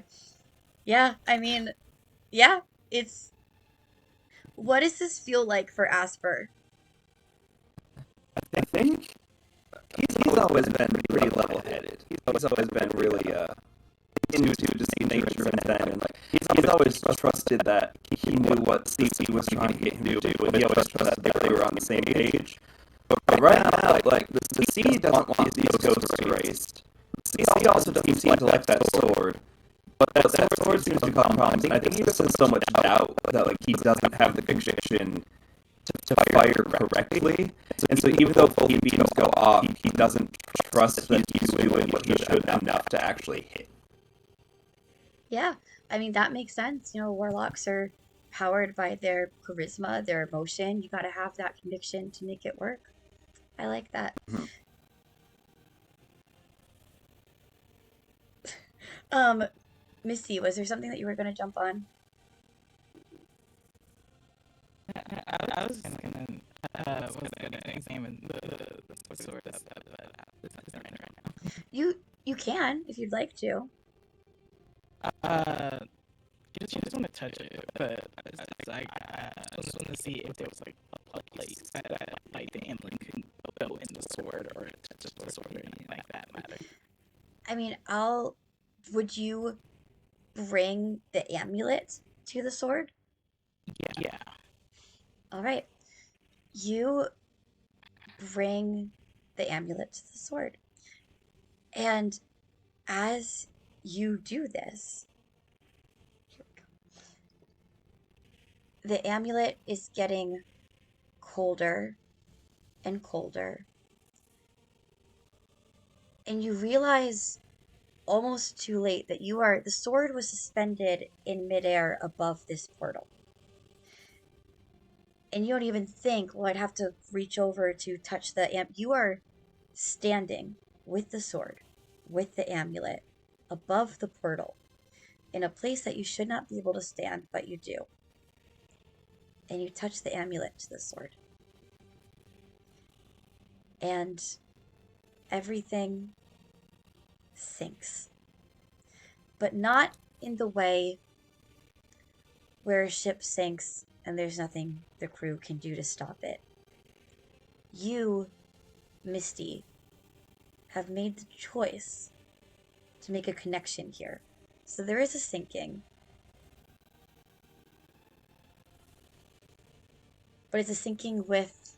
Yeah, I mean, yeah, it's... What does this feel like for Asper? I think he's always been pretty level-headed. He's always been really into just the nature of them, and he's always trusted that he knew what CC was trying to get him to do, and he always trusted that they were on the same page. But right now, like the C doesn't want these ghosts erased. The C also doesn't seem to like that sword. But that sword seems to cause problems, and I think he just has so much doubt that like he doesn't have the conviction to fire correctly. And so even though both beams go off, he doesn't trust that he's doing what he should enough to actually hit. Yeah, I mean, that makes sense. You know, warlocks are powered by their charisma, their emotion. You gotta have that conviction to make it work. I like that. Misty, was there something that you were gonna jump on? I was just gonna examine the sword that is right now. You can if you'd like to. You just want to touch it, but I just want to see if there was like a place that like the emblem could go in the sword or touch the sword or anything like that matter. I mean, would you bring the amulet to the sword? Yeah. All right. You bring the amulet to the sword. And as you do this, the amulet is getting colder and colder. And you realize almost too late that the sword was suspended in midair above this portal. And you don't even think, well, I'd have to reach over to touch the you are standing with the sword, with the amulet, above the portal, in a place that you should not be able to stand, but you do. And you touch the amulet to the sword. And everything sinks. But not in the way where a ship sinks and there's nothing the crew can do to stop it. You, Misty, have made the choice to make a connection here. So there is a sinking. But it's a sinking with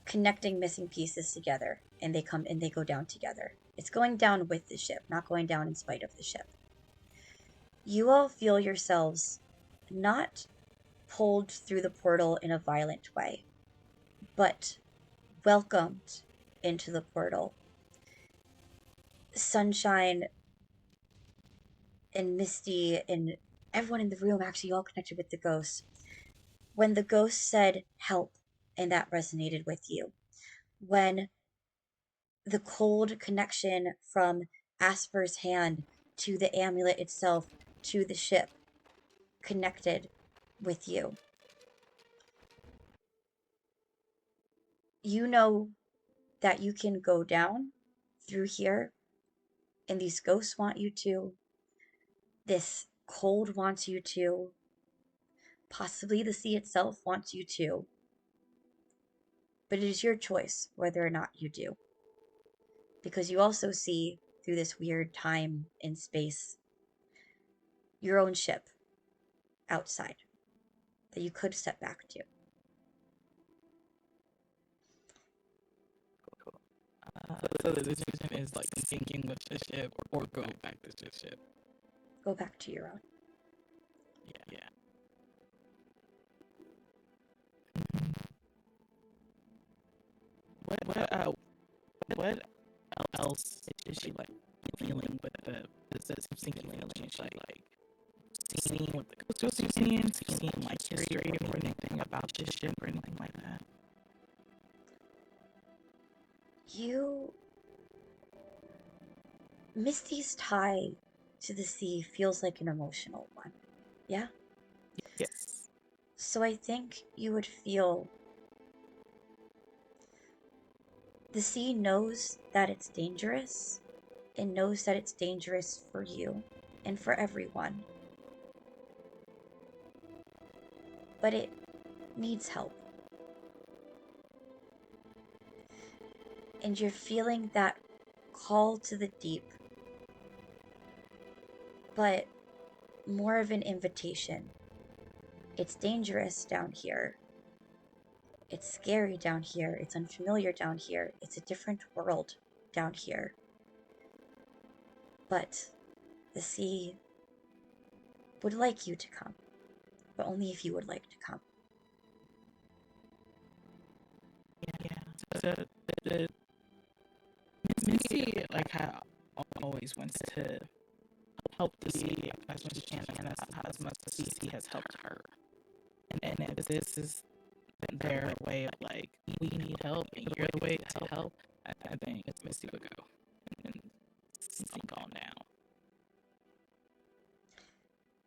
connecting missing pieces together, and they go down together. It's going down with the ship, not going down in spite of the ship. You all feel yourselves not pulled through the portal in a violent way, but welcomed into the portal. Sunshine and Misty and everyone in the room actually all connected with the ghost. When the ghost said help, and that resonated with you. When the cold connection from Asper's hand to the amulet itself to the ship connected with you. You know that you can go down through here, and these ghosts want you to. This cold wants you to. Possibly the sea itself wants you to. But it is your choice whether or not you do. Because you also see, through this weird time and space, your own ship outside that you could step back to. So the decision is like sinking with the ship or go back to the ship. Go back to your own. Yeah. What else is she like feeling with the sinking feeling? Is she like seeing what the ghosts are seeing like history or anything about this ship or anything like that? Misty's tie to the sea feels like an emotional one. Yeah? Yes. So I think you would feel the sea knows that it's dangerous and knows that it's dangerous for you and for everyone. But it needs help. And you're feeling that call to the deep, but more of an invitation. It's dangerous down here. It's scary down here. It's unfamiliar down here. It's a different world down here. But the sea would like you to come, but only if you would like to come. Yeah. So the Missy like always wants to help the sea as much as she can, and as much as the sea has helped her. And if this is their way of like, we need help, and you're the way to help, I think Misty would go and sink on down.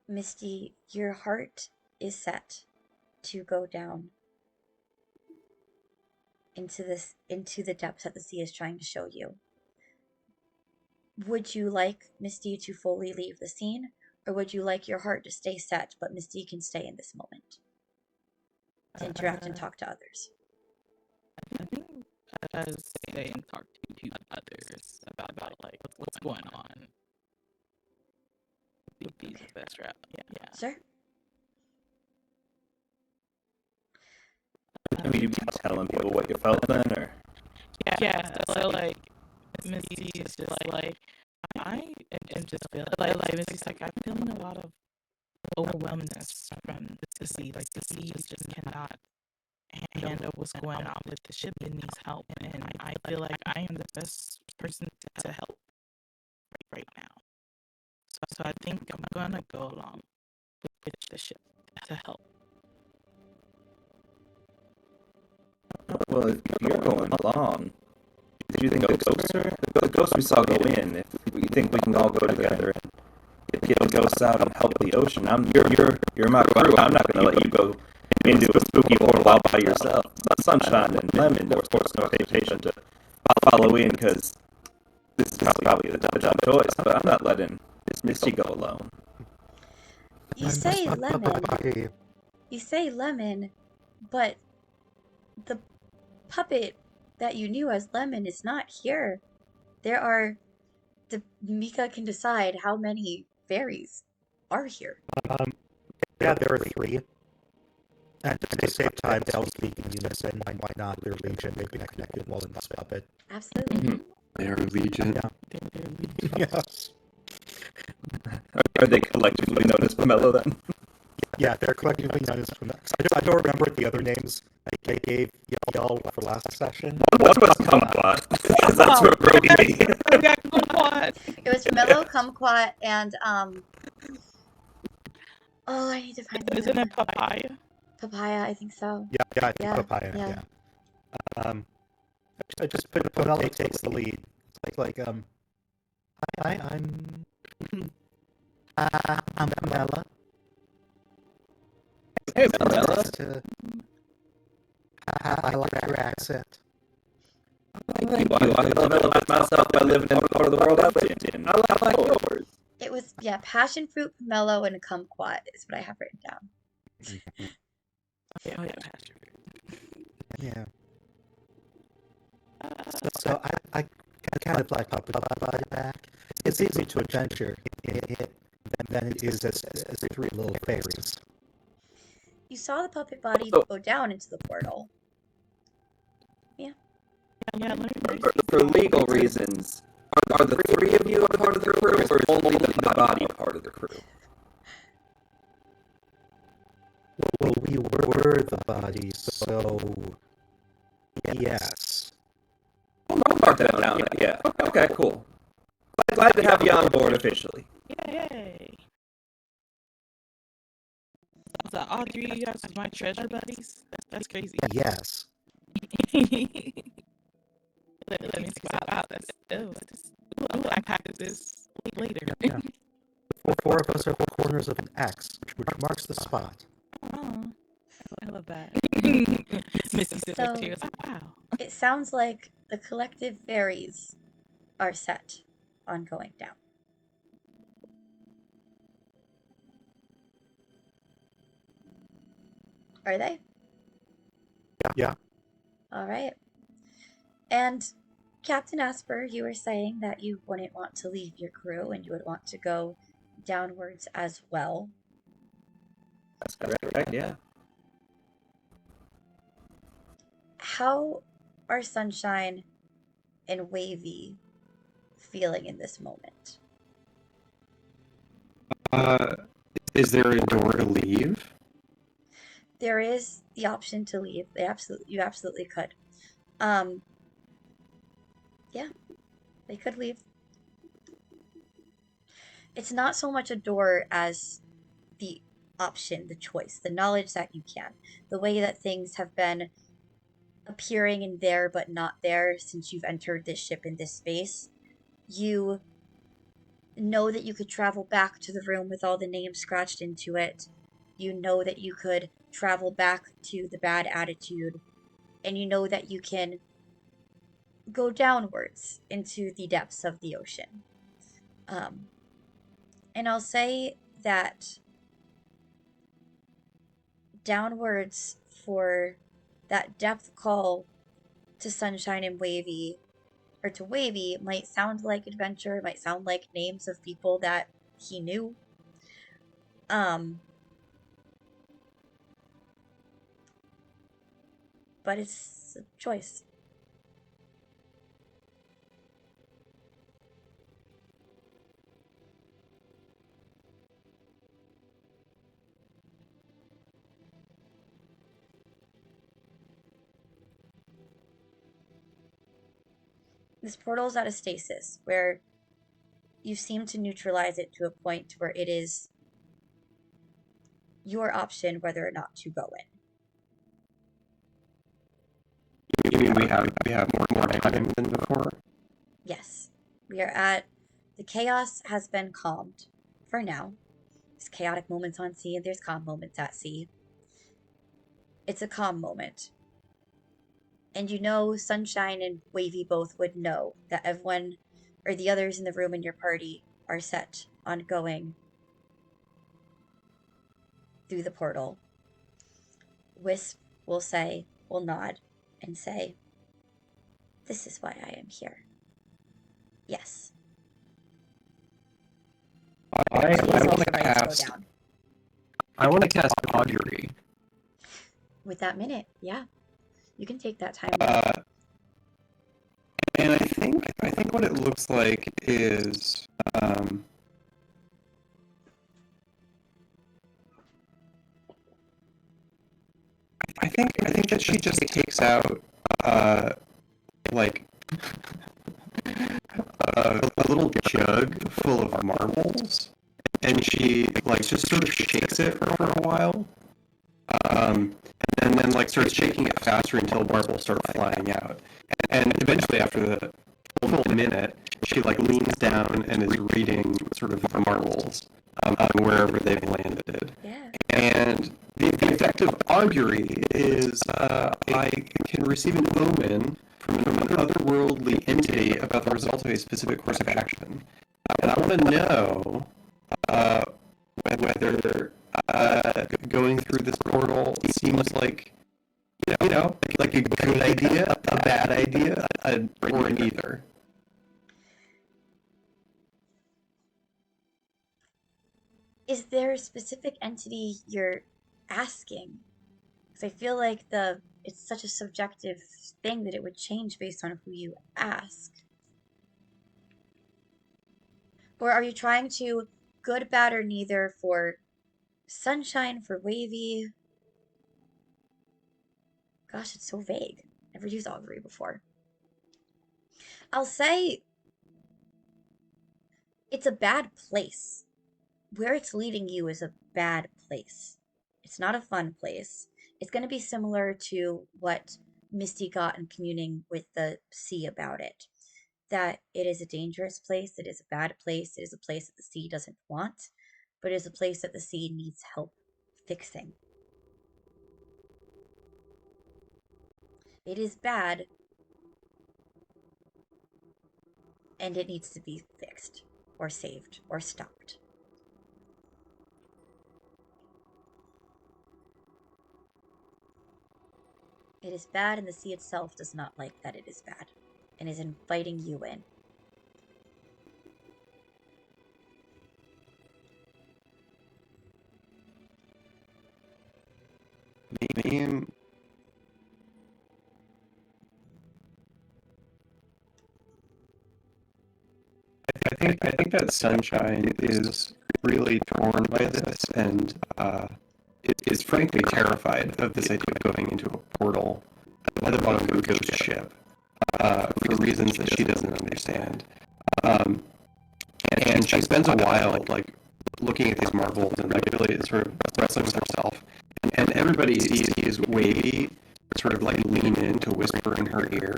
Misty, your heart is set to go down into the depths that the sea is trying to show you. Would you like Misty to fully leave the scene, or would you like your heart to stay set, but Misty can stay in this moment to interact and talk to others? I think I stay and talk to others about like what's going on. Would be the best route. Yeah. Sure. I mean, you be telling people what you felt then, or? Yeah, so like Misty is just like I am just feeling like Misty's like I'm feeling a lot of overwhelmedness from the sea. Like the sea just cannot handle what's going on with the ship. It needs help, and I feel like I am the best person to help right now. So I think I'm gonna go along with the ship to help. Well, if you're going along, do you think the ghosts we saw go in? If you think we can all go together and get the ghosts out and help the ocean, you're my crew. I'm not going to let you go into a spooky portal all by yourself. Sunshine and Lemon, of course, no hesitation to follow in because this is probably the dumb choice. But I'm not letting Misty go alone. You say Lemon, but the puppet that you knew as Lemon is not here. Mika can decide how many fairies are here. Yeah, there are 3. And to save time, they'll speak in unison. Why not? They're legion. They've been connected well in this puppet. Absolutely. Mm-hmm. They're legion. Yeah. Yes. Are they collectively known as Pomelo then? Yeah, they're collectively known as Pomelo. I don't remember the other names I gave y'all for last session. One was Kumquat, because that's what broke me. It was Pomelo, Kumquat, and oh, I need to find the Isn't it Papaya? Papaya, I think so. Yeah, I think Papaya. Yeah. I just put Pomelo takes the lead. It's like hi, I'm Pomelo. Hey, It's Bella. nice to I like your accent. Thank you. I developed myself by living in part of the world I lived in. I like yours. It was, yeah, passion fruit, pomelo, and a kumquat is what I have written down. Oh, yeah, pasture. Yeah. So I kind of like Puppet Body back. It's easy to adventure than it is as three little fairies. You saw the puppet body Oh. go down into the portal. Yeah, let me For legal reasons, are the three of you a part of the crew, or is only the body part of the crew? Well, we were the bodies, so yes. I'll mark that down. Yeah. Okay, cool. Glad to have you on board officially. Yay! So all three of you guys was my treasure buddies? That's crazy. Yes. Let me see. Wow, that's I will unpack this later. Yeah. The four of us are four corners of an X, which marks the spot. Oh, I love that. Missy said So- with tears. Wow. It sounds like the collective fairies are set on going down. Are they? Yeah. All right. And Captain Asper, you were saying that you wouldn't want to leave your crew and you would want to go downwards as well. That's correct, yeah. How are Sunshine and Wavy feeling in this moment? Is there a door to leave? There is the option to leave. You absolutely could. Yeah, they could leave. It's not so much a door as the option, the choice, the knowledge that you can. The way that things have been appearing in there but not there since you've entered this ship in this space. You know that you could travel back to the room with all the names scratched into it. You know that you could travel back to the bad attitude. And you know that you can go downwards into the depths of the ocean. And I'll say that downwards for that depth call to Sunshine and Wavy, or to Wavy, might sound like adventure, might sound like names of people that he knew. But it's a choice. This portal's at a stasis where you seem to neutralize it to a point where it is your option whether or not to go in. You mean we have more time than before? Yes, we are at the chaos has been calmed for now. There's chaotic moments on sea and there's calm moments at sea. It's a calm moment. And you know Sunshine and Wavy both would know that everyone or the others in the room in your party are set on going through the portal. Wisp will nod and say, "This is why I am here." Yes. I She's want also to ready to go cast. down. I want to cast augury. With that minute, yeah. You can take that time. And I think what it looks like is I think that she just takes out like a little jug full of marbles, and she like just sort of shakes it for a while, and then like starts shaking it faster until marbles start flying out, and eventually after the full minute, she like leans down and is reading sort of the marbles wherever they've landed. Yeah. And the effect augury is I can receive an omen from an otherworldly entity about the result of a specific course of action. And I want to know whether going through this portal seems like, like a good idea, a bad idea, or neither. Is there a specific entity you're asking? Because I feel like it's such a subjective thing that it would change based on who you ask. Or are you trying to good, bad, or neither for sunshine, for wavy? Gosh, it's so vague. Never used augury before. I'll say it's a bad place. Where it's leading you is a bad place. It's not a fun place. It's going to be similar to what Misty got in communing with the sea about it. That it is a dangerous place, it is a bad place, it is a place that the sea doesn't want, but it is a place that the sea needs help fixing. It is bad, and it needs to be fixed, or saved, or stopped. It is bad, and the sea itself does not like that it is bad, and is inviting you in. Name. I think that Sunshine is really torn by this and is frankly terrified of this idea of going into a portal at the bottom of a ghost ship for reasons that she doesn't understand. And she spends a while like looking at these marbles and like really sort of wrestling with herself. And everybody sees Wavy sort of like lean in to whisper in her ear.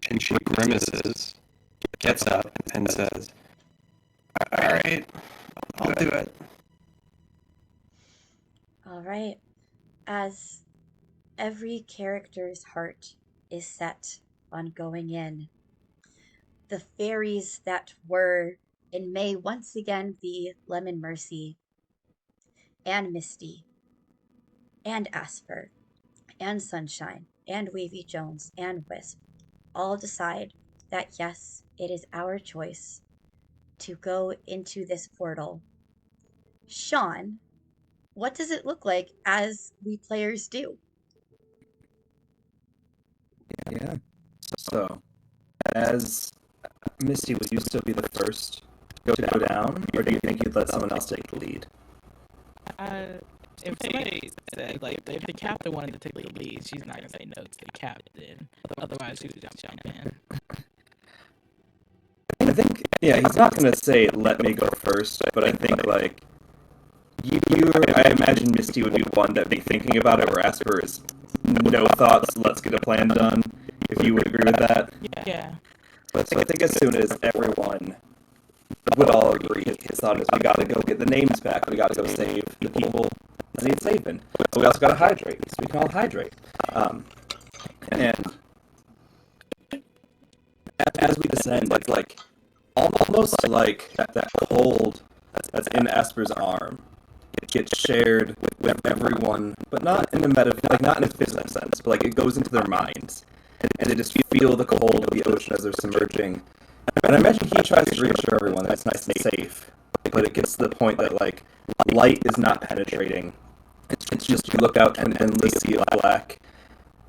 And she grimaces, gets up, and says, "Alright, I'll do it." Alright. As every character's heart is set on going in, the fairies that were and may once again be Lemon Mercy, and Misty, and Asper, and Sunshine, and Wavy Jones, and Wisp, all decide that yes, it is our choice to go into this portal. Sean, what does it look like as we players do? Yeah. So, as Misty, would you still be the first to go down, or do you think you'd let someone else take the lead? If somebody said, like, if the captain wanted to take the lead, she's not gonna say no to the captain. Otherwise, she would just jump in. I think, yeah, he's not gonna say let me go first, but I think like I imagine Misty would be one that'd be thinking about it, where Asper is no thoughts, let's get a plan done. If you would agree with that. Yeah. So I think as soon as everyone would all agree, his thought is we gotta go get the names back, we gotta go save the people that need saving. But we also gotta hydrate, so we can all hydrate. And as we descend, it's like almost like that cold that's in Asper's arm. It gets shared with everyone, but not in not in a physical sense, but like it goes into their minds. And they just feel the cold of the ocean as they're submerging. And I imagine he tries to reassure everyone that it's nice and safe, but it gets to the point that like light is not penetrating. It's just you look out and an endless sea of black,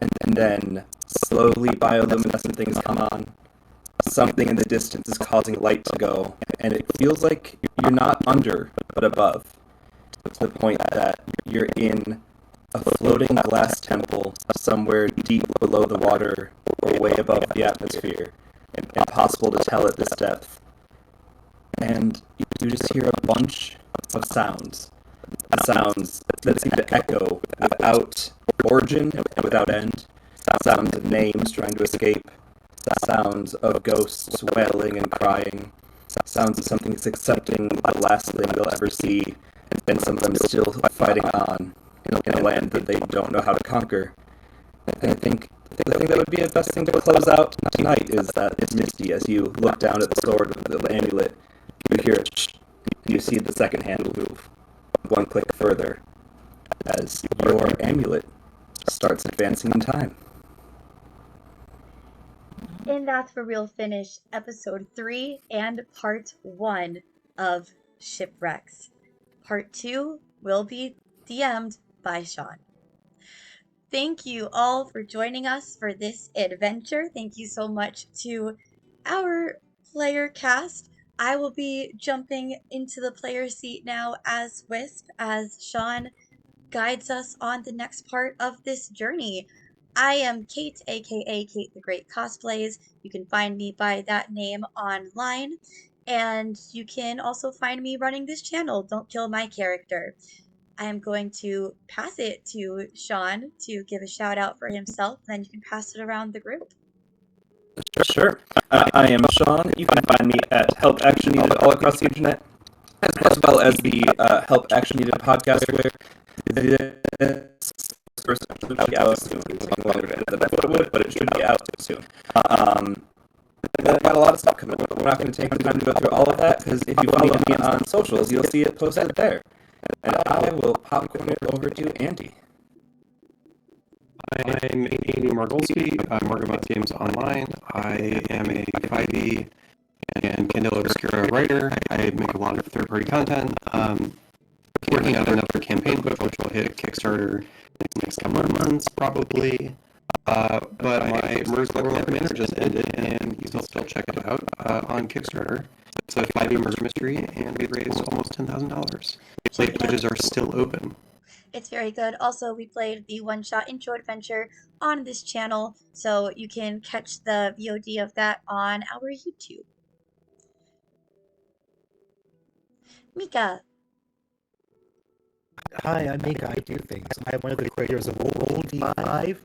and then slowly bioluminescent things come on. Something in the distance is causing light to go, and it feels like you're not under, but above, to the point that you're in a floating glass temple somewhere deep below the water or way above the atmosphere, impossible to tell at this depth. And you just hear a bunch of sounds that seem to echo without origin and without end, sounds of names trying to escape, sounds of ghosts wailing and crying, sounds of something that's accepting the last thing they'll ever see, and some of them still fighting on in a land that they don't know how to conquer. And I think the thing that would be the best thing to close out tonight is that it's misty. As you look down at the sword with the amulet, you hear it, and you see the second handle move one click further as your amulet starts advancing in time. And that's where we'll finish episode 3 and part 1 of Shipwrecks. Part 2 will be DM'd by Sean. Thank you all for joining us for this adventure. Thank you so much to our player cast. I will be jumping into the player seat now as Wisp, as Sean guides us on the next part of this journey. I am Kate, aka Kate the Great Cosplays. You can find me by that name online, and you can also find me running this channel, Don't Kill My Character. I am going to pass it to Sean to give a shout out for himself, and then you can pass it around the group. Sure. I am Sean. You can find me at Help Action Needed all across the internet, as well as the Help Action Needed podcast, where this first episode should be out soon. It's taking longer than I thought it would, but it should be out soon. I've got a lot of stuff coming up. We're not going to take the time to go through all of that, because if you follow me on socials, you'll see it posted there. And I will popcorn it over to Andy. I'm Andy Margolsky. I'm Margolsky Games Online. I am a 5e and Candela Obscura writer. I make a lot of third-party content. Working on another campaign book, which will hit Kickstarter in the next couple of months, probably. But my Merge Level Commander just ended, and you can still check it out on Kickstarter. It's a 5e murder mystery, and we raised almost $10,000. Late pledges are still open. It's very good. Also, we played the one-shot intro adventure on this channel, so you can catch the VOD of that on our YouTube. Mika. Hi, I'm Mika. I do things. I am one of the creators of Roll D5,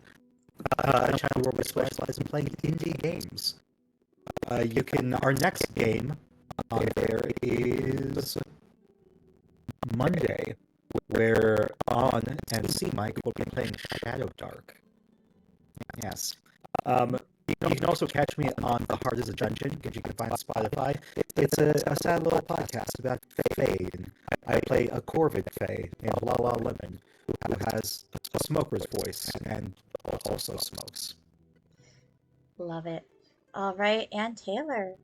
a channel where we specialize in playing indie games. Our next game on there is Monday, where On and C Mike will be playing Shadow Dark. Yes. You can also catch me on The Heart is a Dungeon, which you can find on Spotify. It's a sad little podcast about Fae, and I play a Corvid Fae named Lala Lemon, who has a smoker's voice and also smokes. Love it. All right, and Taylor.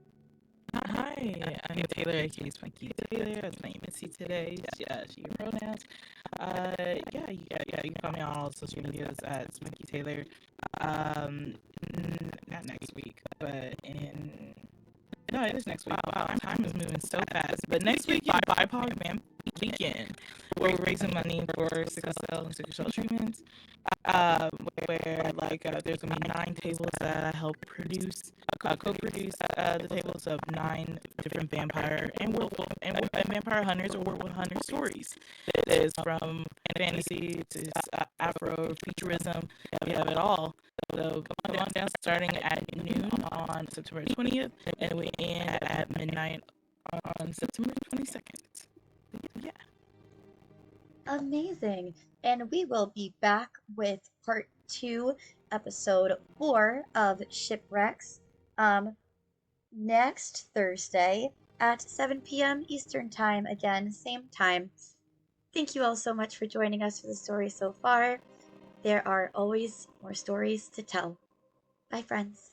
Hi, I'm Taylor, aka Spunky Taylor. As my name is today, she her pronouns. You can find me on all social medias at Spunky Taylor. Not next week, but it is next week. Wow, time is moving so fast. But next week, BIPOC Man Weekend, where we're raising money for sickle cell and sickle cell treatments. Where there's gonna be 9 tables that I help produce, co-produce the tables of 9 different vampire and werewolf and vampire hunters or werewolf hunter stories. That is from fantasy to Afro futurism. We have it all. So come on down, starting at noon on September 20th, and we end at midnight on September 22nd. Yeah. Amazing. And we will be back with part 2, episode 4 of Shipwrecks next Thursday at 7 p.m. Eastern Time. Again, same time. Thank you all so much for joining us for the story so far. There are always more stories to tell. Bye, friends.